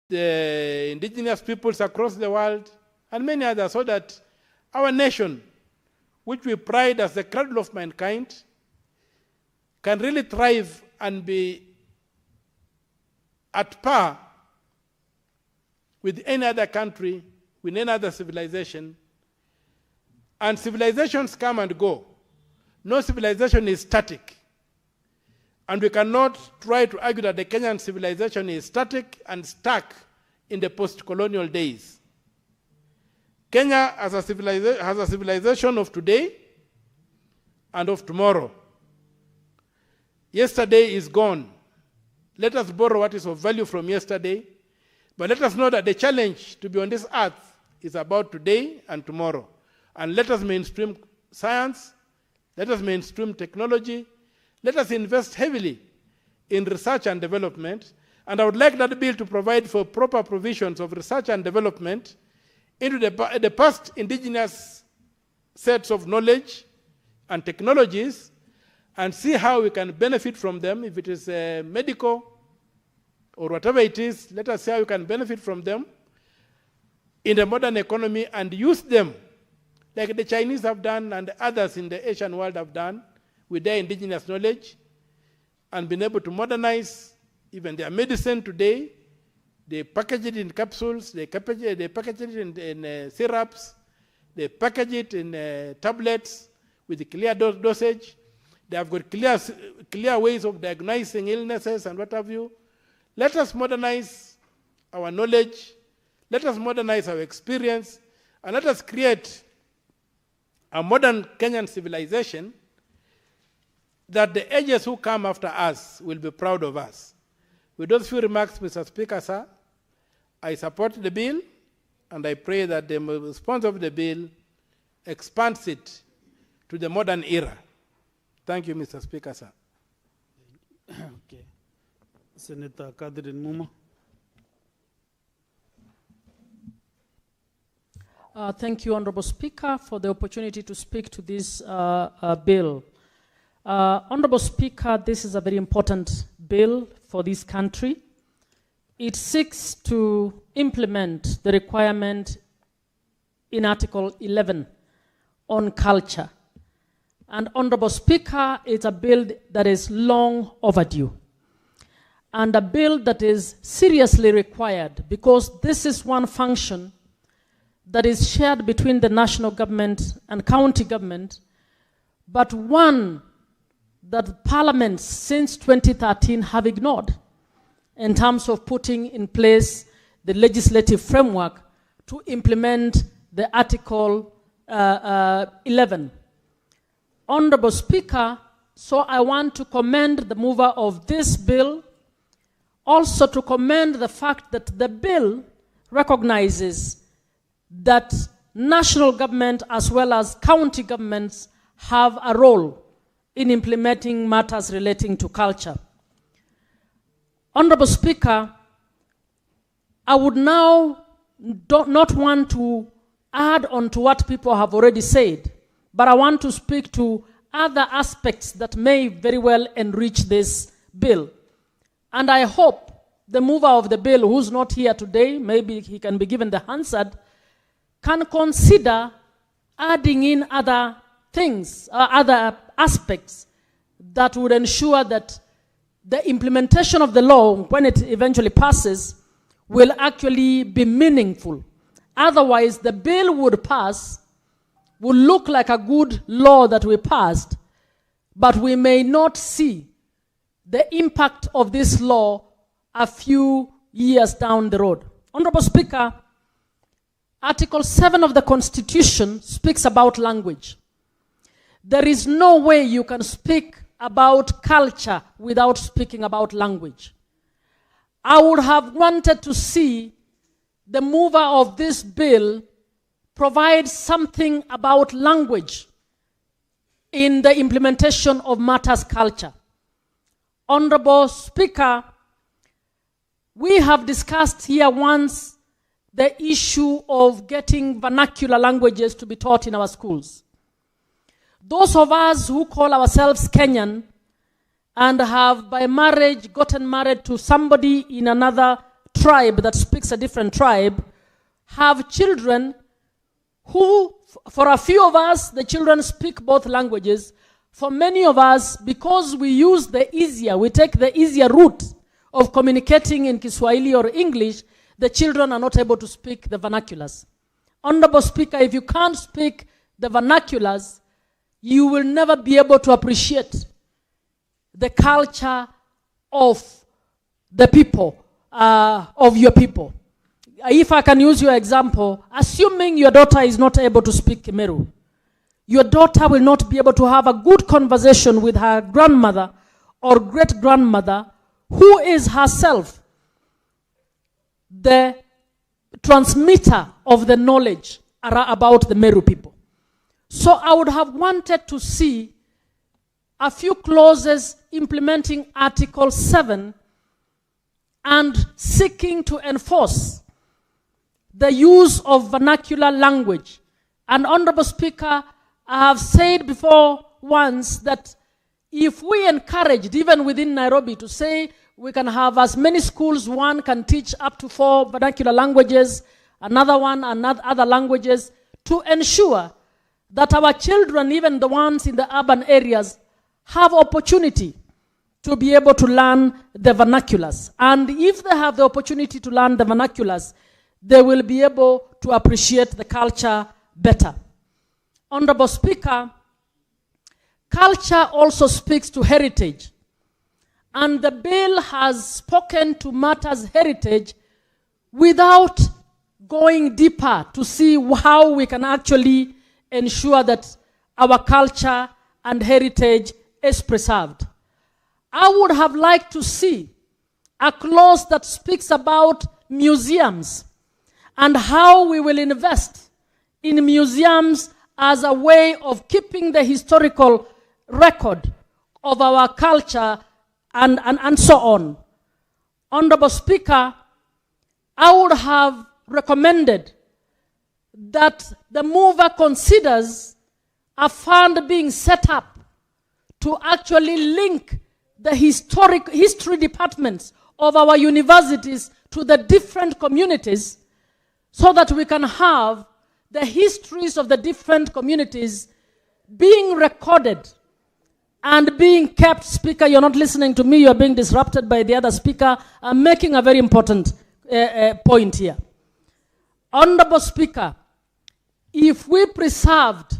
H: the indigenous peoples across the world, and many others, so that our nation, which we pride as the cradle of mankind, can really thrive and be at par with any other country, with any other civilization. And civilizations come and go. No civilization is static. And we cannot try to argue that the Kenyan civilization is static and stuck in the post-colonial days. Kenya has a civilization of today and of tomorrow. Yesterday is gone. Let us borrow what is of value from yesterday, but let us know that the challenge to be on this earth is about today and tomorrow. And let us mainstream science, let us mainstream technology, Let us invest heavily in research and development, and I would like that bill to provide for proper provisions of research and development into the past indigenous sets of knowledge and technologies, and see how we can benefit from them. If it is medical or whatever it is, let us see how we can benefit from them in the modern economy and use them like the Chinese have done and others in the Asian world have done with their indigenous knowledge, and been able to modernize even their medicine today. They package it in capsules, they package it in syrups, they package it in tablets with a clear dosage. They have got clear ways of diagnosing illnesses and what have you. Let us modernize our knowledge, let us modernize our experience, and let us create a modern Kenyan civilization that the ages who come after us will be proud of us. With those few remarks, Mr. Speaker, sir, I support the bill, and I pray that the response of the bill expands it to the modern era. Thank you, Mr. Speaker, sir.
P: Okay. Senator Catherine Muma.
D: Thank you, Honorable Speaker, for the opportunity to speak to this bill. Honorable Speaker, this is a very important bill for this country. It seeks to implement the requirement in Article 11 on culture. And Honorable Speaker, it's a bill that is long overdue, and a bill that is seriously required, because this is one function that is shared between the national government and county government, but one that parliaments since 2013 have ignored in terms of putting in place the legislative framework to implement the Article 11. Honorable Speaker, so I want to commend the mover of this bill, also to commend the fact that the bill recognizes that national government as well as county governments have a role in implementing matters relating to culture. Honorable Speaker, I would now not want to add on to what people have already said, but I want to speak to other aspects that may very well enrich this bill. And I hope the mover of the bill, who's not here today, maybe he can be given the answer, can consider adding in other things, other aspects that would ensure that the implementation of the law, when it eventually passes, will actually be meaningful. Otherwise, the bill would pass, would look like a good law that we passed, but we may not see the impact of this law a few years down the road. Honorable Speaker, Article 7 of the Constitution speaks about language. There is no way you can speak about culture without speaking about language. I would have wanted to see the mover of this bill provide something about language in the implementation of matters culture. Honorable Speaker, we have discussed here once the issue of getting vernacular languages to be taught in our schools. Those of us who call ourselves Kenyan and have by marriage gotten married to somebody in another tribe that speaks a different tribe have children who, for a few of us, the children speak both languages. For many of us, because we use the easier, we take the easier route of communicating in Kiswahili or English, the children are not able to speak the vernaculars. Honorable Speaker, if you can't speak the vernaculars, you will never be able to appreciate the culture of the people, of your people. If I can use your example, assuming your daughter is not able to speak Meru, your daughter will not be able to have a good conversation with her grandmother or great-grandmother, who is herself the transmitter of the knowledge about the Meru people. So I would have wanted to see a few clauses implementing Article 7 and seeking to enforce the use of vernacular language. And Honorable Speaker, I have said before once that if we encouraged, even within Nairobi, to say we can have as many schools, one can teach up to 4 vernacular languages, another one, other languages, to ensure that our children, even the ones in the urban areas, have opportunity to be able to learn the vernaculars. And if they have the opportunity to learn the vernaculars, they will be able to appreciate the culture better. Honorable Speaker, culture also speaks to heritage. And the bill has spoken to matters heritage without going deeper to see how we can actually ensure that our culture and heritage is preserved. I would have liked to see a clause that speaks about museums and how we will invest in museums as a way of keeping the historical record of our culture and so on. Honorable Speaker, I would have recommended that the mover considers a fund being set up to actually link the history departments of our universities to the different communities so that we can have the histories of the different communities being recorded and being kept. Speaker, you're not listening to me, you're being disrupted by the other speaker. I'm making a very important point here. Honorable Speaker, if we preserved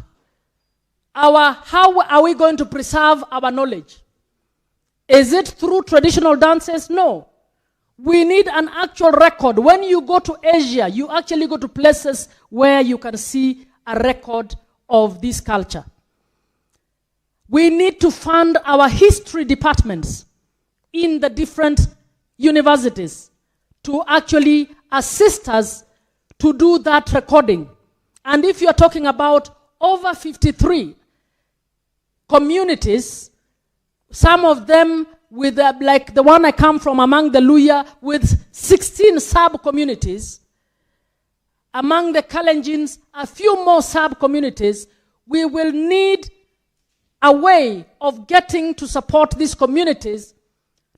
D: how are we going to preserve our knowledge? Is it through traditional dances? No. We need an actual record. When you go to Asia, you actually go to places where you can see a record of this culture. We need to fund our history departments in the different universities to actually assist us to do that recording. And if you're talking about over 53 communities, some of them with, like the one I come from among the Luya, with 16 sub-communities, among the Kalenjins, a few more sub-communities, we will need a way of getting to support these communities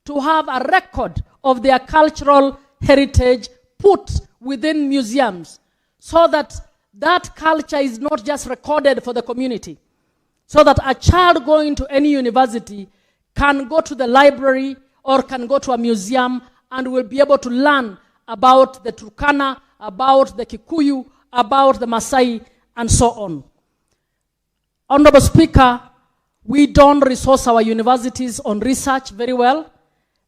D: to have a record of their cultural heritage put within museums so that that culture is not just recorded for the community. So that a child going to any university can go to the library or can go to a museum and will be able to learn about the Turkana, about the Kikuyu, about the Maasai, and so on. Honorable Speaker, we don't resource our universities on research very well.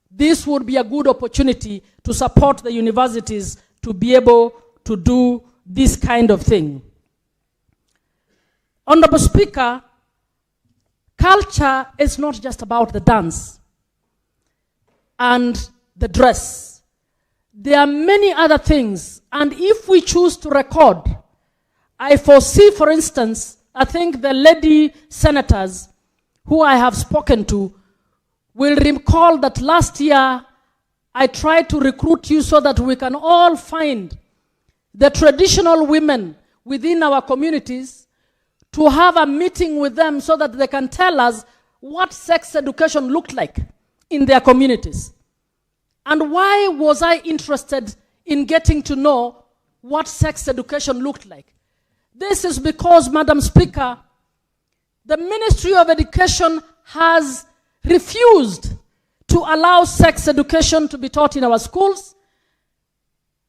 D: This would be a good opportunity to support the universities to be able to do this kind of thing. Honorable Speaker, culture is not just about the dance and the dress. There are many other things, and if we choose to record, I foresee, for instance, I think the lady senators who I have spoken to will recall that last year I tried to recruit you so that we can all find the traditional women within our communities to have a meeting with them so that they can tell us what sex education looked like in their communities. And why was I interested in getting to know what sex education looked like? This is because, Madam Speaker, the Ministry of Education has refused to allow sex education to be taught in our schools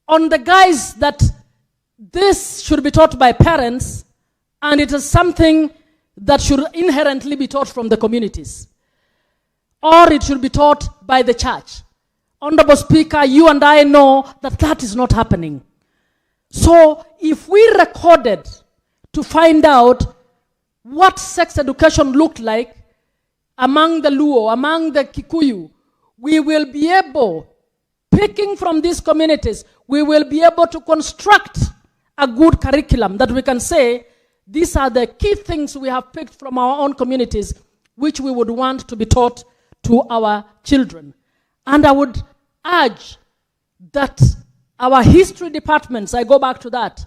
D: on the guise that this should be taught by parents and it is something that should inherently be taught from the communities, or it should be taught by the church. Honorable Speaker, you and I know that that is not happening. So if we recorded to find out what sex education looked like among the Luo, among the Kikuyu, we will be able, picking from these communities, we will be able to construct a good curriculum that we can say, these are the key things we have picked from our own communities. which we would want to be taught to our children. And I would urge that our history departments, I go back to that,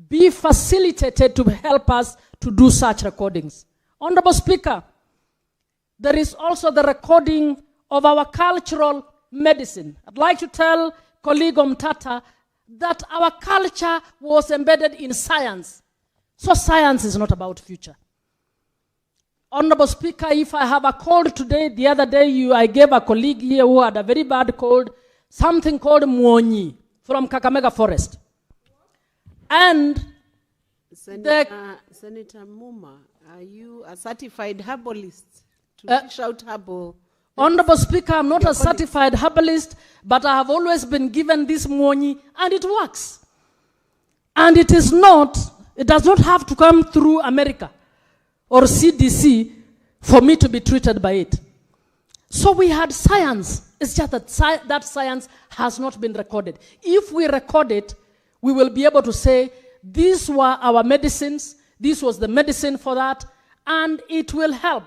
D: be facilitated to help us to do such recordings. Honorable Speaker, there is also the recording of our cultural medicine. I'd like to tell colleague Omtata that our culture was embedded in science. So science is not about future. Honorable Speaker, if I have a cold today, the other day I gave a colleague here who had a very bad cold, something called Mwonyi from Kakamega Forest. And
J: Senator Muma, are you a certified herbalist to dish out herbal?
D: Honorable Speaker, I'm not a certified herbalist, but I have always been given this Mwonyi, and it works. And it does not have to come through America or CDC for me to be treated by it. So we had science. It's just that that science has not been recorded. If we record it, we will be able to say, these were our medicines, this was the medicine for that, and it will help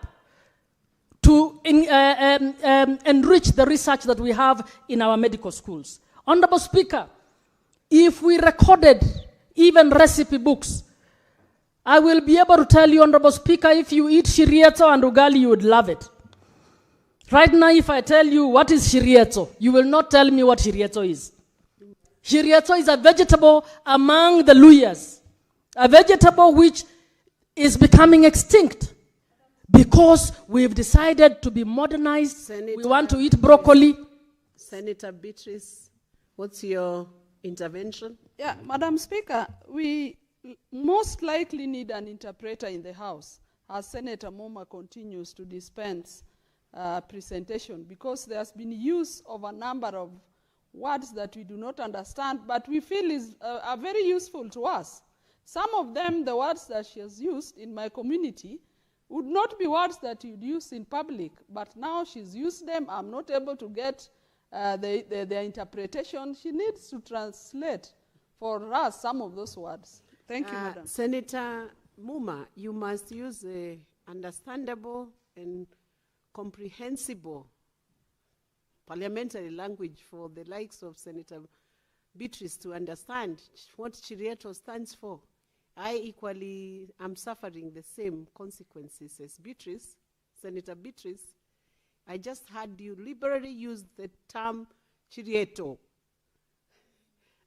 D: to enrich the research that we have in our medical schools. Honorable Speaker, if we recorded even recipe books, I will be able to tell you, Honorable Speaker, if you eat shirieto and ugali, you would love it. Right now, if I tell you what is shirieto, you will not tell me what shirieto is. Shirieto is a vegetable among the Luyas, a vegetable which is becoming extinct because we've decided to be modernized. We want to eat broccoli.
J: Senator Beatrice, what's your intervention?
C: Yeah, Madam Speaker, we most likely need an interpreter in the House as Senator Moma continues to dispense presentation, because there's been use of a number of words that we do not understand, but we feel are very useful to us. Some of them, the words that she has used in my community, would not be words that you'd use in public, but now she's used them. I'm not able to get their interpretation. She needs to translate for us some of those words. Thank you, Madam.
J: Senator Muma, you must use understandable and comprehensible parliamentary language for the likes of Senator Beatrice to understand what Chirieto stands for. I equally am suffering the same consequences as Beatrice, Senator Beatrice. I just heard you liberally use the term Chirieto.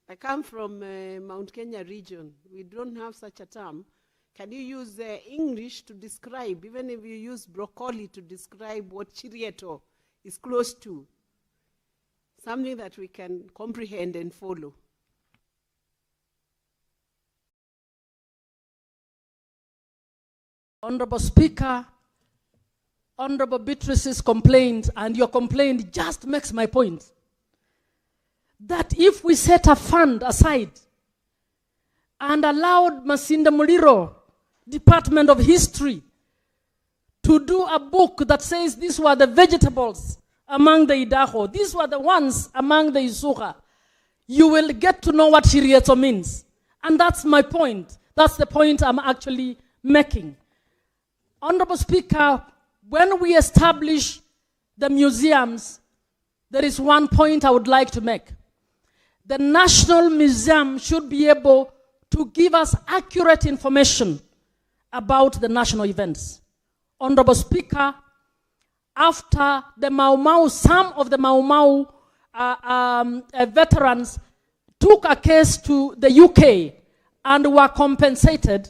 J: I come from Mount Kenya region. We don't have such a term. Can you use English to describe, even if you use broccoli to describe what Chirieto is close to? Something that we can comprehend and follow.
D: Honorable Speaker, Honorable Beatrice's complaint and your complaint just makes my point. That if we set a fund aside and allowed Masinda Muliro, Department of History, to do a book that says these were the vegetables among the Idaho, these were the ones among the Isuka, you will get to know what Chirieto means. And that's my point. That's the point I'm actually making. Honorable Speaker, when we establish the museums, there is one point I would like to make. The National Museum should be able to give us accurate information about the national events. Honorable Speaker, after the Mau Mau, some of the Mau Mau veterans took a case to the UK and were compensated,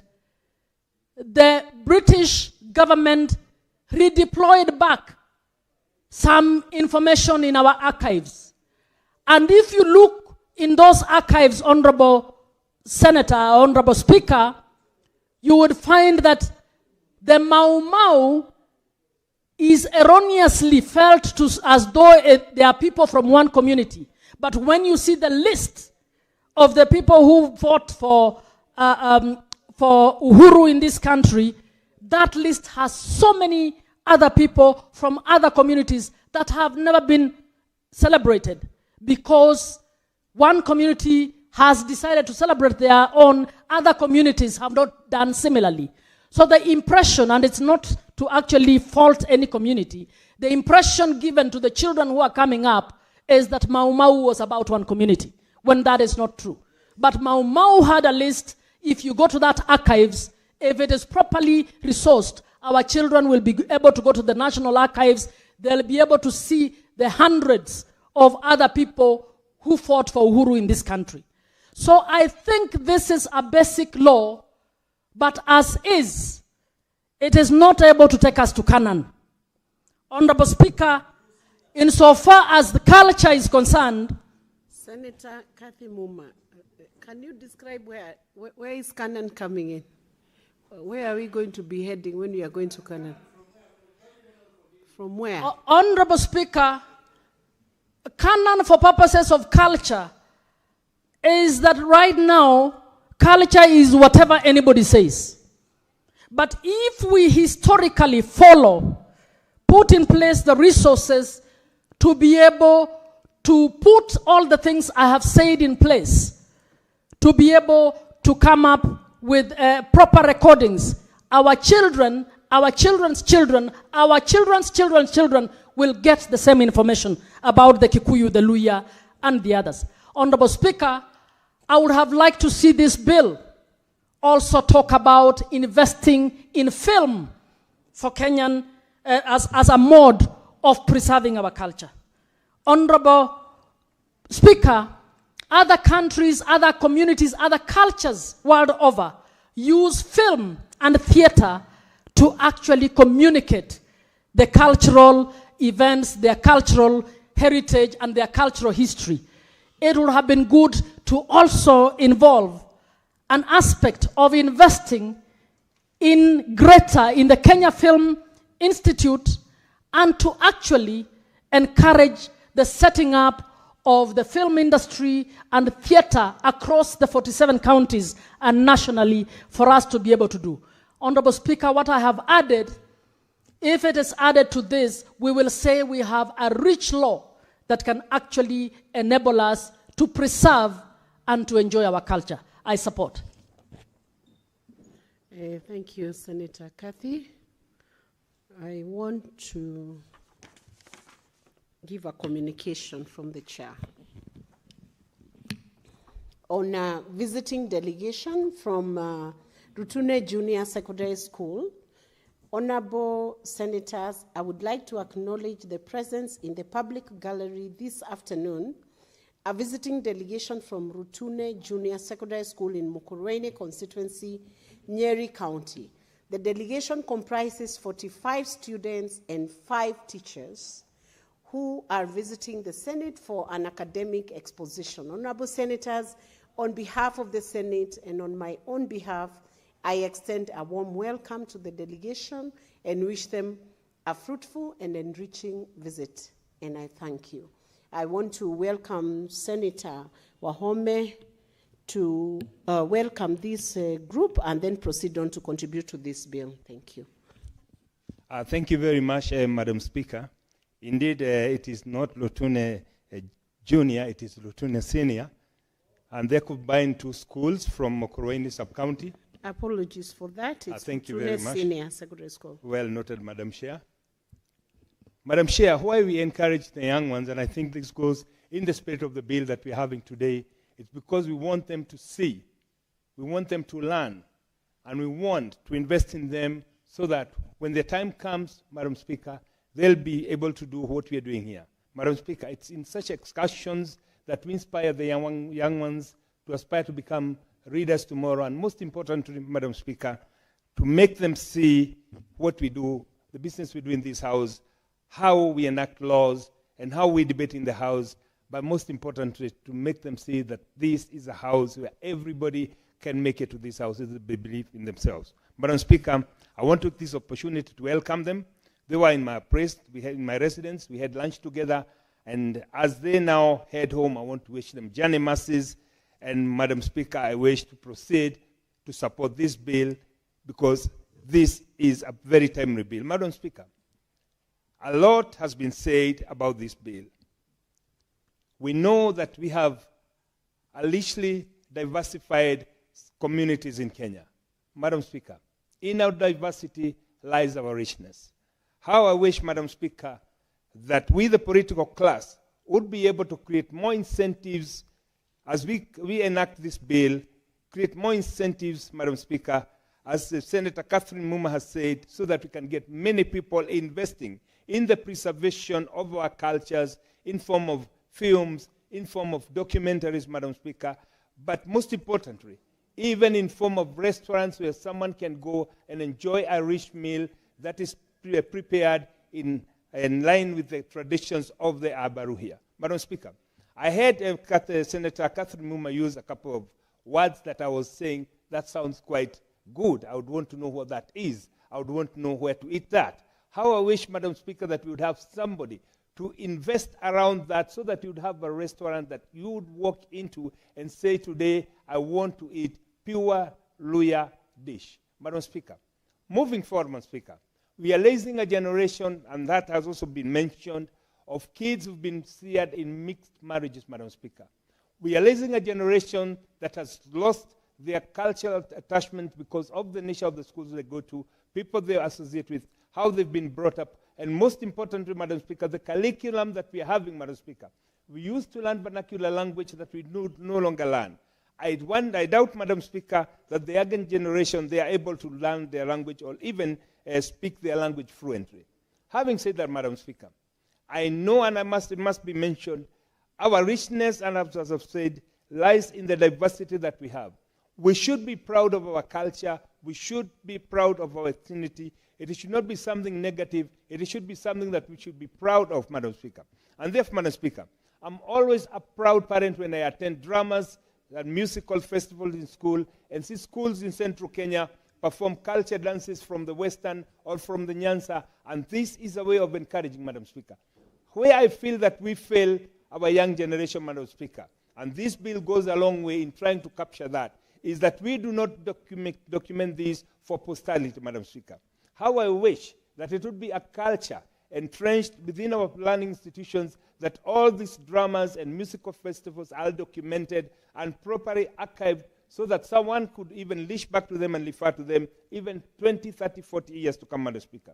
D: the British government redeployed back some information in our archives. And if you look in those archives, Honorable Senator, Honorable Speaker, you would find that the Mau Mau is erroneously felt to as though they are people from one community. But when you see the list of the people who fought for Uhuru in this country, that list has so many other people from other communities that have never been celebrated because one community has decided to celebrate their own, other communities have not done similarly. So the impression, and it's not to actually fault any community. The impression given to the children who are coming up is that Mau Mau was about one community, when that is not true. But Mau Mau had a list. If you go to that archives, if it is properly resourced, our children will be able to go to the National Archives. They'll be able to see the hundreds of other people who fought for Uhuru in this country. So I think this is a basic law, but as is, it is not able to take us to Canaan. Honorable Speaker, insofar as the culture is concerned,
J: Senator Kathy Muma, can you describe where is Canaan coming in? Where are we going to be heading when we are going to Canaan? From where?
D: Honorable Speaker, Canaan for purposes of culture is that right now, culture is whatever anybody says. But if we historically follow, put in place the resources to be able to put all the things I have said in place, to be able to come up with proper recordings, our children, our children's children, our children's children's children will get the same information about the Kikuyu, the Luya, and the others. Honorable Speaker, I would have liked to see this bill also talk about investing in film for Kenyan as a mode of preserving our culture. Honorable Speaker, other countries, other communities, other cultures world over use film and theater to actually communicate the cultural events, their cultural heritage, and their cultural history. It would have been good to also involve an aspect of investing in the Kenya Film Institute, and to actually encourage the setting up of the film industry and theater across the 47 counties and nationally for us to be able to do. Honorable Speaker, what I have added, if it is added to this, we will say we have a rich law that can actually enable us to preserve and to enjoy our culture. I support.
J: Thank you, Senator Kathy. I want to give a communication from the chair. On a visiting delegation from Rutune Junior Secondary School, Honorable Senators, I would like to acknowledge the presence in the public gallery this afternoon, a visiting delegation from Rutune Junior Secondary School in Mukurweini constituency, Nyeri County. The delegation comprises 45 students and 5 teachers who are visiting the Senate for an academic exposition. Honorable Senators, on behalf of the Senate and on my own behalf, I extend a warm welcome to the delegation and wish them a fruitful and enriching visit, and I thank you. I want to welcome Senator Wahome to welcome this group and then proceed on to contribute to this bill. Thank you.
L: Thank you very much, Madam Speaker. Indeed, it is not Lutune Junior, it is Lutune Senior, and they combine 2 schools from Mukurweini sub-county.
J: Apologies for that. It's
L: thank you very much.
J: Senior Secondary School.
L: Well noted, Madam Chair. Madam Chair, why we encourage the young ones, and I think this goes in the spirit of the bill that we're having today, it's because we want them to see, we want them to learn, and we want to invest in them so that when the time comes, Madam Speaker, they'll be able to do what we are doing here. Madam Speaker, it's in such excursions that we inspire the young ones to aspire to become readers tomorrow, and most importantly, Madam Speaker, to make them see what we do, the business we do in this house, how we enact laws, and how we debate in the house, but most importantly, to make them see that this is a house where everybody can make it to this house if they believe in themselves. Madam Speaker, I want to take this opportunity to welcome them. They were in my place, in my residence, we had lunch together, and as they now head home, I want to wish them journey masses. And Madam Speaker, I wish to proceed to support this bill because this is a very timely bill. Madam Speaker, a lot has been said about this bill. We know that we have a richly diversified communities in Kenya. Madam Speaker, in our diversity, lies our richness. How I wish, Madam Speaker, that we, the political class, would be able to create more incentives as we enact this bill, create more incentives, Madam Speaker, as Senator Catherine Muma has said, so that we can get many people investing in the preservation of our cultures in form of films, in form of documentaries, Madam Speaker, but most importantly, even in form of restaurants where someone can go and enjoy a rich meal that is prepared in line with the traditions of the Abaru here. Madam Speaker, I heard Senator Catherine Muma use a couple of words that I was saying that sounds quite good. I would want to know what that is. I would want to know where to eat that. How I wish, Madam Speaker, that we would have somebody to invest around that so that you would have a restaurant that you would walk into and say, today, I want to eat pure Luya dish. Madam Speaker, moving forward, Madam Speaker, we are raising a generation, and that has also been mentioned, of kids who've been seared in mixed marriages, Madam Speaker. We are raising a generation that has lost their cultural attachment because of the nature of the schools they go to, people they associate with, how they've been brought up, and most importantly, Madam Speaker, the curriculum that we are having, Madam Speaker. We used to learn vernacular language that we no longer learn. I doubt, Madam Speaker, that the younger generation, they are able to learn their language or even speak their language fluently. Having said that, Madam Speaker, I know, and it must be mentioned, our richness, and as I've said, lies in the diversity that we have. We should be proud of our culture. We should be proud of our ethnicity. It should not be something negative. It should be something that we should be proud of, Madam Speaker. And therefore, Madam Speaker, I'm always a proud parent when I attend dramas and musical festivals in school and see schools in central Kenya perform culture dances from the Western or from the Nyanza. And this is a way of encouraging, Madam Speaker. Where I feel that we fail our young generation, Madam Speaker, and this bill goes a long way in trying to capture that, is that we do not document this for posterity, Madam Speaker. How I wish that it would be a culture entrenched within our learning institutions that all these dramas and musical festivals are documented and properly archived so that someone could even leash back to them and refer to them even 20, 30, 40 years to come, Madam Speaker.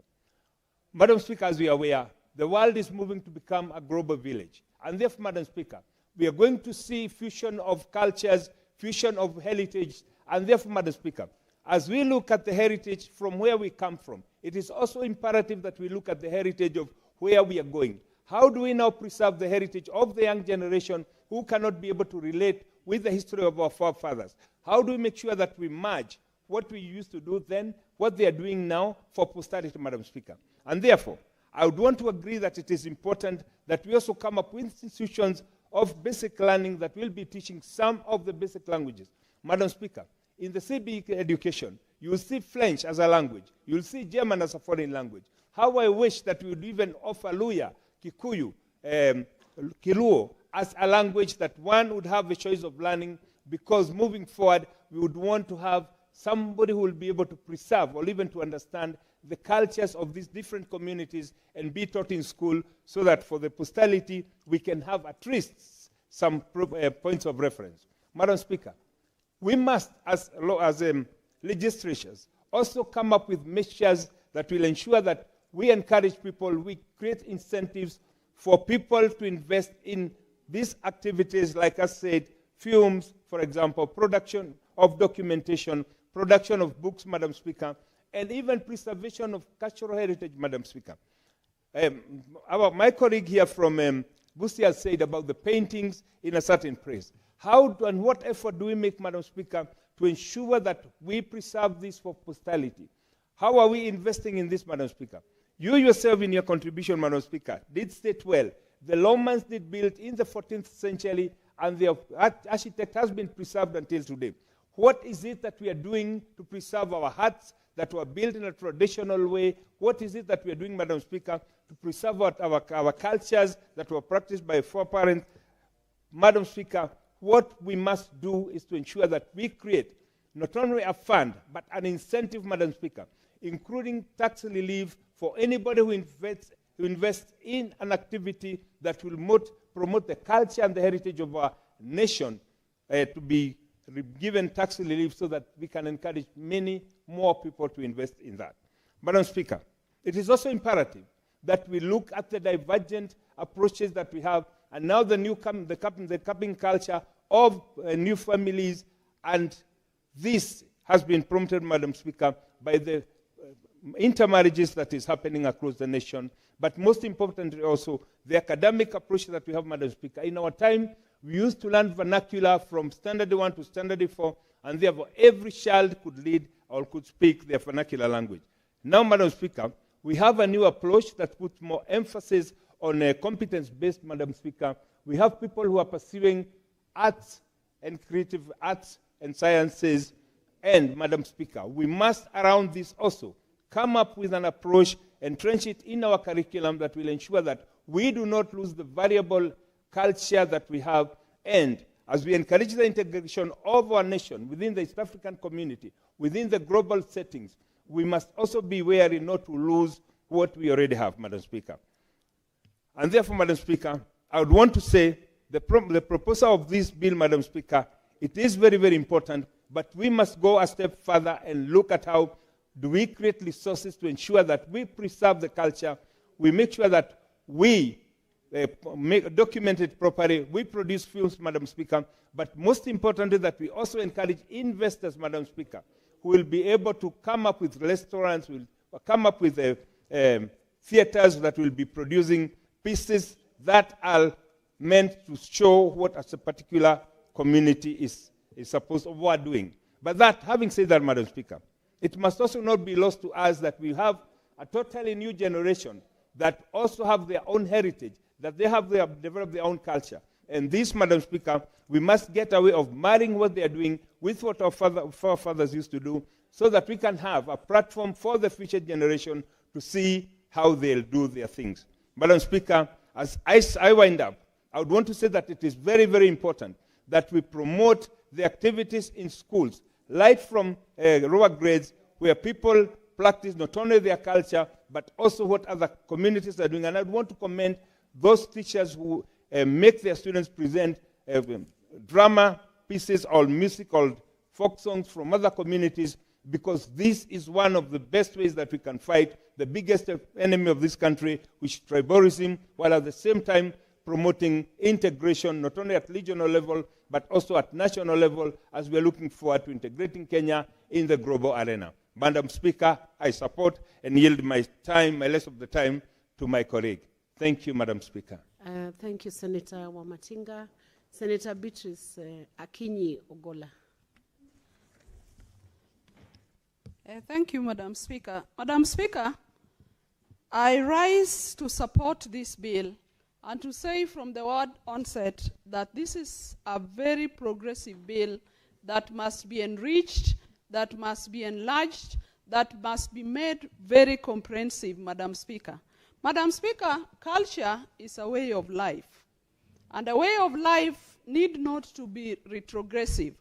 L: Madam Speaker, as we are aware, the world is moving to become a global village. And therefore, Madam Speaker, we are going to see fusion of cultures, fusion of heritage, and therefore, Madam Speaker, as we look at the heritage from where we come from, it is also imperative that we look at the heritage of where we are going. How do we now preserve the heritage of the young generation who cannot be able to relate with the history of our forefathers? How do we make sure that we merge what we used to do then, what they are doing now for posterity, Madam Speaker? And therefore, I would want to agree that it is important that we also come up with institutions of basic learning that will be teaching some of the basic languages. Madam Speaker, in the CBE education, you will see French as a language. You will see German as a foreign language. How I wish that we would even offer Luya, Kikuyu, Kiluo as a language that one would have a choice of learning, because moving forward, we would want to have somebody who will be able to preserve or even to understand the cultures of these different communities and be taught in school so that for the posterity, we can have at least some points of reference. Madam Speaker, we must, as legislatures, also come up with measures that will ensure that we encourage people, we create incentives for people to invest in these activities, like I said, films, for example, production of documentation, production of books, Madam Speaker, and even preservation of cultural heritage, Madam Speaker. My colleague here from Busia said about the paintings in a certain place. How and what effort do we make, Madam Speaker, to ensure that we preserve this for posterity? How are we investing in this, Madam Speaker? You yourself in your contribution, Madam Speaker, did state well. The Romans did build in the 14th century, and the architect has been preserved until today. What is it that we are doing to preserve our huts that were built in a traditional way? What is it that we are doing, Madam Speaker, to preserve our cultures that were practiced by foreparents? Madam Speaker, what we must do is to ensure that we create not only a fund, but an incentive, Madam Speaker, including tax relief for anybody who invests in an activity that will promote the culture and the heritage of our nation, to be given tax relief so that we can encourage many more people to invest in that. Madam Speaker, it is also imperative that we look at the divergent approaches that we have, and now the cupping culture of new families, and this has been prompted, Madam Speaker, by the intermarriages that is happening across the nation, but most importantly also the academic approach that we have, Madam Speaker. In our time, we used to learn vernacular from standard 1 to standard 4, and therefore every child could read or could speak their vernacular language. Now, Madam Speaker, we have a new approach that puts more emphasis on competence-based, Madam Speaker. We have people who are pursuing arts and creative arts and sciences. And, Madam Speaker, we must, around this also, come up with an approach, entrench it in our curriculum that will ensure that we do not lose the variable culture that we have. And as we encourage the integration of our nation within the East African community, within the global settings, we must also be wary not to lose what we already have, Madam Speaker. And therefore, Madam Speaker, I would want to say the proposal of this bill, Madam Speaker, it is very, very important, but we must go a step further and look at how do we create resources to ensure that we preserve the culture, we make sure that we document it properly, we produce films, Madam Speaker, but most importantly that we also encourage investors, Madam Speaker, who will be able to come up with restaurants, will come up with theaters that will be producing pieces that are meant to show what a particular community is supposed to be doing. But that, having said that, Madam Speaker, it must also not be lost to us that we have a totally new generation that also have their own heritage, that they have developed their own culture. And this, Madam Speaker, we must get away of marrying what they are doing with what our forefathers used to do, so that we can have a platform for the future generation to see how they'll do their things. Madam Speaker, as I wind up, I would want to say that it is very, very important that we promote the activities in schools, right from lower grades, where people practice not only their culture, but also what other communities are doing. And I'd want to commend those teachers who make their students present drama pieces or music or folk songs from other communities, because this is one of the best ways that we can fight the biggest enemy of this country, which is tribalism, while at the same time promoting integration, not only at regional level, but also at national level, as we are looking forward to integrating Kenya in the global arena. Madam Speaker, I support and yield my time, my less of the time, to my colleague. Thank you, Madam Speaker.
J: Thank you, Senator Wamatinga. Senator Beatrice Akinyi Ogola.
B: Thank you, Madam Speaker. Madam Speaker, I rise to support this bill and to say from the word onset that this is a very progressive bill that must be enriched, that must be enlarged, that must be made very comprehensive, Madam Speaker. Madam Speaker, culture is a way of life, and a way of life need not to be retrogressive.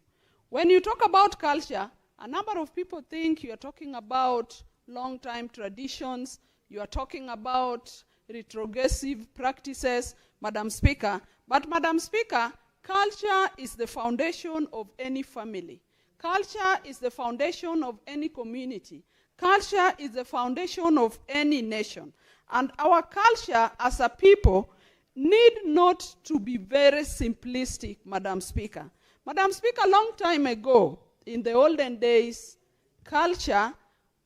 B: When you talk about culture, a number of people think you are talking about long-time traditions, you are talking about retrogressive practices, Madam Speaker. But, Madam Speaker, culture is the foundation of any family. Culture is the foundation of any community. Culture is the foundation of any nation. And our culture as a people need not to be very simplistic, Madam Speaker. Madam Speaker, a long time ago, in the olden days, culture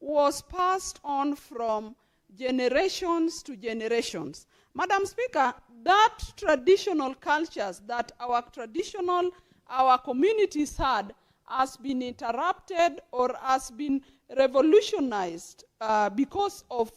B: was passed on from generations to generations. Madam Speaker, that traditional cultures that our communities had has been interrupted or has been revolutionized because of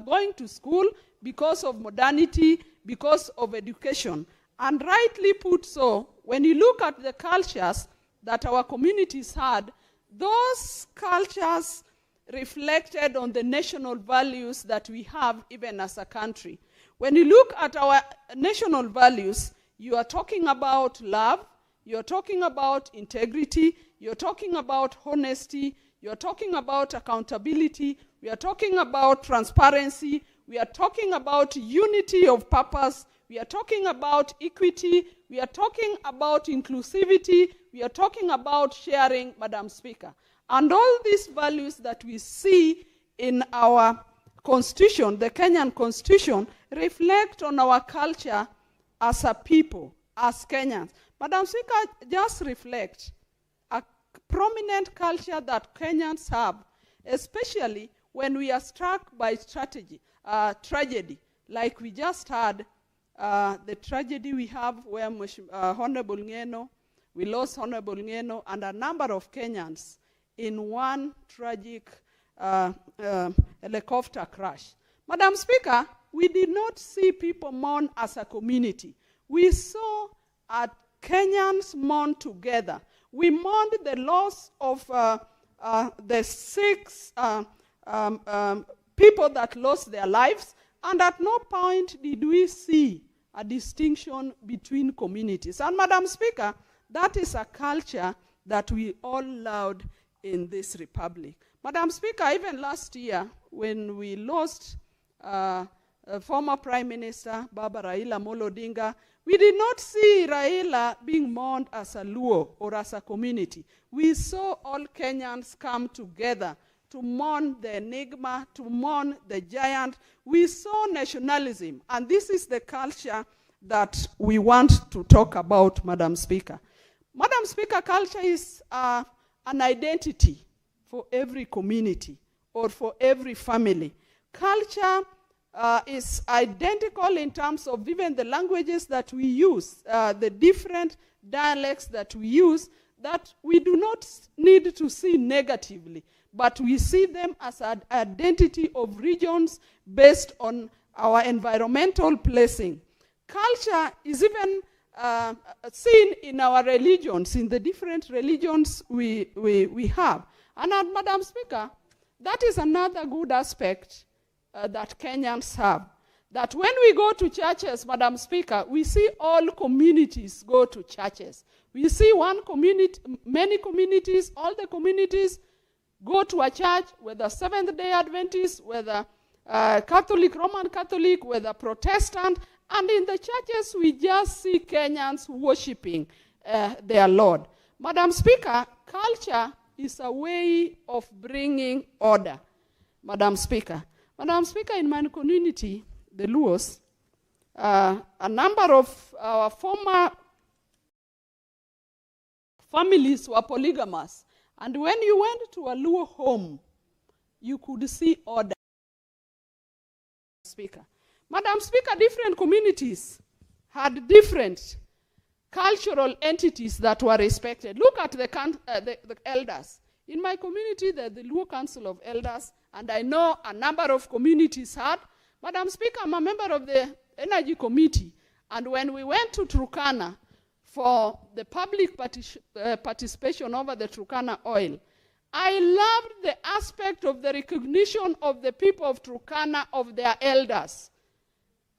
B: going to school, because of modernity, because of education. And rightly put so, when you look at the cultures that our communities had, those cultures reflected on the national values that we have even as a country. When you look at our national values, you are talking about love, you're talking about integrity, you're talking about honesty, you're talking about accountability, we are talking about transparency, we are talking about unity of purpose, we are talking about equity, we are talking about inclusivity, we are talking about sharing, Madam Speaker. And all these values that we see in our constitution, the Kenyan constitution, reflect on our culture as a people, as Kenyans. Madam Speaker, just reflect a prominent culture that Kenyans have, especially when we are struck by tragedy, like we just had the tragedy we have where Honorable Ngeno, we lost Honorable Ngeno and a number of Kenyans in one tragic helicopter crash. Madam Speaker, we did not see people mourn as a community. We saw Kenyans mourn together. We mourned the loss of the 6 people that lost their lives, and at no point did we see a distinction between communities. And Madam Speaker, that is a culture that we all loved in this republic. Madam Speaker, even last year, when we lost former Prime Minister Baba Raila Amolo Odinga, we did not see Raila being mourned as a Luo or as a community. We saw all Kenyans come together to mourn the enigma, to mourn the giant. We saw nationalism, and this is the culture that we want to talk about, Madam Speaker. Madam Speaker, culture is an identity for every community or for every family. Culture is identical in terms of even the languages that we use, the different dialects that we use, that we do not need to see negatively, but we see them as an identity of regions based on our environmental placing. Culture is even seen in our religions, in the different religions we have. And Madam Speaker, that is another good aspect that Kenyans have. That when we go to churches, Madam Speaker, we see all communities go to churches. We see one community, many communities, all the communities go to a church, whether Seventh-day Adventist, whether Catholic, Roman Catholic, whether Protestant, and in the churches we just see Kenyans worshiping their Lord. Madam Speaker, culture is a way of bringing order, Madam Speaker. Madam Speaker, in my community, the Luos, a number of our former families were polygamous. And when you went to a Luo home, you could see order. Speaker. Madam Speaker, different communities had different cultural entities that were respected. Look at the elders. In my community, the Luo Council of Elders, and I know a number of communities had. Madam Speaker, I'm a member of the Energy Committee, and when we went to Turkana for the public participation over the Turkana oil, I loved the aspect of the recognition of the people of Turkana of their elders.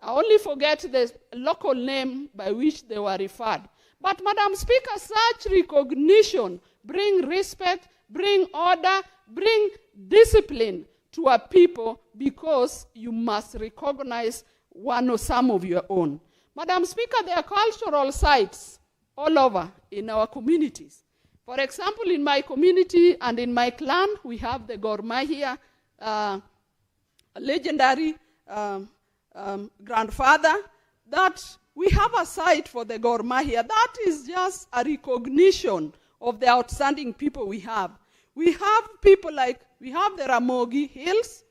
B: I only forget the local name by which they were referred. But Madam Speaker, such recognition bring respect, bring order, bring discipline to a people, because you must recognize one or some of your own. Madam Speaker, there are cultural sites all over in our communities. For example, in my community and in my clan, we have the Gor Mahia, legendary grandfather, that we have a site for the Gor Mahia. That is just a recognition of the outstanding people we have. We have people like, we have the Ramogi Hills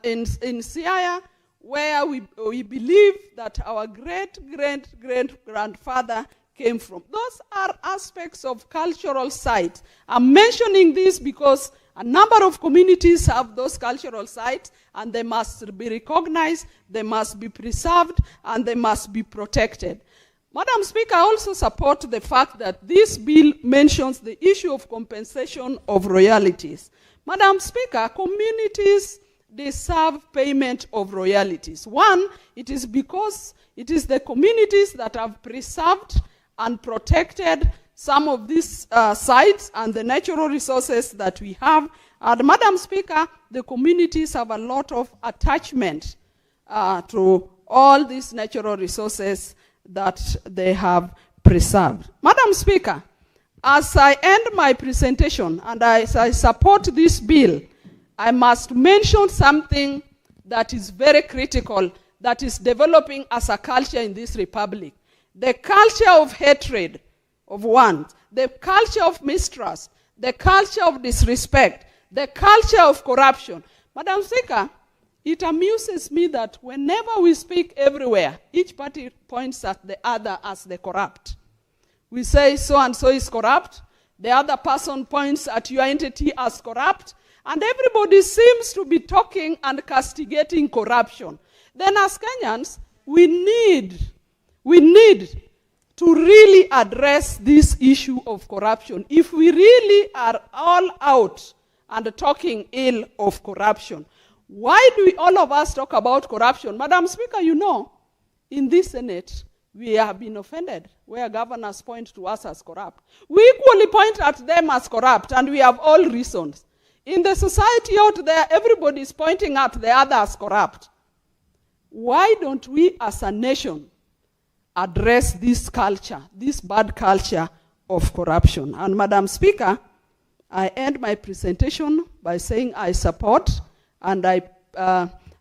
B: in Siaya, where we believe that our great-great-great-grandfather came from. Those are aspects of cultural sites. I'm mentioning this because a number of communities have those cultural sites, and they must be recognized, they must be preserved, and they must be protected. Madam Speaker, I also support the fact that this bill mentions the issue of compensation of royalties. Madam Speaker, communities deserve payment of royalties. One, it is because it is the communities that have preserved and protected some of these sites and the natural resources that we have. And Madam Speaker, the communities have a lot of attachment to all these natural resources that they have preserved. Madam Speaker, as I end my presentation and as I support this bill, I must mention something that is very critical, that is developing as a culture in this republic. The culture of hatred of one, the culture of mistrust, the culture of disrespect, the culture of corruption. Madam Speaker, it amuses me that whenever we speak everywhere, each party points at the other as the corrupt. We say so-and-so is corrupt, the other person points at your entity as corrupt, and everybody seems to be talking and castigating corruption. Then as Kenyans, we need to really address this issue of corruption. If we really are all out and talking ill of corruption, why do we all of us talk about corruption? Madam Speaker, you know, in this Senate, we have been offended where governors point to us as corrupt. We equally point at them as corrupt, and we have all reasons. In the society out there, everybody is pointing at the other as corrupt. Why don't we as a nation address this culture, this bad culture of corruption? And Madam Speaker, I end my presentation by saying I support, and I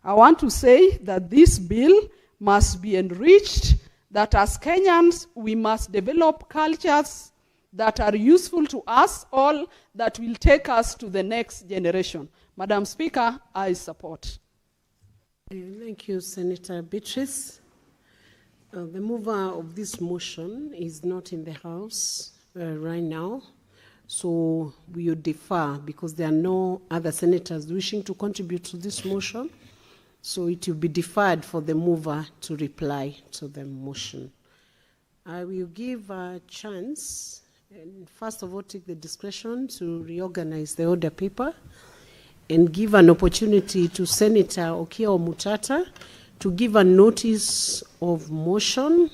B: want to say that this bill must be enriched, that as Kenyans we must develop cultures that are useful to us all, that will take us to the next generation. Madam Speaker, I support.
J: Thank you, Senator Beatrice. The mover of this motion is not in the House right now, so we will defer because there are no other senators wishing to contribute to this motion, so it will be deferred for the mover to reply to the motion. I will give a chance, and first of all take the discretion to reorganize the order paper and give an opportunity to Senator Okiya Omutata to give a notice of motion,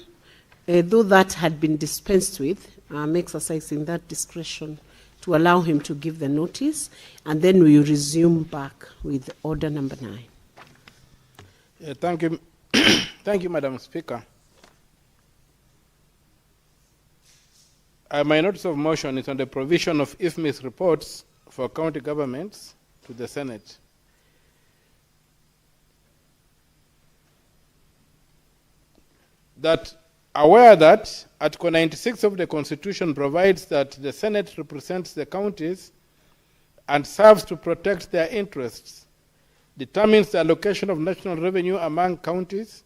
J: though that had been dispensed with. I'm exercising that discretion to allow him to give the notice, and then we will resume back with order number 9.
H: Yeah, thank you. Thank you, Madam Speaker. My notice of motion is on the provision of IFMIS reports for county governments to the Senate. That aware that Article 96 of the Constitution provides that the Senate represents the counties and serves to protect their interests, determines the allocation of national revenue among counties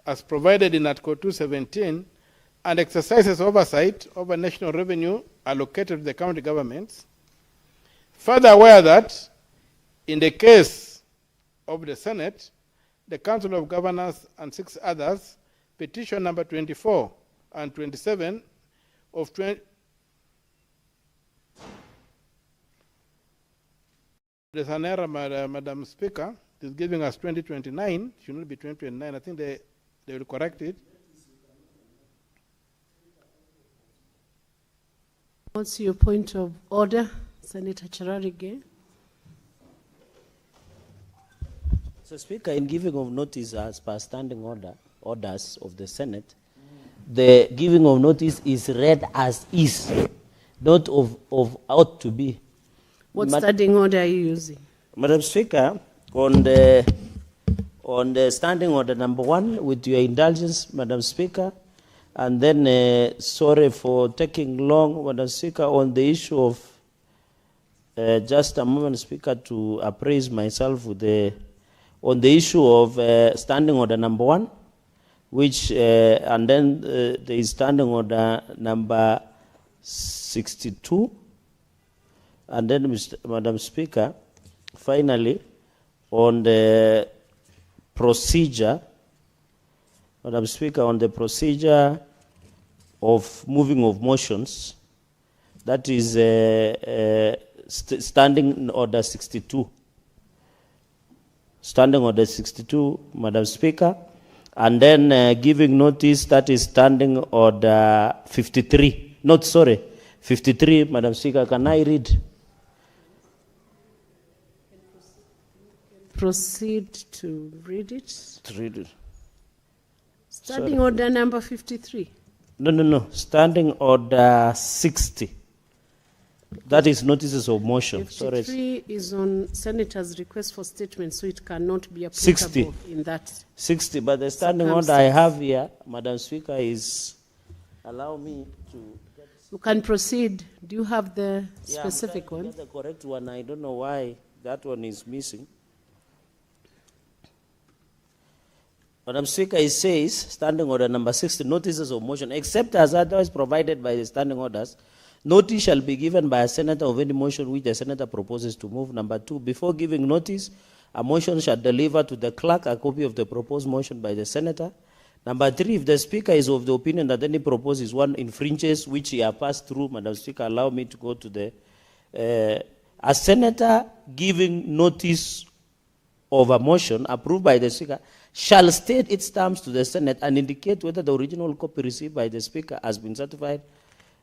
H: as provided in Article 217, and exercises oversight over national revenue allocated to the county governments. Further aware that in the case of the Senate, the Council of Governors and 6 others, petition number 24 and 27 of 20, there's an error, Madam Speaker. It is giving us 2029, it should not be 2029. I think they will correct it.
J: What's your point of order, Senator Cherargei?
M: So, Speaker, in giving of notice as per standing orders of the Senate, the giving of notice is read as is, not of ought to be.
J: What standing order are you using?
M: Madam Speaker, on the standing order number 1, with your indulgence, Madam Speaker, and then sorry for taking long, Madam Speaker, on the issue of just a moment, Speaker, to appraise myself with on the issue of standing order number 1, which and then there is standing order number 62, and then Madam Speaker, finally on the procedure, Madam Speaker, on the procedure of moving of motions, that is standing order 62. Standing order 62, Madam Speaker, and then giving notice, that is standing order 53. Not, sorry, 53, Madam Speaker. Can I read?
J: Proceed to read it.
M: To read it.
J: Standing order number 53.
M: No. Standing order 60. That is notices of motion.
J: 53 is on Senator's request for statement, so it cannot be applicable
M: 60.
J: in that.
M: 60, but the standing order I have here, Madam Speaker, is allow me to...
J: You can proceed. Do you have the specific
M: I'm
J: one?
M: trying to get the correct one. I don't know why that one is missing. Madam Speaker, it says, standing order number 60, notices of motion, except as otherwise provided by the standing orders, notice shall be given by a senator of any motion which the senator proposes to move. Number 2, before giving notice, a motion shall deliver to the clerk a copy of the proposed motion by the senator. Number 3, if the speaker is of the opinion that any proposed is one infringes which he has passed through, Madam Speaker, allow me to go to the... a senator giving notice of a motion approved by the speaker shall state its terms to the Senate and indicate whether the original copy received by the speaker has been certified.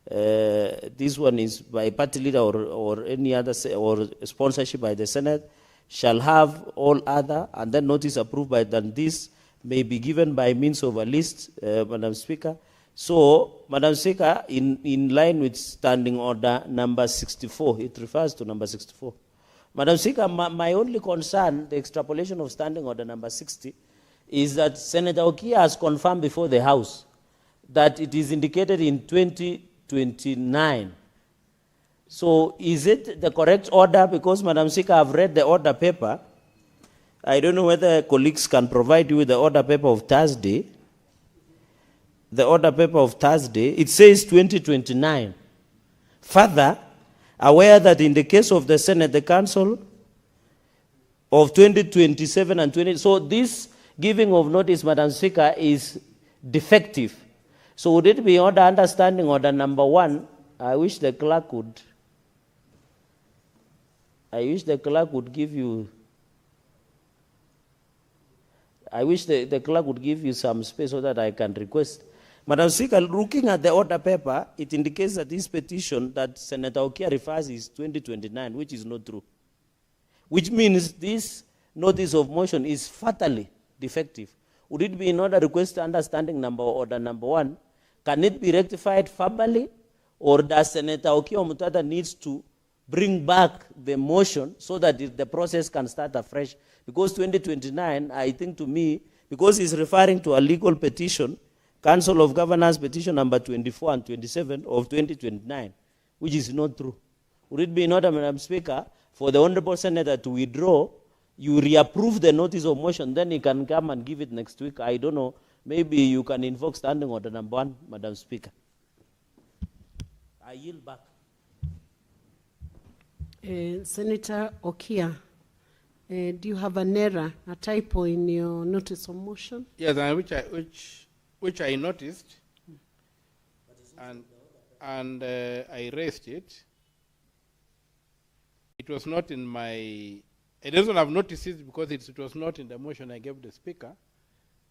M: This one is by party leader or any other, or sponsorship by the Senate, shall have all other, and then notice approved by than this may be given by means of a list, Madam Speaker. So, Madam Speaker, in line with standing order number 64, it refers to number 64. Madam Speaker, my only concern, the extrapolation of standing order number 60, is that Senator Okia has confirmed before the House that it is indicated in 2029. So is it the correct order? Because, Madam Speaker, I've read the order paper. I don't know whether colleagues can provide you with the order paper of Thursday. The order paper of Thursday, it says 2029. Further, aware that in the case of the Senate, the Council of 2027 and 20, so this giving of notice, Madam Speaker, is defective. So would it be order understanding order number 1? I wish the clerk would give you, I wish the clerk would give you some space so that I can request. Madam Speaker, looking at the order paper, it indicates that this petition that Senator Okia refers is 2029, which is not true. Which means this notice of motion is fatally defective. Would it be in order request understanding order number 1? Can it be rectified verbally, or does Senator Okia Omutata needs to bring back the motion so that the process can start afresh? Because 2029, I think to me, because he's referring to a legal petition, Council of Governors petition number 24 and 27 of 2029, which is not true. Would it be in order, Madam Speaker, for the Honorable Senator to withdraw, you reapprove the notice of motion, then he can come and give it next week? I don't know. Maybe you can invoke standing order number 1, Madam Speaker. I yield back.
J: Senator Okia, do you have an error, a typo in your notice of motion?
H: Yes, which I noticed, and I raised it. It was not in my... I don't have noticed it because it was not in the motion I gave the Speaker.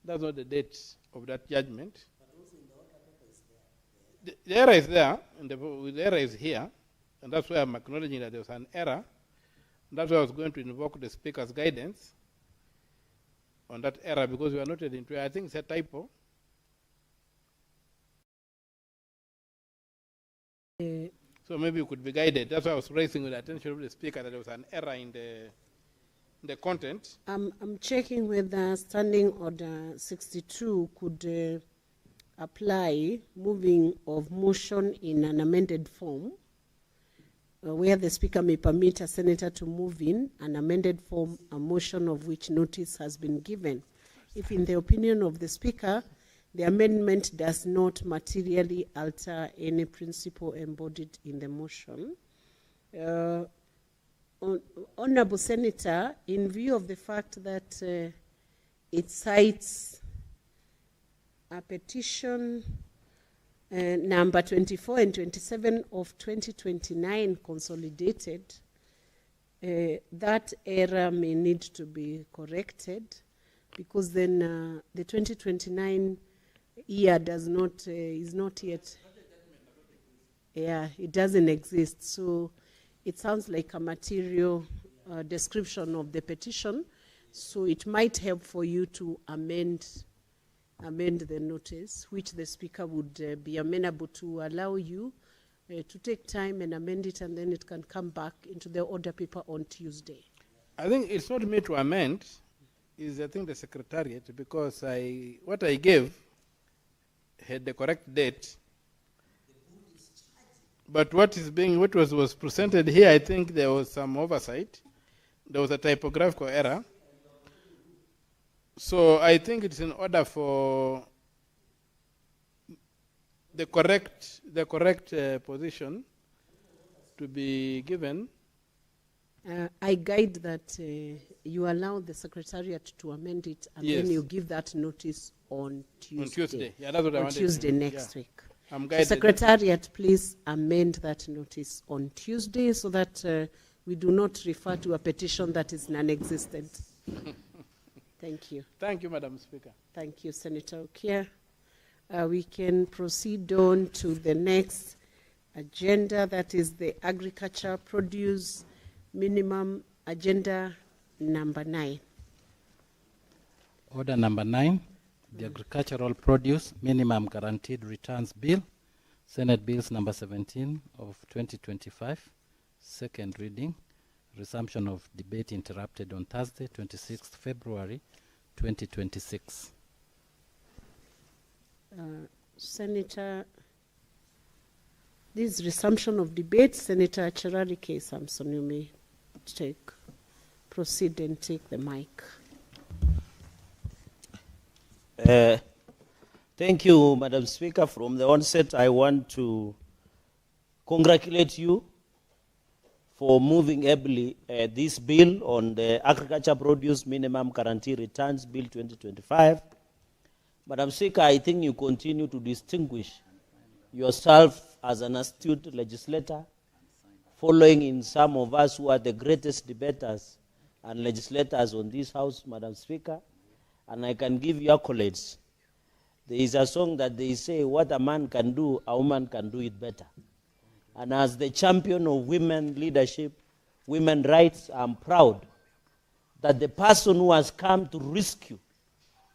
H: That's not the date of that judgment. The error is there, and the error is here, and that's why I'm acknowledging that there was an error. That's why I was going to invoke the Speaker's guidance on that error, because we are not into, I think it's a typo. So maybe you could be guided. That's why I was raising with the attention of the Speaker that there was an error in the content.
J: I'm checking whether standing order 62 could apply moving of motion in an amended form, where the Speaker may permit a senator to move in an amended form a motion of which notice has been given, if in the opinion of the Speaker, the amendment does not materially alter any principle embodied in the motion. Honorable Senator, in view of the fact that it cites a petition number 24 and 27 of 2029 consolidated, that error may need to be corrected, because then the 2029 year does not is not yet, it doesn't exist. So it sounds like a material description of the petition, so it might help for you to amend the notice, which the Speaker would be amenable to allow you to take time and amend it, and then it can come back into the order paper on Tuesday.
H: I think it's not me to amend, is I think the Secretariat, because what I gave had the correct date. But what was presented here, I think there was some oversight. There was a typographical error. So I think it's in order for the correct position to be given.
J: I guide that you allow the Secretariat to amend it, and
H: Yes.
J: then you give that notice on Tuesday.
H: On Tuesday. Yeah, that's what I
J: on
H: wanted
J: Tuesday
H: to-
J: next
H: yeah.
J: week.
H: I'm
J: So
H: guided.
J: Secretariat, please amend that notice on Tuesday so that we do not refer to a petition that is non-existent. Thank you.
H: Thank you, Madam Speaker.
J: Thank you, Senator Okia. We can proceed on to the next agenda, that is the agriculture produce minimum agenda number 9.
N: Order number 9, the Agricultural Produce Minimum Guaranteed Returns Bill, Senate Bills number 17 of 2025, second reading, resumption of debate interrupted on Thursday, 26th February 2026.
J: Senator, this resumption of debate, Senator Cherarike Samson, you may proceed and take the mic.
M: Thank you, Madam Speaker. From the onset, I want to congratulate you for moving ably this bill on the Agriculture Produce Minimum Guarantee Returns Bill 2025. Madam Speaker, I think you continue to distinguish yourself as an astute legislator, following in some of us who are the greatest debaters and legislators on this House, Madam Speaker, and I can give you accolades. There is a song that they say, what a man can do, a woman can do it better. And as the champion of women leadership, women rights, I'm proud that the person who has come to rescue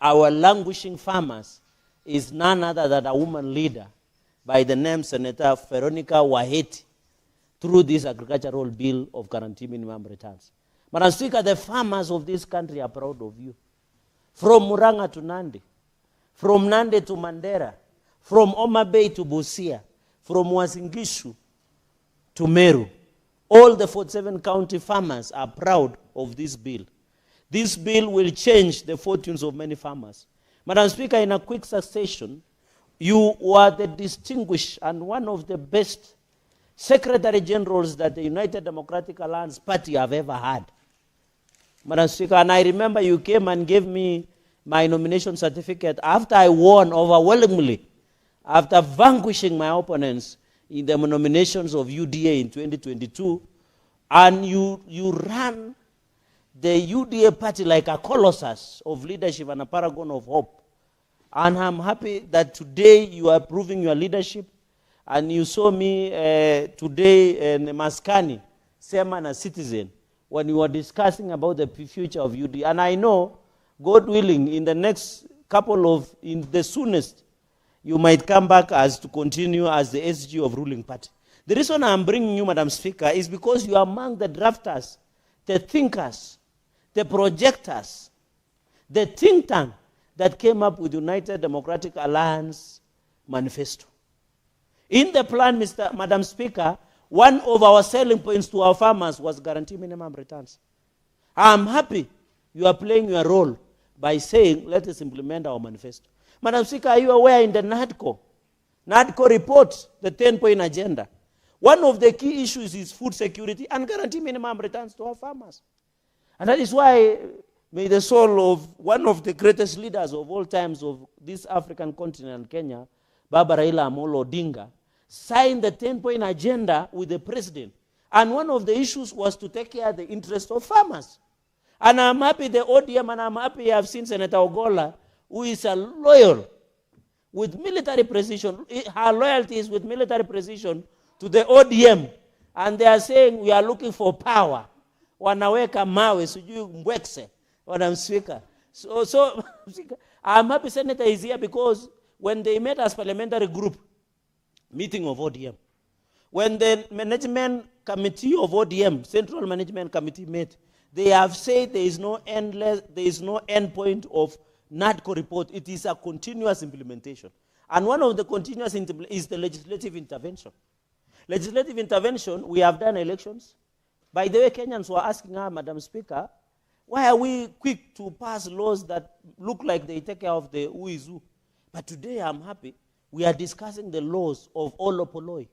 M: our languishing farmers is none other than a woman leader by the name Senator Veronica Waheti through this agricultural bill of guarantee minimum returns. Madam Speaker, the farmers of this country are proud of you. From Muranga to Nandi, from Nandi to Mandera, from Homa Bay to Busia, from Wasingishu to Meru, all the 47 county farmers are proud of this bill. This bill will change the fortunes of many farmers. Madam Speaker, in a quick succession, you were the distinguished and one of the best Secretary Generals that the United Democratic Alliance Party have ever had. Madam Speaker, and I remember you came and gave me my nomination certificate after I won overwhelmingly, after vanquishing my opponents in the nominations of UDA in 2022, and you ran the UDA party like a colossus of leadership and a paragon of hope. And I'm happy that today you are proving your leadership, and you saw me today in Maskani, same man a citizen, when you were discussing about the future of UDA. And I know, God willing, in the next in the soonest, you might come back as to continue as the SG of ruling party. The reason I'm bringing you, Madam Speaker, is because you are among the drafters, the thinkers, the projectors, the think tank that came up with United Democratic Alliance manifesto. In the plan, Madam Speaker, one of our selling points to our farmers was guarantee minimum returns. I'm happy you are playing your role by saying, let us implement our manifesto. Madam Speaker, are you aware in the NADCO report, the 10-point agenda, one of the key issues is food security and guarantee minimum returns to our farmers. And that is why may the soul of one of the greatest leaders of all times of this African continent, Kenya, Baba Raila Amolo Odinga, signed the 10-point agenda with the president. And one of the issues was to take care of the interest of farmers. And I'm happy the ODM, and I'm happy I've seen Senator Ogola, who is a loyal with military precision. Her loyalty is with military precision to the ODM. And they are saying we are looking for power. Wanaweka mawe, sujui mbwekse, Madam Speaker. So I'm happy Senator is here because when they met as parliamentary group, meeting of ODM, When the management committee of ODM, Central Management Committee met, they have said there is no end point of NADCO report. It is a continuous implementation. And one of the continuous is the legislative intervention. Legislative intervention, we have done elections. By the way, Kenyans were asking her, Madam Speaker, why are we quick to pass laws that look like they take care of the who is who? But today I'm happy. We are discussing the laws of Olopoloi.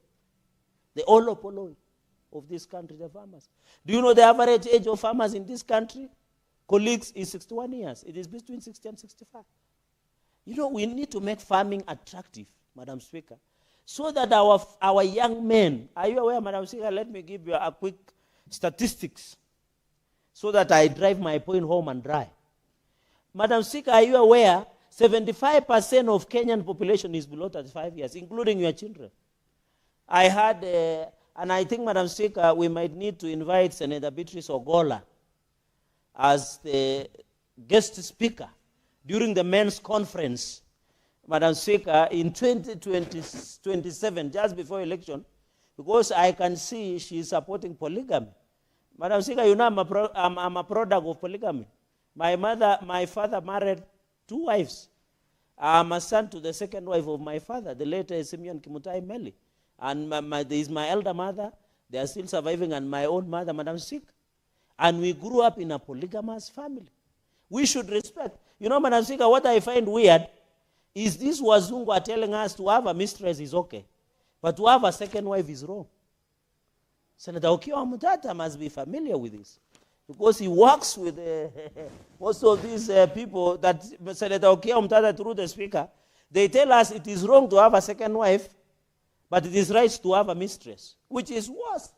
M: The Olopoloi of this country, the farmers. Do you know the average age of farmers in this country? Colleagues, is 61 years. It is between 60 and 65. You know, we need to make farming attractive, Madam Speaker, so that our young men, are you aware, Madam Speaker, let me give you a quick statistics so that I drive my point home and dry. Madam Speaker, are you aware 75% of Kenyan population is below 35 years, including your children? I had, and I think, Madam Speaker, we might need to invite Senator Beatrice Ogola as the guest speaker during the men's conference, Madam Speaker, in 2027, just before election, because I can see she is supporting polygamy. Madam Speaker, you know I'm a product of polygamy. My father married 2 wives. I'm a son to the second wife of my father, the late Simeon Kimutai Meli. And there is my elder mother, they are still surviving, and my own mother, Madam Speaker. And we grew up in a polygamous family. We should respect. You know, Madam Speaker, what I find weird is this wazungu are telling us to have a mistress is okay, but to have a second wife is wrong. Senator Okiya Mutata must be familiar with this, because he works with most of these people that Senator Okiya Mutata, through the speaker, they tell us it is wrong to have a second wife, but it is right to have a mistress, which is worse.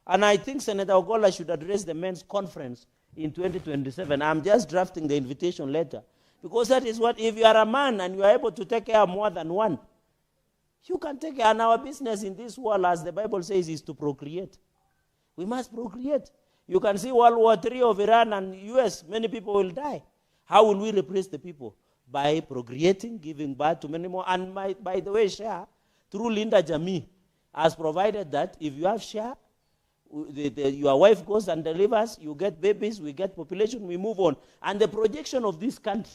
M: And I think Senator Ogola should address the men's conference in 2027. I'm just drafting the invitation letter. Because that is what, if you are a man and you are able to take care of more than one, you can take care. And our business in this world, as the Bible says, is to procreate. We must procreate. You can see World War III of Iran and US, many people will die. How will we replace the people? By procreating, giving birth to many more. And by the way, Shah, through Linda Jamii, has provided that if you have Shah, your wife goes and delivers, you get babies, we get population, we move on. And the projection of this country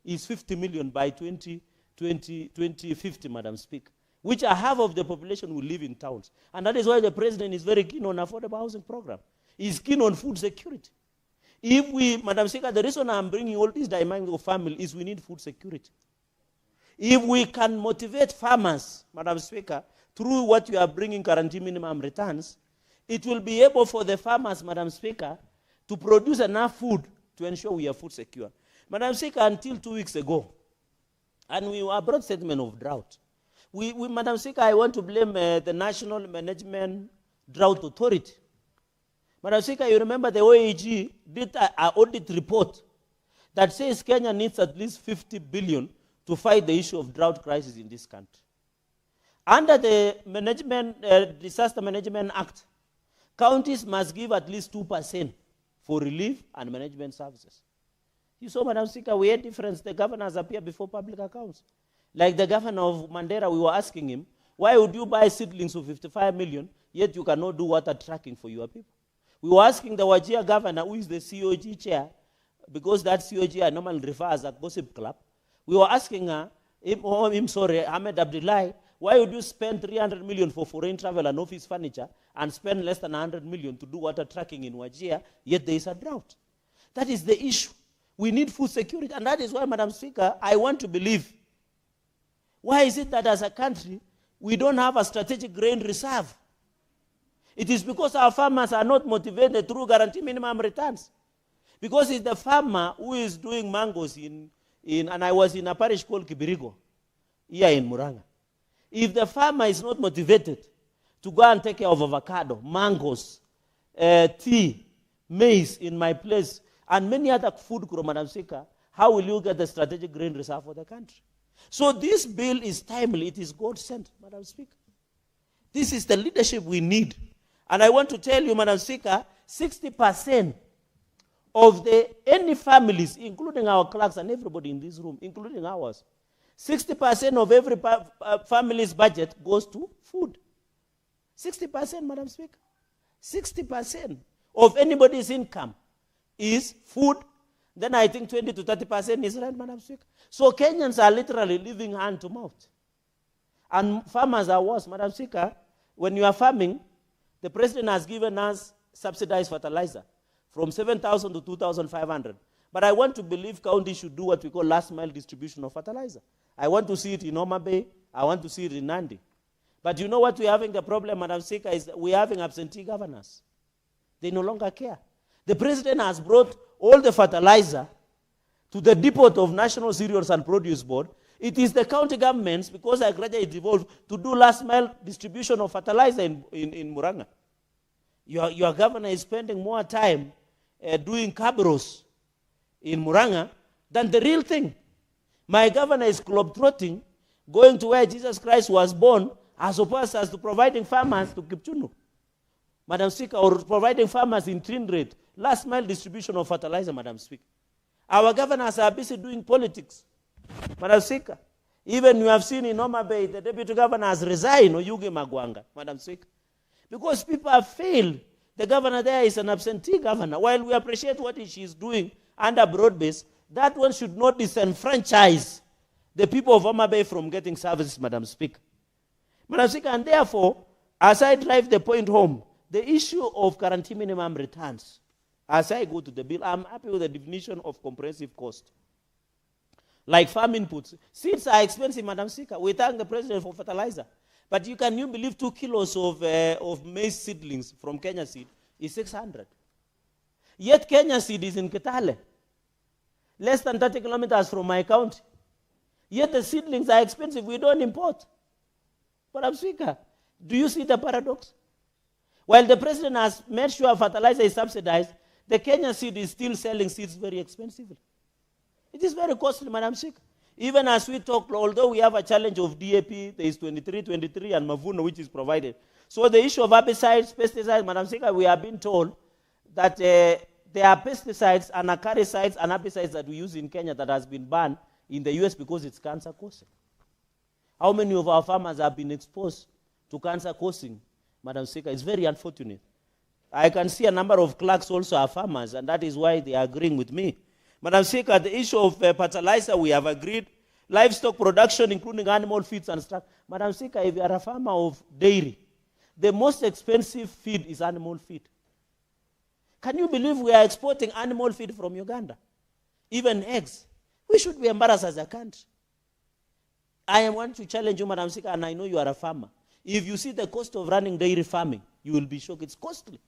M: is 50 million by 2050, Madam Speaker, which a half of the population will live in towns. And that is why the president is very keen on affordable housing program. He's keen on food security. If we, Madam Speaker, the reason I'm bringing all this dynamic of family is we need food security. If we can motivate farmers, Madam Speaker, through what you are bringing guarantee minimum returns, it will be able for the farmers, Madam Speaker, to produce enough food to ensure we are food secure. Madam Speaker, until 2 weeks ago, and we were brought statement of drought. Madam Speaker, I want to blame the National Management Drought Authority. Madam Speaker, you remember the OAG did an audit report that says Kenya needs at least 50 billion to fight the issue of drought crisis in this country. Under the Disaster Management Act, counties must give at least 2% for relief and management services. You saw, Madam Speaker, we had difference. The governors appear before public accounts. Like the governor of Mandera, we were asking him, why would you buy seedlings for 55 million, yet you cannot do water tracking for your people? We were asking the Wajir governor, who is the COG chair, because that COG I normally refer as a gossip club. We were asking her, Ahmed Abdullahi, why would you spend 300 million for foreign travel and office furniture and spend less than 100 million to do water tracking in Wajir, yet there is a drought? That is the issue. We need food security, and that is why, Madam Speaker, I want to believe. Why is it that as a country, we don't have a strategic grain reserve? It is because our farmers are not motivated through guarantee minimum returns. Because it's the farmer who is doing mangoes and I was in a parish called Kibirigo, here in Muranga. If the farmer is not motivated to go and take care of avocado, mangoes, tea, maize in my place, and many other food crops, Madam Speaker, how will you get the strategic grain reserve for the country? So this bill is timely. It is God-sent, Madam Speaker. This is the leadership we need. And I want to tell you, Madam Speaker, 60% of any families, including our clerks and everybody in this room, including ours, 60% of every family's budget goes to food. 60%, Madam Speaker. 60% of anybody's income is food. Then I think 20 to 30% is rent, Madam Speaker. So Kenyans are literally living hand to mouth. And farmers are worse, Madam Speaker. When you are farming, the president has given us subsidized fertilizer from 7,000 to 2,500. But I want to believe counties should do what we call last mile distribution of fertilizer. I want to see it in Homa Bay. I want to see it in Nandi. But you know what we're having the problem, Madam Speaker, is we're having absentee governors. They no longer care. The president has brought all the fertilizer to the depot of National Cereals and Produce Board. It is the county governments, because I graduated devolved, to do last mile distribution of fertilizer in Muranga. Your governor is spending more time doing cabros in Muranga than the real thing. My governor is globetrotting, going to where Jesus Christ was born, as opposed as to providing farmers to Kipchunu, Madam Speaker, or providing farmers in Trinidad, last mile distribution of fertilizer, Madam Speaker. Our governors are busy doing politics, Madam Speaker. Even you have seen in Homa Bay, the deputy governor has resigned, Oyugi Magwanga, Madam Speaker, because people have failed. The governor there is an absentee governor. While we appreciate what she is doing under broad-based, that one should not disenfranchise the people of Homa Bay from getting services, Madam Speaker. Madam Speaker, and therefore, as I drive the point home, the issue of guarantee minimum returns, as I go to the bill, I'm happy with the definition of comprehensive cost. Like farm inputs. Seeds are expensive, Madam Speaker. We thank the president for fertilizer. But you believe 2 kilos of maize seedlings from Kenya Seed is 600. Yet Kenya Seed is in Kitale, less than 30 kilometers from my county. Yet the seedlings are expensive. We don't import. Madam Speaker, do you see the paradox? While the president has made sure fertilizer is subsidized, the Kenya Seed is still selling seeds very expensively. It is very costly, Madam Speaker. Even as we talk, although we have a challenge of DAP, there is 23, and Mavuno, which is provided. So the issue of herbicides, pesticides, Madam Speaker, we have been told that there are pesticides and acaricides and herbicides that we use in Kenya that has been banned in the US because it's cancer causing. How many of our farmers have been exposed to cancer causing, Madam Speaker? It's very unfortunate. I can see a number of clerks also are farmers, and that is why they are agreeing with me. Madam Speaker, the issue of fertilizer, we have agreed. Livestock production, including animal feeds and stuff. Madam Speaker, if you are a farmer of dairy, the most expensive feed is animal feed. Can you believe we are exporting animal feed from Uganda? Even eggs. We should be embarrassed as a country. I want to challenge you, Madam Speaker, and I know you are a farmer. If you see the cost of running dairy farming, you will be shocked. It's costly.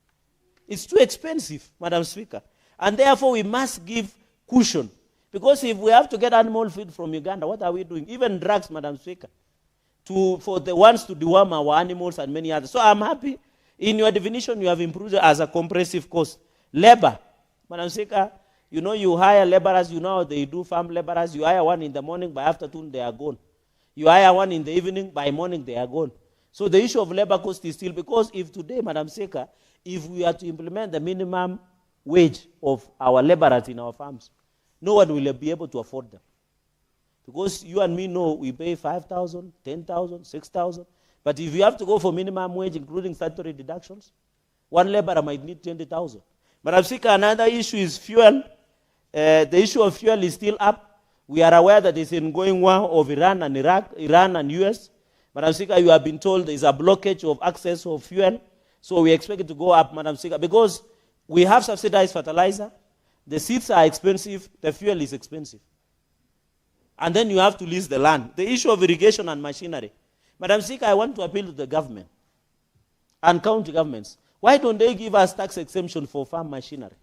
M: It's too expensive, Madam Speaker. And therefore, we must give cushion. Because if we have to get animal feed from Uganda, what are we doing? Even drugs, Madam Speaker, for the ones to deworm our animals and many others. So I'm happy. In your definition, you have improved it as a comprehensive cost. Labor, Madam Speaker, you hire laborers, how they do farm laborers. You hire one in the morning, by afternoon they are gone. You hire one in the evening, by morning they are gone. So the issue of labor cost is still, because if today, Madam Speaker, if we are to implement the minimum wage of our laborers in our farms, no one will be able to afford them. Because you and me know we pay 5,000, 10,000, 6,000. But if you have to go for minimum wage, including statutory deductions, one laborer might need 20,000. Madam Speaker, another issue is fuel. The issue of fuel is still up. We are aware that it's an ongoing war of Iran and Iraq, Iran and US. Madam Speaker, you have been told there is a blockage of access of fuel. So we expect it to go up, Madam Speaker, because we have subsidized fertilizer. The seeds are expensive. The fuel is expensive. And then you have to lease the land. The issue of irrigation and machinery. Madam Speaker, I want to appeal to the government and county governments. Why don't they give us tax exemption for farm machinery?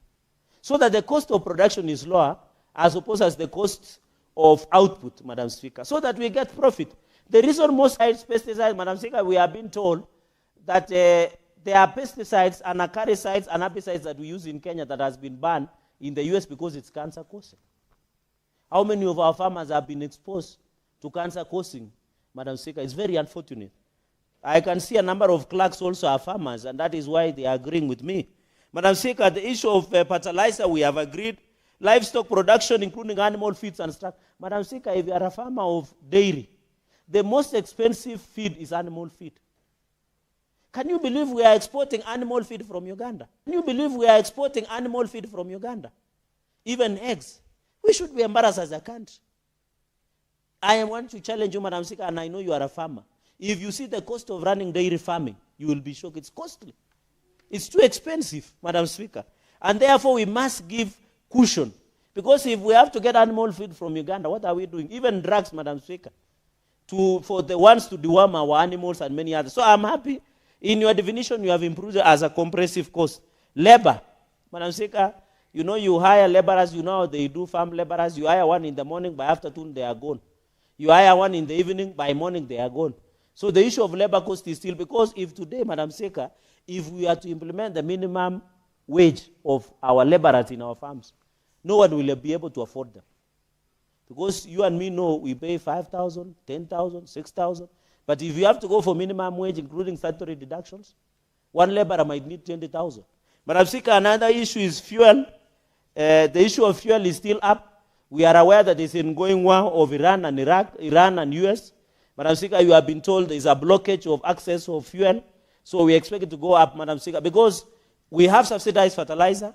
M: So that the cost of production is lower as opposed to the cost of output, Madam Speaker, so that we get profit. The reason most pesticides, Madam Speaker, we have been told that there are pesticides and acaricides and herbicides that we use in Kenya that has been banned in the US because it's cancer causing. How many of our farmers have been exposed to cancer causing, Madam Speaker? It's very unfortunate. I can see a number of clerks also are farmers, and that is why they are agreeing with me. Madam Speaker, the issue of fertilizer, we have agreed. Livestock production, including animal feeds and stuff. Madam Speaker, if you are a farmer of dairy, the most expensive feed is animal feed. Can you believe we are exporting animal feed from Uganda? Can you believe we are exporting animal feed from Uganda? Even eggs. We should be embarrassed as a country. I want to challenge you, Madam Speaker, and I know you are a farmer. If you see the cost of running dairy farming, you will be shocked. It's costly. It's too expensive, Madam Speaker. And therefore, we must give cushion. Because if we have to get animal feed from Uganda, what are we doing? Even drugs, Madam Speaker, for the ones to deworm our animals and many others. So I'm happy. In your definition, you have improved it as a compressive cost. Labor, Madam Speaker, you know you hire laborers, you know how they do farm laborers. You hire one in the morning, by afternoon they are gone. You hire one in the evening, by morning they are gone. So the issue of labor cost is still, because if today, Madam Speaker, if we are to implement the minimum wage of our laborers in our farms, no one will be able to afford them. Because you and me know we pay 5,000, 10,000, 6,000. But if you have to go for minimum wage, including statutory deductions, one laborer might need 20,000. Madam Speaker, another issue is fuel. The issue of fuel is still up. We are aware that it's an ongoing war of Iran and Iraq, Iran and US. Madam Speaker, you have been told there is a blockage of access of fuel. So we expect it to go up, Madam Speaker, because we have subsidized fertilizer.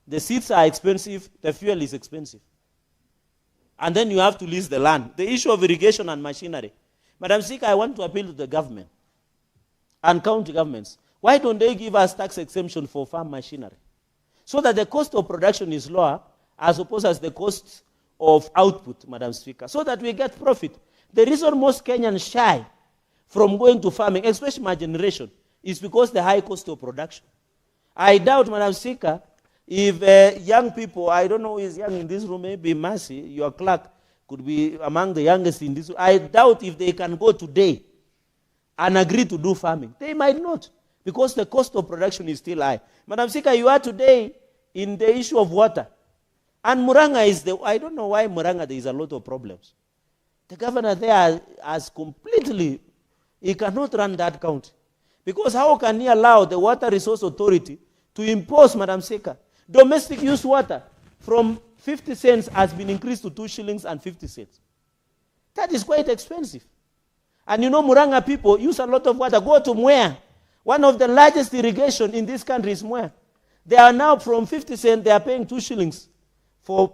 M: The seeds are expensive. The fuel is expensive. And then you have to lease the land. The issue of irrigation and machinery. Madam Speaker, I want to appeal to the government and county governments. Why don't they give us tax exemption for farm machinery? So that the cost of production is lower as opposed as the cost of output, Madam Speaker, so that we get profit. The reason most Kenyans shy from going to farming, especially my generation, is because the high cost of production. I doubt, Madam Speaker, if young people, I don't know who is young in this room, maybe Mercy, your clerk, could be among the youngest in this room. I doubt if they can go today and agree to do farming. They might not, because the cost of production is still high. Madam Speaker, you are today in the issue of water. And Muranga is I don't know why Muranga there is a lot of problems. The governor there has completely, he cannot run that county. Because how can he allow the Water Resource Authority to impose, Madam Speaker, domestic use water from 50 cents has been increased to 2 shillings and 50 cents. That is quite expensive. And you know Muranga people use a lot of water. Go to Mwea. One of the largest irrigation in this country is Mwea. They are now from 50 cents, they are paying 2 shillings for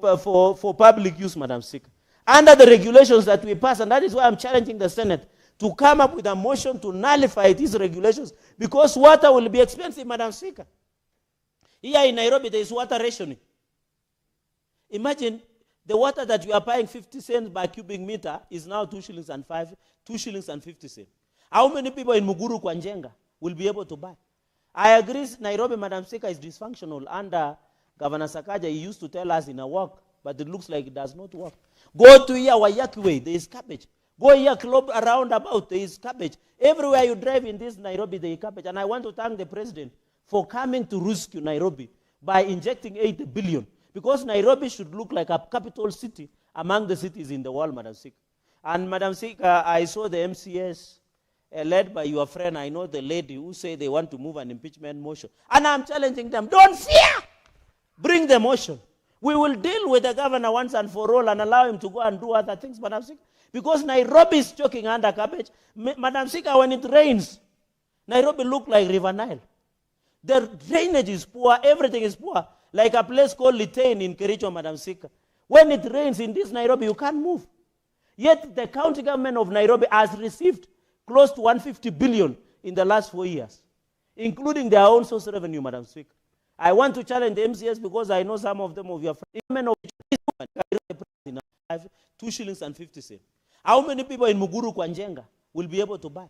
M: public use, Madam Speaker. Under the regulations that we pass, and that is why I'm challenging the Senate to come up with a motion to nullify these regulations, because water will be expensive, Madam Speaker. Here in Nairobi, there is water rationing. Imagine the water that you are paying 50 cents by cubic meter is now 2 shillings and 50 cents. How many people in Muguru Kwanjenga will be able to buy? I agree Nairobi, Madam Speaker, is dysfunctional. Under Governor Sakaja, he used to tell us in a walk, but it looks like it does not work. Go to here, Wayaki Way, there is cabbage. Go here, club around about, there is cabbage. Everywhere you drive in this Nairobi, there is cabbage. And I want to thank the President for coming to rescue Nairobi by injecting 80 billion. Because Nairobi should look like a capital city among the cities in the world, Madam Speaker. And Madam Speaker, I saw the MCS led by your friend, I know the lady who say they want to move an impeachment motion. And I'm challenging them, don't fear! Bring the motion. We will deal with the governor once and for all and allow him to go and do other things, Madam Speaker. Because Nairobi is choking under cabbage. Madam Speaker, when it rains, Nairobi look like River Nile. The drainage is poor, everything is poor. Like a place called Litain in Kericho, Madam Speaker. When it rains in this Nairobi, you can't move. Yet the county government of Nairobi has received close to 150 billion in the last 4 years, including their own source revenue, Madam Speaker. I want to challenge the MCS because I know some of them of your friends. 2 shillings and 50 cents. How many people in Muguru Kwanjenga will be able to buy?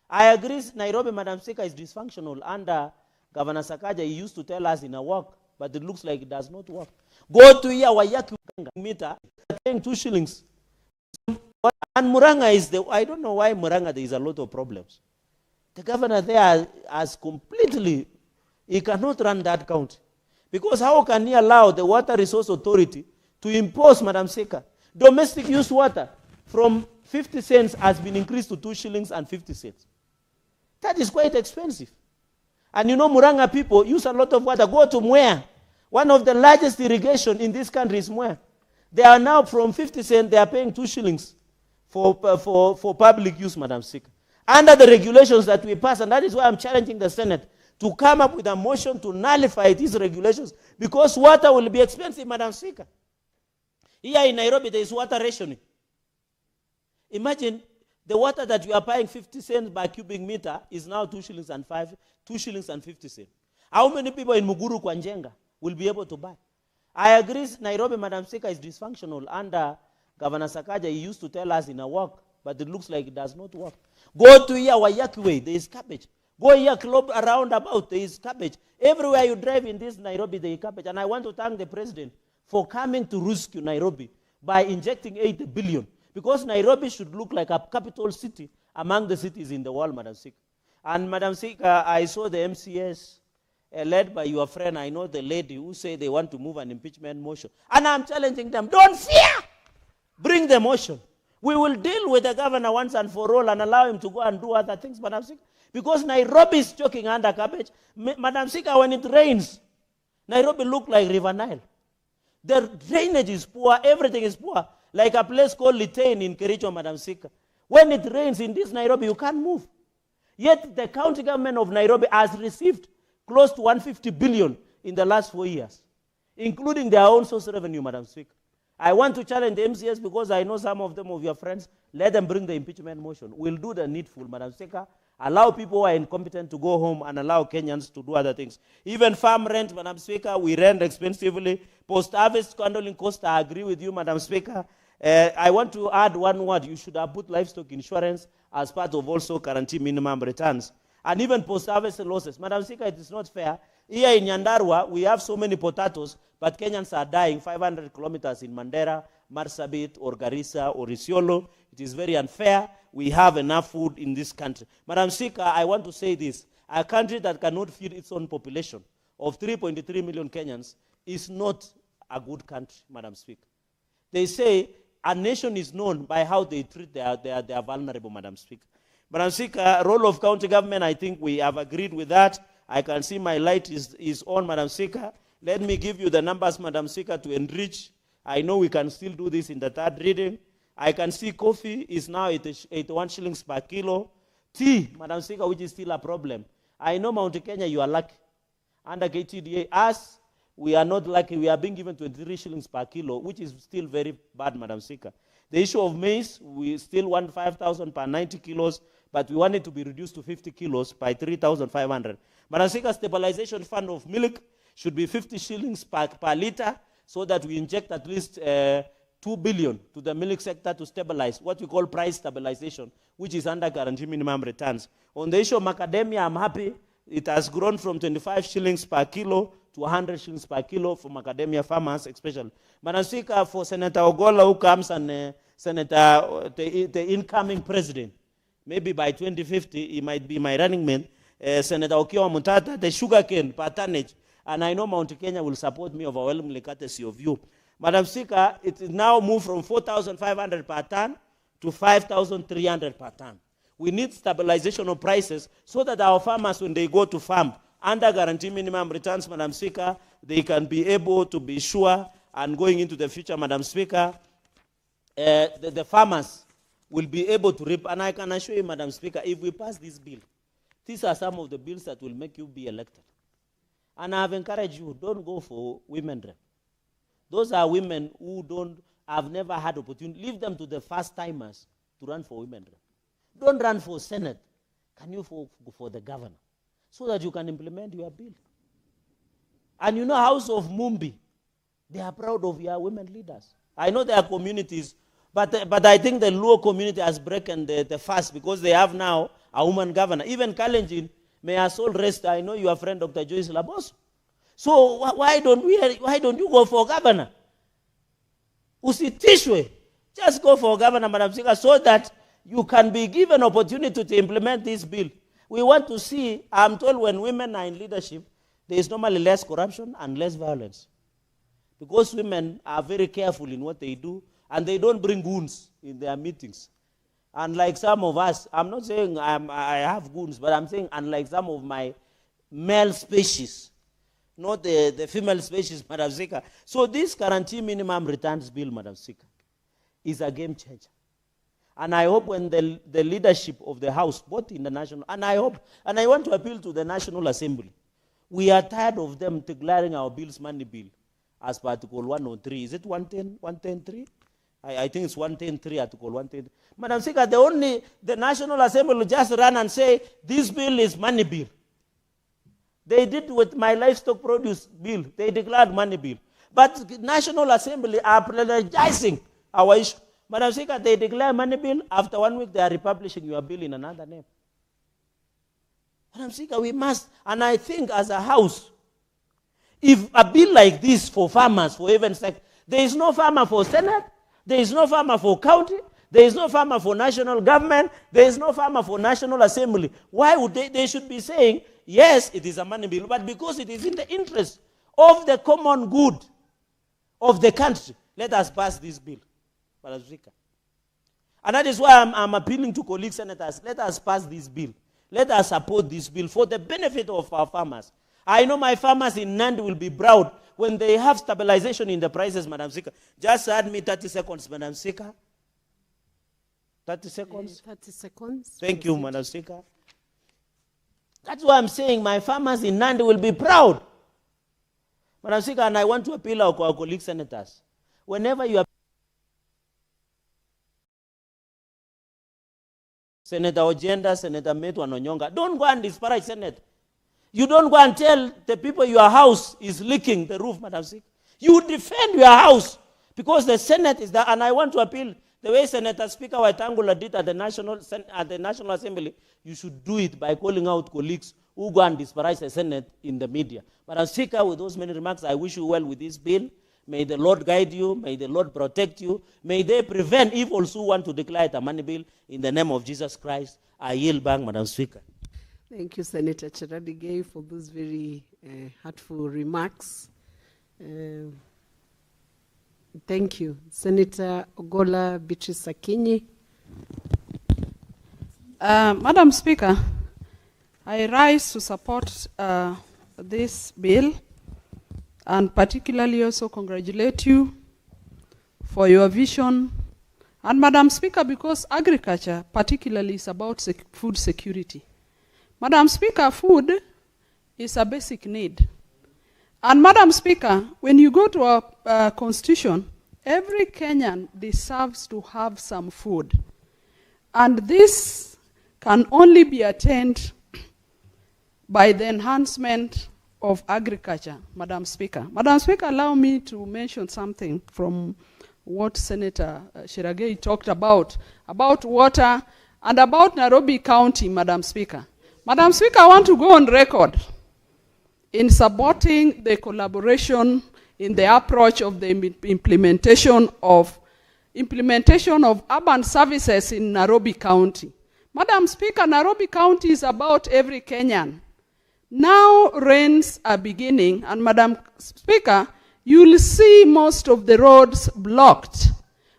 M: I agree Nairobi, Madam Speaker, is dysfunctional. Under Governor Sakaja, he used to tell us in a walk, but it looks like it does not work. Go to here, Wayaki meter, paying 2 shillings. And Muranga is I don't know why Muranga there is a lot of problems. The governor there has completely, he cannot run that county. Because how can he allow the Water Resource Authority to impose, Madam Speaker, domestic use water from 50 cents has been increased to 2 shillings and 50 cents. That is quite expensive. And you know Muranga people use a lot of water. Go to Mwea. One of the largest irrigation in this country is Mwea. They are now from 50 cents, they are paying 2 shillings for public use, Madam Speaker. under the regulations that we pass, and that is why I'm challenging the Senate to come up with a motion to nullify these regulations, because water will be expensive, Madam Speaker. Here in Nairobi, there is water rationing. Imagine the water that you are paying 50 cents per cubic meter is now 2 shillings and 50 cents. How many people in Muguru Kwanjenga will be able to buy? I agree Nairobi, Madam Speaker, is dysfunctional. Under Governor Sakaja, he used to tell us in a walk, but it looks like it does not work. Go to here, Wayaki Way, there is cabbage. Go here, club around about, there is cabbage. Everywhere you drive in this Nairobi, there is cabbage. And I want to thank the President for coming to rescue Nairobi by injecting 80 billion. Because Nairobi should look like a capital city among the cities in the world, Madam Speaker. And Madam Speaker, I saw the MCS led by your friend, I know the lady who say they want to move an impeachment motion. And I'm challenging them, don't fear! Bring the motion. We will deal with the governor once and for all and allow him to go and do other things, Madam Speaker. Because Nairobi is choking under cabbage. Madam Speaker, when it rains, Nairobi look like River Nile. The drainage is poor, everything is poor. Like a place called Litain in Kericho, Madam Speaker. When it rains in this Nairobi, you can't move. Yet the county government of Nairobi has received close to 150 billion in the last 4 years, including their own source revenue, Madam Speaker. I want to challenge the MCS because I know some of them of your friends. Let them bring the impeachment motion. We'll do the needful, Madam Speaker. Allow people who are incompetent to go home and allow Kenyans to do other things. Even farm rent, Madam Speaker, we rent expensively. Post-harvest handling cost, I agree with you, Madam Speaker. I want to add one word. You should have put livestock insurance as part of also guarantee minimum returns. And even post-harvest losses. Madam Speaker, it is not fair. Here in Nyandarua, we have so many potatoes, but Kenyans are dying 500 kilometers in Mandera, Marsabit, or Garissa, or Isiolo. It is very unfair. We have enough food in this country. Madam Speaker, I want to say this. A country that cannot feed its own population of 3.3 million Kenyans is not a good country, Madam Speaker. They say a nation is known by how they treat their vulnerable, Madam Speaker. Madam Speaker, role of county government, I think we have agreed with that. I can see my light is on, Madam Speaker. Let me give you the numbers, Madam Speaker, to enrich. I know we can still do this in the third reading. I can see coffee is now 81 shillings per kilo. Tea, Madam Speaker, which is still a problem. I know Mount Kenya, you are lucky. Under KTDA, us, we are not lucky. We are being given 23 shillings per kilo, which is still very bad, Madam Speaker. The issue of maize, we still want 5,000 per 90 kilos, but we want it to be reduced to 50 kilos by 3,500. Madam Speaker, stabilization fund of milk should be 50 shillings per liter, so that we inject at least 2 billion to the milk sector to stabilize what we call price stabilization, which is under guarantee minimum returns. On the issue of macadamia, I'm happy. It has grown from 25 shillings per kilo to 100 shillings per kilo for macadamia farmers, especially. Madam Speaker, for Senator Ogola, who comes, and Senator, the incoming president, maybe by 2050, he might be my running mate, Senator Okiwa Mutata, the sugarcane per tonnage, and I know Mount Kenya will support me overwhelmingly courtesy of you. Madam Speaker, it is now moved from 4,500 per ton to 5,300 per ton. We need stabilization of prices so that our farmers, when they go to farm, under guarantee minimum returns, Madam Speaker, they can be able to be sure, and going into the future, Madam Speaker, the farmers will be able to reap. And I can assure you, Madam Speaker, if we pass this bill, these are some of the bills that will make you be elected. And I have encouraged you, don't go for women rep. Those are women who have never had opportunity. Leave them to the first timers to run for women rep. Don't run for Senate. Can you go for the governor? So that you can implement your bill. And you know, House of Mumbi, they are proud of your women leaders. I know there are communities, but I think the Luo community has broken the fast because they have now a woman governor. Even Kalenjin, may her soul rest. I know you are friend Dr. Joyce Labos. So why don't you go for governor? Usitishwe. Just go for governor, Madam Speaker, so that you can be given opportunity to implement this bill. We want to see, I'm told when women are in leadership, there is normally less corruption and less violence. Because women are very careful in what they do, and they don't bring goons in their meetings. Unlike some of us, I'm not saying I have goons, but I'm saying unlike some of my male species, not the female species, Madam Speaker. So this guarantee minimum returns bill, Madam Speaker, is a game changer. And I hope when the leadership of the House, both in the national, and I want to appeal to the National Assembly. We are tired of them declaring our bills money bill as per Article 103. Is it 110.3? I think it's 110.3, Article 110. Madam Speaker, the National Assembly will just run and say, this bill is money bill. They did with my livestock produce bill. They declared money bill. But National Assembly are apologizing our issue. Madam Speaker, they declare money bill. After 1 week, they are republishing your bill in another name. Madam Speaker, we must, and I think as a House, if a bill like this for farmers, for heaven's sake, there is no farmer for Senate, there is no farmer for county, there is no farmer for national government, there is no farmer for National Assembly. Why would they should be saying, yes, it is a money bill, but because it is in the interest of the common good of the country, let us pass this bill. Madam Speaker. And that is why I'm appealing to colleague senators, let us pass this bill. Let us support this bill for the benefit of our farmers. I know my farmers in Nandi will be proud when they have stabilization in the prices, Madam Speaker. Just add me 30 seconds, Madam Speaker. 30 seconds?
J: 30 seconds.
M: Thank you, Madam Speaker. That's why I'm saying my farmers in Nandi will be proud. Madam Speaker, and I want to appeal to our colleague senators. Whenever you are Senator Ojenda, Senator Metu Anonyonga, don't go and disparage Senate. You don't go and tell the people your house is leaking the roof, Madam Speaker. You defend your house because the Senate is there. And I want to appeal the way Senator Speaker Waitangula did at the National Assembly. You should do it by calling out colleagues who go and disparage the Senate in the media. Madam Speaker, with those many remarks, I wish you well with this bill. May the Lord guide you. May the Lord protect you. May they prevent evils who want to declare it a money bill. In the name of Jesus Christ, I yield back, Madam Speaker.
J: Thank you, Senator Cheradigei, for those very heartful remarks. Thank you. Senator Ogola Beatrice Akinyi.
B: Madam Speaker, I rise to support this bill and particularly also congratulate you for your vision. And Madam Speaker, because agriculture particularly is about food security. Madam Speaker, food is a basic need. And Madam Speaker, when you go to our constitution, every Kenyan deserves to have some food. And this can only be attained by the enhancement of agriculture, Madam Speaker. Madam Speaker, allow me to mention something from what Senator Cheradigei talked about water and about Nairobi County, Madam Speaker. Madam Speaker, I want to go on record in supporting the collaboration in the approach of the implementation of urban services in Nairobi County. Madam Speaker, Nairobi County is about every Kenyan. Now rains are beginning, and Madam Speaker, you'll see most of the roads blocked.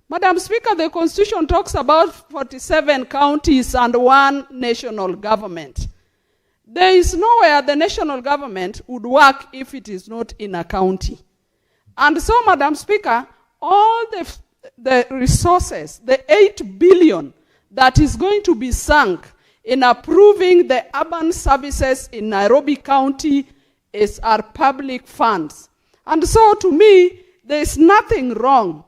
B: Madam Speaker, the Constitution talks about 47 counties and 1 national government. There is nowhere the national government would work if it is not in a county. And so, Madam Speaker, all the resources, the 8 billion that is going to be sunk in approving the urban services in Nairobi County are public funds. And so, to me, there is nothing wrong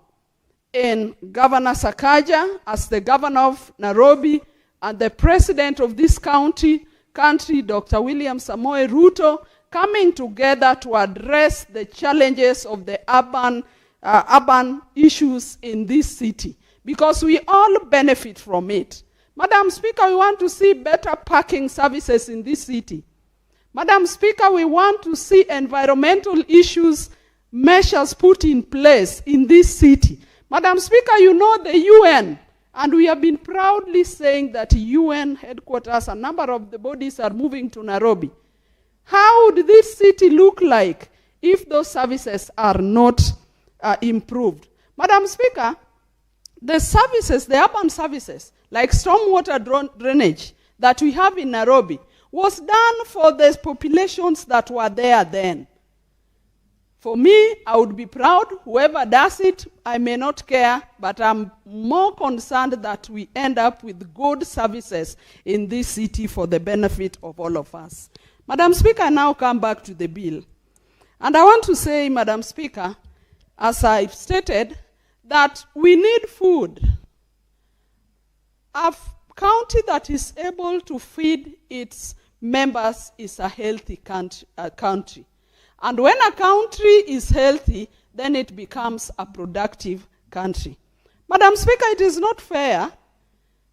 B: in Governor Sakaja as the governor of Nairobi and the president of this country, Dr. William Samoei Ruto, coming together to address the challenges of the urban issues in this city, because we all benefit from it. Madam Speaker, we want to see better parking services in this city. Madam Speaker, we want to see environmental measures put in place in this city. Madam Speaker, you know the UN, and we have been proudly saying that UN headquarters, a number of the bodies are moving to Nairobi. How would this city look like if those services are not improved? Madam Speaker, the services, the urban services, like stormwater drainage that we have in Nairobi, was done for the populations that were there then. For me, I would be proud. Whoever does it, I may not care, but I'm more concerned that we end up with good services in this city for the benefit of all of us. Madam Speaker, I now come back to the bill. And I want to say, Madam Speaker, as I've stated, that we need food. A county that is able to feed its members is a healthy country. And when a country is healthy, then it becomes a productive country. Madam Speaker, it is not fair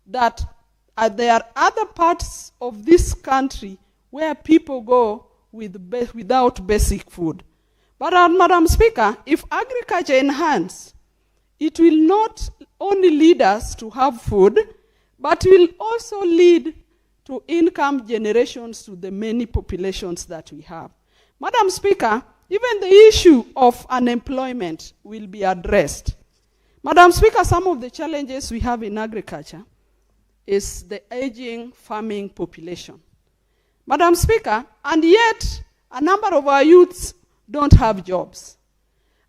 B: that there are other parts of this country where people go without basic food. But Madam Speaker, if agriculture enhanced, it will not only lead us to have food, but will also lead to income generations to the many populations that we have. Madam Speaker, even the issue of unemployment will be addressed. Madam Speaker, some of the challenges we have in agriculture is the aging farming population. Madam Speaker, and yet a number of our youths don't have jobs.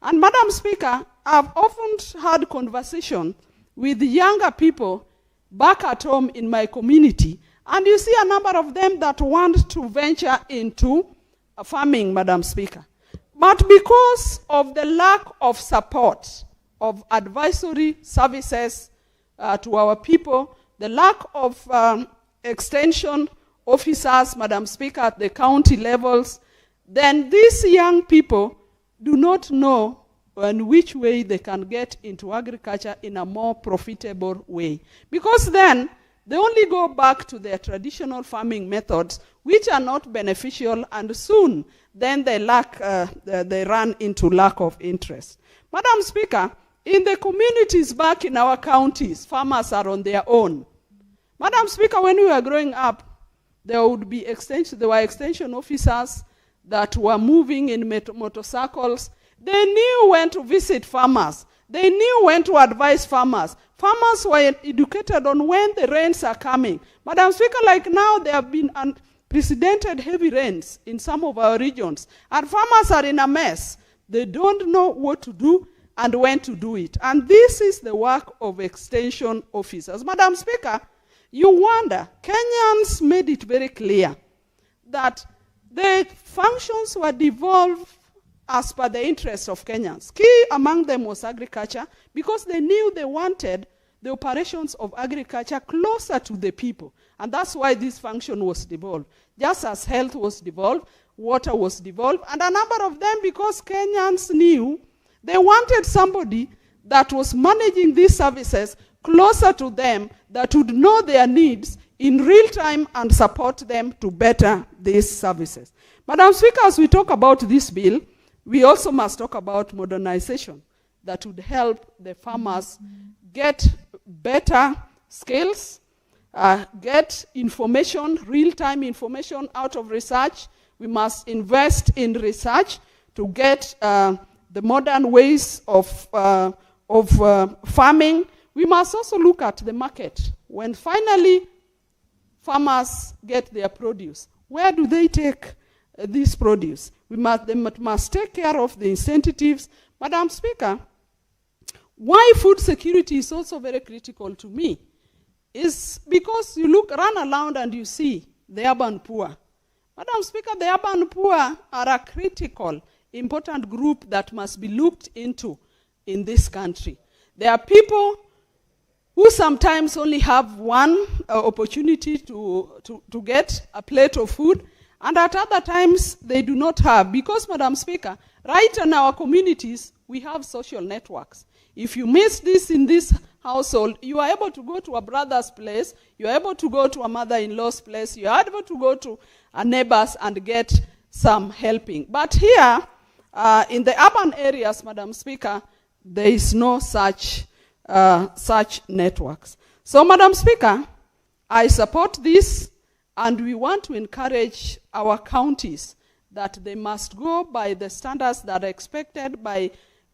B: And Madam Speaker, I've often had conversation with younger people back at home in my community, and you see a number of them that want to venture into farming, Madam Speaker. But because of the lack of support of advisory services to our people, the lack of extension officers, Madam Speaker, at the county levels, then these young people do not know in which way they can get into agriculture in a more profitable way. Because then they only go back to their traditional farming methods, which are not beneficial, and soon then they run into lack of interest. Madam Speaker, in the communities back in our counties, farmers are on their own. Madam Speaker, when we were growing up, there were extension officers that were moving in motorcycles. They knew when to visit farmers. They knew when to advise farmers. Farmers were educated on when the rains are coming. Madam Speaker, like now, there have been unprecedented heavy rains in some of our regions, and farmers are in a mess. They don't know what to do and when to do it. And this is the work of extension officers. Madam Speaker, you wonder, Kenyans made it very clear that the functions were devolved as per the interests of Kenyans. Key among them was agriculture, because they knew they wanted the operations of agriculture closer to the people. And that's why this function was devolved. Just as health was devolved, water was devolved, and a number of them, because Kenyans knew they wanted somebody that was managing these services closer to them, that would know their needs in real time and support them to better these services. Madam Speaker, as we talk about this bill, we also must talk about modernization that would help the farmers get better skills, get information, real-time information out of research. We must invest in research to get the modern ways of farming. We must also look at the market. When finally farmers get their produce, where do they take this produce? They must take care of the incentives. Madam Speaker, why food security is also very critical to me is because you run around and you see the urban poor. Madam Speaker, the urban poor are a critical, important group that must be looked into in this country. There are people who sometimes only have one opportunity to get a plate of food, and at other times they do not have. Because, Madam Speaker, right in our communities, we have social networks. If you miss this in this household, you are able to go to a brother's place, you are able to go to a mother-in-law's place, you are able to go to a neighbor's and get some helping. But here, in the urban areas, Madam Speaker, there is no such networks. So, Madam Speaker, I support this, and we want to encourage our counties that they must go by the standards that are expected by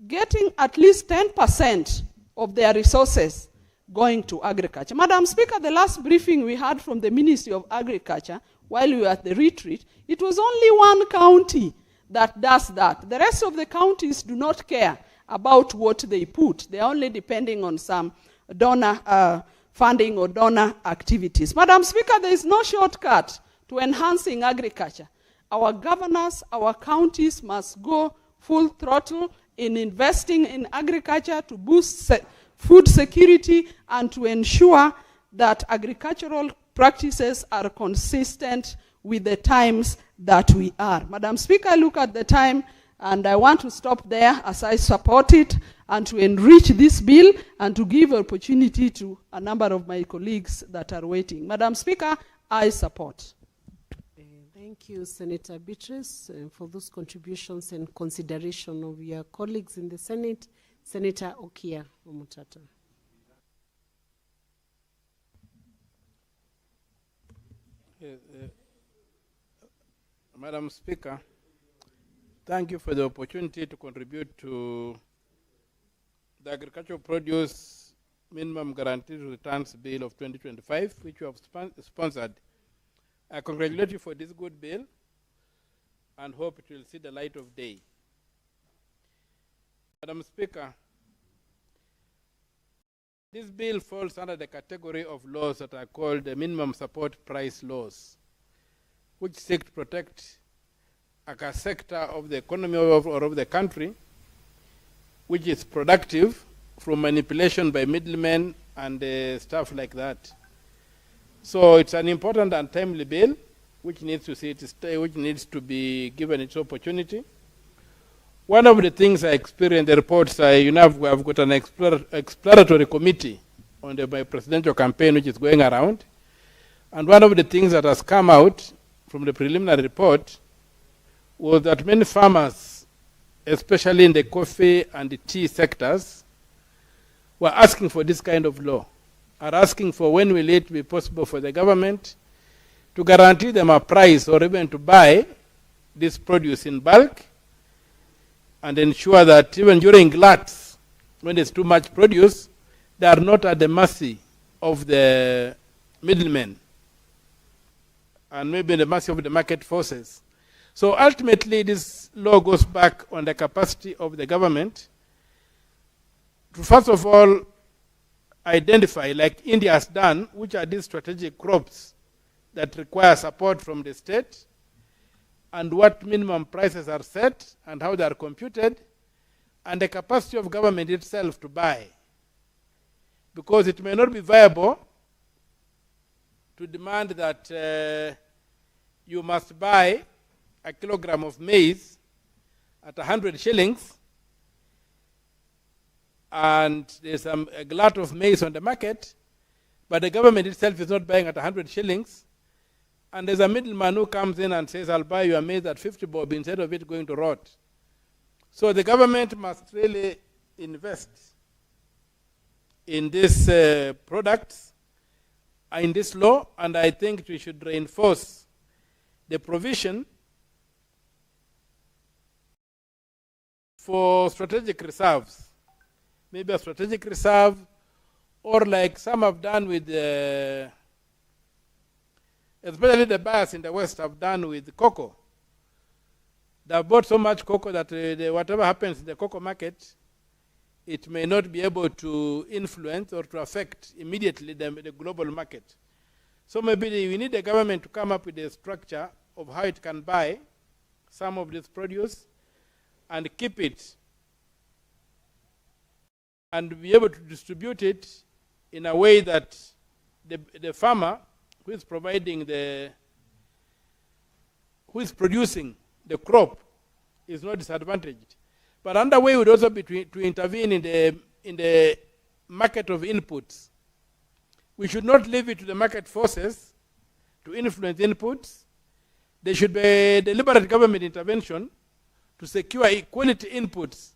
B: getting at least 10% of their resources going to agriculture. Madam Speaker, the last briefing we had from the Ministry of Agriculture while we were at the retreat, it was only one county that does that. The rest of the counties do not care about what they put. They are only depending on some donor funding or donor activities. Madam Speaker, there is no shortcut to enhancing agriculture. Our governors, our counties must go full throttle in investing in agriculture to boost food security and to ensure that agricultural practices are consistent with the times that we are. Madam Speaker, I look at the time and I want to stop there as I support it and to enrich this bill and to give opportunity to a number of my colleagues that are waiting. Madam Speaker, I support.
J: Thank you, Senator Beatrice, for those contributions and consideration of your colleagues in the Senate. Senator Okia Omutata.
H: Madam Speaker, thank you for the opportunity to contribute to the Agricultural Produce Minimum Guaranteed Returns Bill of 2025, which you have sponsored. I congratulate you for this good bill and hope it will see the light of day. Madam Speaker, this bill falls under the category of laws that are called the minimum support price laws, which seek to protect a sector of the economy or of the country which is productive from manipulation by middlemen and stuff like that. So it's an important and timely bill which needs to see it stay, which needs to be given its opportunity. One of the things I experienced in the reports, I've got an exploratory committee on my presidential campaign which is going around. And one of the things that has come out from the preliminary report was that many farmers, especially in the coffee and the tea sectors, were asking for this kind of law, are asking for when will it be possible for the government to guarantee them a price or even to buy this produce in bulk and ensure that even during gluts, when there's too much produce, they are not at the mercy of the middlemen and maybe the mercy of the market forces. So ultimately, this law goes back on the capacity of the government to, first of all, identify, like India has done, which are these strategic crops that require support from the state, and what minimum prices are set and how they are computed, and the capacity of government itself to buy. Because it may not be viable to demand that you must buy a kilogram of maize at 100 shillings, and there's a glut of maize on the market, but the government itself is not buying at 100 shillings, and there's a middleman who comes in and says, I'll buy you a maize at 50 bob instead of it going to rot. So the government must really invest in these products, in this law, and I think we should reinforce the provision for strategic reserves. Maybe a strategic reserve, or like some have done with, especially the buyers in the West have done with cocoa. They have bought so much cocoa that whatever happens in the cocoa market, it may not be able to influence or to affect immediately the global market. So maybe we need the government to come up with a structure of how it can buy some of this produce and keep it and be able to distribute it in a way that the farmer who is providing who is producing the crop is not disadvantaged. But another way would also be to intervene in the market of inputs. We should not leave it to the market forces to influence inputs. There should be deliberate government intervention to secure quality inputs.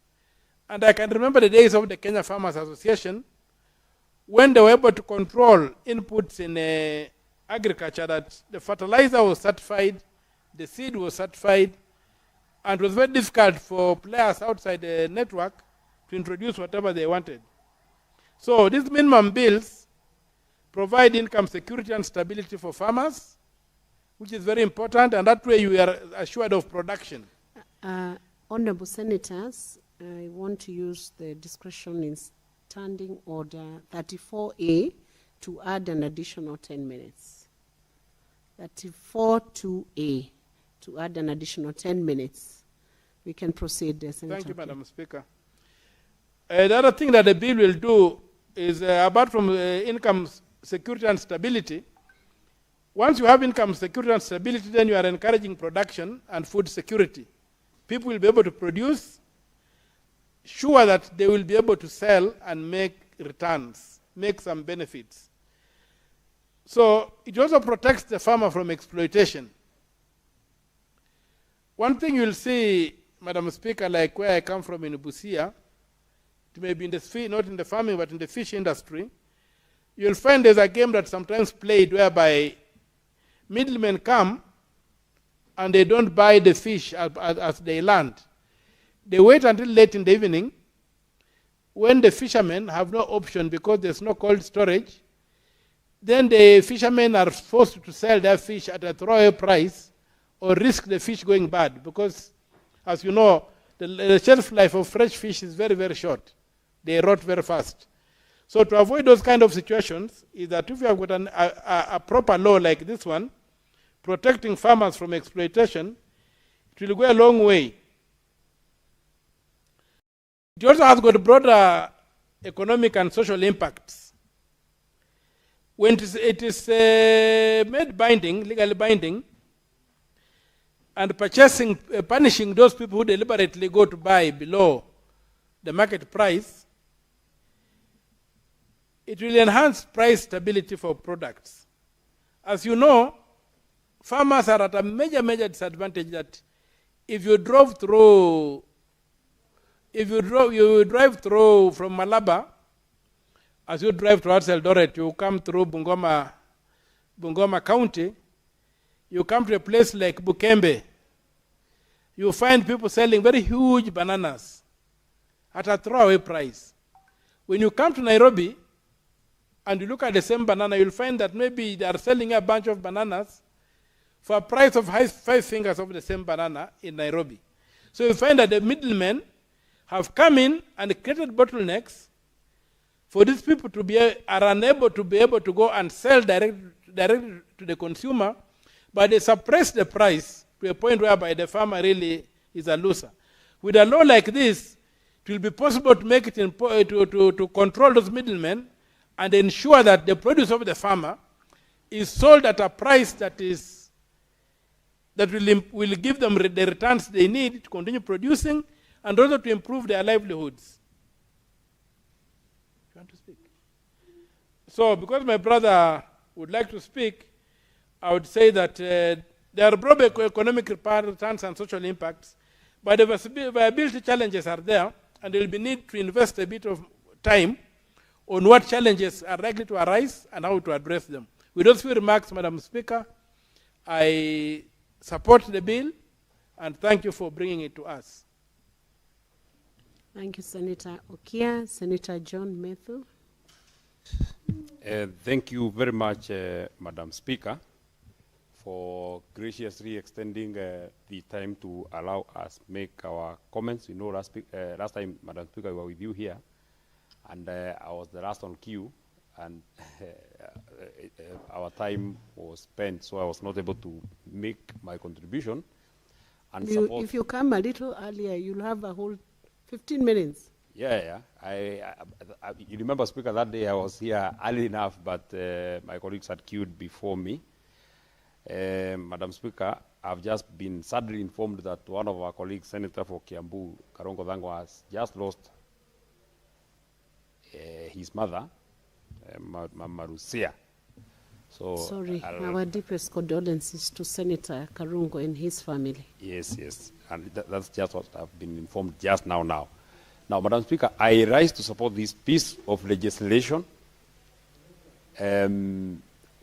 H: And I can remember the days of the Kenya Farmers Association when they were able to control inputs in agriculture, that the fertilizer was certified, the seed was certified, and it was very difficult for players outside the network to introduce whatever they wanted. So these minimum bills provide income security and stability for farmers, which is very important, and that way you are assured of production.
J: Honorable Senators, I want to use the discretion in Standing Order 34A to add an additional 10 minutes. 34-2A to add an additional 10 minutes. We can proceed, Senator.
H: Thank you, Madam Speaker. The other thing that the bill will do is, apart from income security and stability, once you have income security and stability, then you are encouraging production and food security. People will be able to produce, sure that they will be able to sell and make returns, make some benefits. So it also protects the farmer from exploitation. One thing you'll see, Madam Speaker, like where I come from in Busia, it may be in the not in the farming, but in the fish industry, you'll find there's a game that's sometimes played whereby middlemen come and they don't buy the fish as they land. They wait until late in the evening when the fishermen have no option because there's no cold storage. Then the fishermen are forced to sell their fish at a throwaway price or risk the fish going bad because, as you know, the shelf life of fresh fish is very, very short. They rot very fast. So to avoid those kind of situations is that if you have got a proper law like this one, protecting farmers from exploitation, it will go a long way. It also has got broader economic and social impacts. When it is made binding, legally binding, and punishing those people who deliberately go to buy below the market price, it will enhance price stability for products. As you know, farmers are at a major, major disadvantage that if you drive through from Malaba, as you drive towards Eldoret, you come through Bungoma County, you come to a place like Bukembe, you find people selling very huge bananas at a throwaway price. When you come to Nairobi and you look at the same banana, you'll find that maybe they are selling a bunch of bananas for a price of 5 fingers of the same banana in Nairobi. So you find that the middlemen have come in and created bottlenecks for these people to are unable to be able to go and sell direct to the consumer, but they suppress the price to a point whereby the farmer really is a loser. With a law like this, it will be possible to make it to control those middlemen and ensure that the produce of the farmer is sold at a price that will give them the returns they need to continue producing and also to improve their livelihoods. You want to speak? So, because my brother would like to speak, I would say that there are broad economic returns and social impacts, but the viability challenges are there, and there will be need to invest a bit of time on what challenges are likely to arise and how to address them. With those few remarks, Madam Speaker, I support the bill, and thank you for bringing it to us.
J: Thank you, Senator Okia. Senator John Methu.
O: Thank you very much, Madam Speaker, for graciously extending the time to allow us make our comments. You know, last time, Madam Speaker, we were with you here, and I was the last on queue, and our time was spent, so I was not able to make my contribution. And
J: if you come a little earlier, you'll have a whole 15 minutes.
O: Yeah. You remember, Speaker, that day I was here early enough, but my colleagues had queued before me. Madam Speaker, I've just been sadly informed that one of our colleagues, Senator for Kiambu, Karongo Dhango, has just lost his mother, Mama Rusia. So,
J: sorry, our deepest condolences to Senator Karungo and his family.
O: Yes. And that's just what I've been informed just now. Now, Madam Speaker, I rise to support this piece of legislation,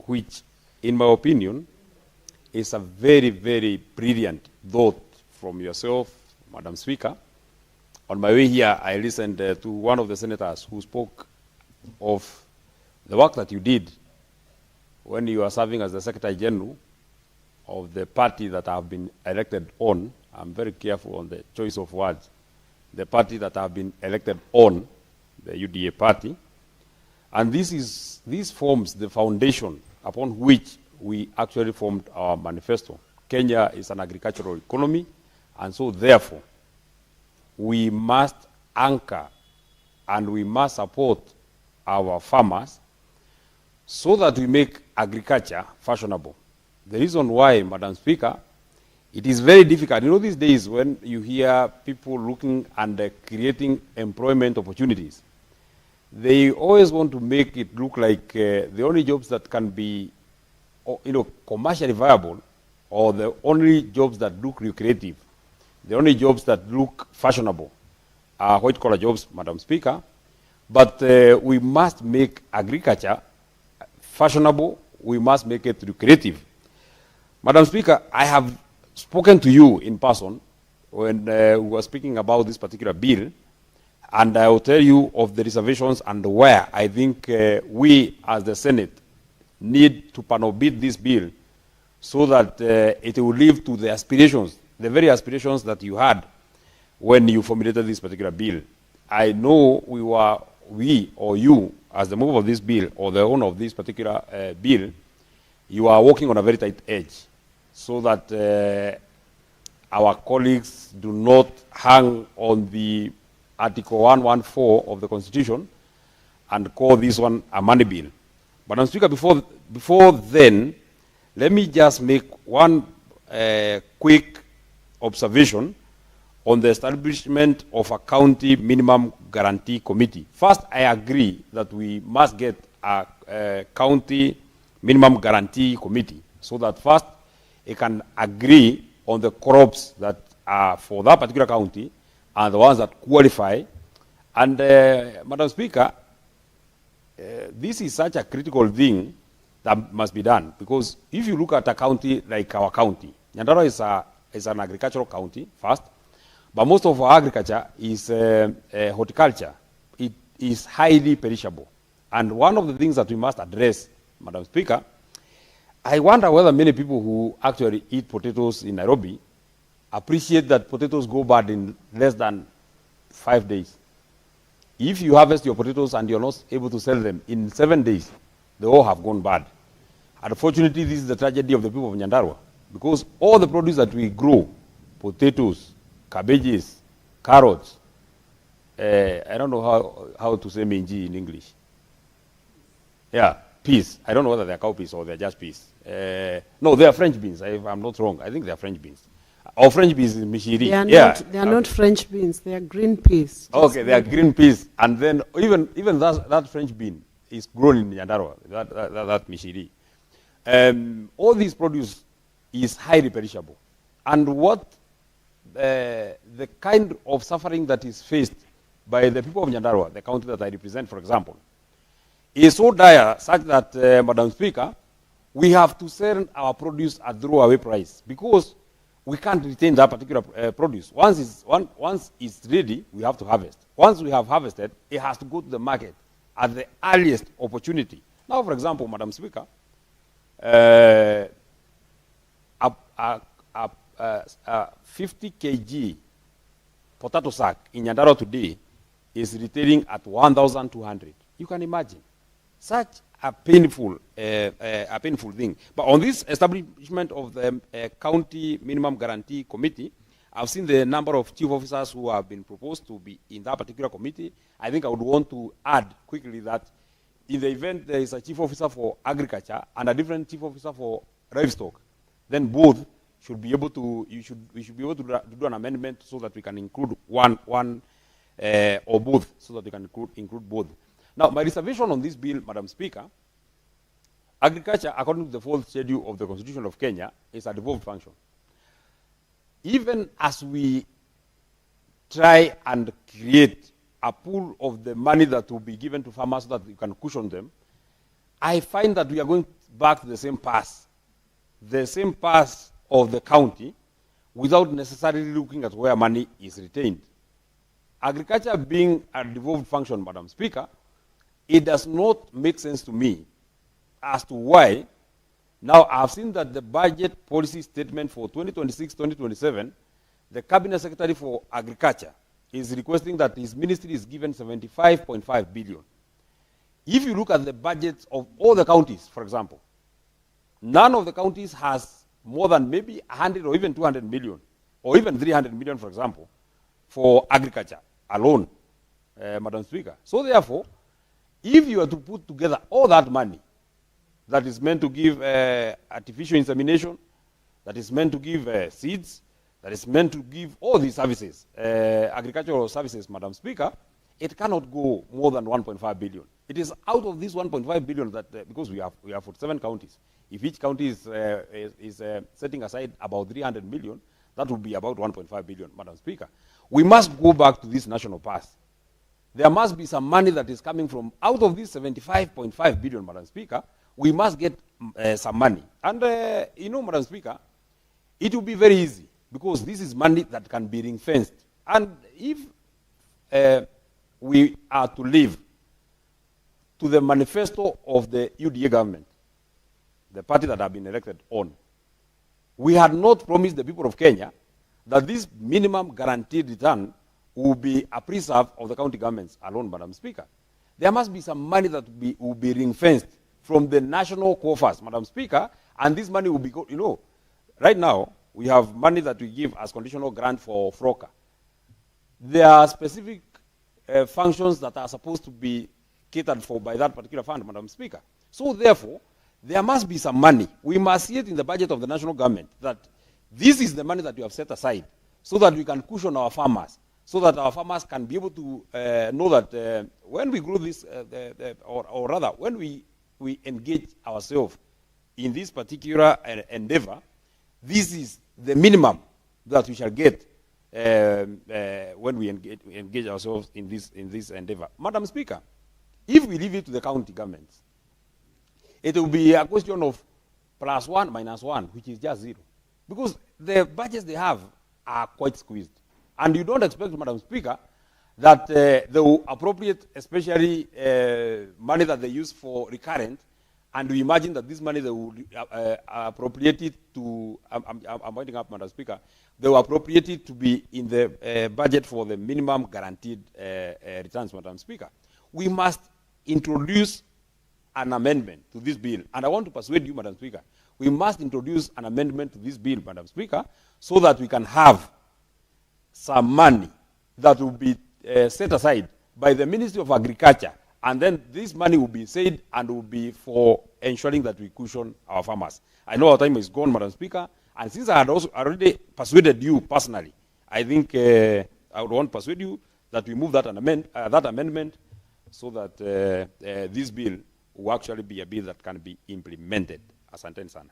O: which, in my opinion, is a very, very brilliant thought from yourself, Madam Speaker. On my way here, I listened to one of the senators who spoke of the work that you did when you were serving as the Secretary General of the party that I have been elected on. I'm very careful on the choice of words. The party that I have been elected on, the UDA party. And this forms the foundation upon which we actually formed our manifesto. Kenya is an agricultural economy, and so therefore, we must anchor and we must support our farmers so that we make agriculture fashionable. The reason why, Madam Speaker, it is very difficult. You know, these days when you hear people looking and creating employment opportunities, they always want to make it look like the only jobs that can be, commercially viable, or the only jobs that look lucrative, the only jobs that look fashionable are white-collar jobs, Madam Speaker. But we must make agriculture fashionable. We must make it lucrative. Madam Speaker, I have spoken to you in person when we were speaking about this particular bill, and I will tell you of the reservations and where I think we as the Senate need to panel-beat this bill so that it will live to the aspirations, the very aspirations that you had when you formulated this particular bill. I know we or you, as the mover of this bill or the owner of this particular bill, you are working on a very tight edge so that our colleagues do not hang on the Article 114 of the Constitution and call this one a money bill. But, Madam Speaker, before then, let me just make one quick observation on the establishment of a county minimum guarantee committee. First, I agree that we must get a county minimum guarantee committee so that first it can agree on the crops that are for that particular county and the ones that qualify. And Madam Speaker, this is such a critical thing that must be done, because if you look at a county like our county, Nyandarua is an agricultural county first, but most of our agriculture is horticulture. It is highly perishable. And one of the things that we must address, Madam Speaker, I wonder whether many people who actually eat potatoes in Nairobi appreciate that potatoes go bad in less than 5 days. If you harvest your potatoes and you're not able to sell them in 7 days, they all have gone bad. Unfortunately, this is the tragedy of the people of Nyandarua, because all the produce that we grow, potatoes, cabbages, carrots, I don't know how to say minji in English. Yeah, peas. I don't know whether they're cowpeas or they're just peas. No, they are French beans, if I'm not wrong. I think they are French beans. Or French beans is mishiri.
J: They are not French beans, they are green peas.
O: Okay, they are green peas. And then even that French bean is grown in Nyandarua, that mishiri. All these produce is highly perishable. And what the kind of suffering that is faced by the people of Nyandarua, the county that I represent, for example, is so dire such that, Madam Speaker, we have to sell our produce at throwaway price because we can't retain that particular produce. Once it's ready, we have to harvest. Once we have harvested, it has to go to the market at the earliest opportunity. Now, for example, Madam Speaker, a 50 kg potato sack in Nyandarua today is retailing at 1,200. You can imagine such a painful thing. But on this establishment of the county minimum guarantee committee, I've seen the number of chief officers who have been proposed to be in that particular committee. I think I would want to add quickly that in the event there is a chief officer for agriculture and a different chief officer for livestock, then both should be able to, we should be able to do an amendment so that we can include one or both, so that we can include both. Now, my reservation on this bill, Madam Speaker, agriculture, according to the 4th schedule of the Constitution of Kenya, is a devolved function. Even as we try and create a pool of the money that will be given to farmers so that we can cushion them, I find that we are going back to the same path of the county without necessarily looking at where money is retained. Agriculture being a devolved function, Madam Speaker, it does not make sense to me as to why Now, I've seen that the budget policy statement for 2026-2027, the Cabinet Secretary for Agriculture is requesting that his ministry is given 75.5 billion. If you look at the budgets of all the counties, for example, none of the counties has more than maybe 100 or even 200 million, or even 300 million, for example, for agriculture alone, Madam Speaker. So therefore, if you are to put together all that money that is meant to give artificial insemination, that is meant to give seeds, that is meant to give all these services, agricultural services, Madam Speaker, it cannot go more than 1.5 billion. It is out of this 1.5 billion that, because we have 47 counties, if each county is setting aside about 300 million, that would be about 1.5 billion, Madam Speaker. We must go back to this national pass. There must be some money that is coming from out of this 75.5 billion, Madam Speaker. We must get some money. And, you know, Madam Speaker, it will be very easy because this is money that can be ring-fenced. And if we are to live to the manifesto of the UDA government, the party that have been elected on, we had not promised the people of Kenya that this minimum guaranteed return will be a preserve of the county governments alone, Madam Speaker. There must be some money that will be ring-fenced from the national coffers, Madam Speaker, and this money will be, you know, right now, we have money that we give as conditional grant for FROCA. There are specific functions that are supposed to be catered for by that particular fund, Madam Speaker. So therefore, there must be some money. We must see it in the budget of the national government that this is the money that we have set aside so that we can cushion our farmers, so that our farmers can be able to know that when we grow this, or rather, when we engage ourselves in this particular endeavor, this is the minimum that we shall get when we engage ourselves in this endeavor. Madam Speaker, if we leave it to the county governments, it will be a question of +1 - -1, which is just 0. Because the budgets they have are quite squeezed. And you don't expect, Madam Speaker, that they will appropriate especially money that they use for recurrent, and we imagine that this money they will appropriate it to, I'm winding up, Madam Speaker, they will appropriate it to be in the budget for the minimum guaranteed returns, Madam Speaker. We must introduce an amendment to this bill, and I want to persuade you, Madam Speaker, we must introduce an amendment to this bill, Madam Speaker, so that we can have some money that will be set aside by the Ministry of Agriculture, and then this money will be saved and will be for ensuring that we cushion our farmers. I know our time is gone, Madam Speaker, and since I had also already persuaded you personally, I think I would want to persuade you that we move that amendment so that this bill will actually be a bill that can be implemented. Asante sana.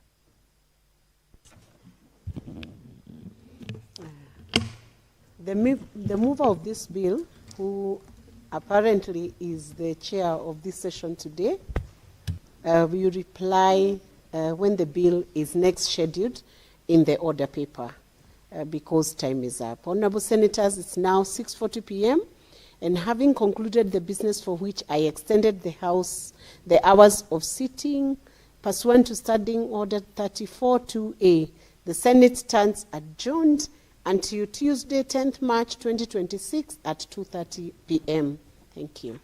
J: The mover of this bill, who apparently is the chair of this session today, will reply when the bill is next scheduled in the order paper, because time is up. Honorable Senators, it's now 6:40 p.m., and having concluded the business for which I extended the hours of sitting, pursuant to Standing Order 34-2A, the Senate stands adjourned until Tuesday, 10th March 2026 at 2:30 p.m. Thank you.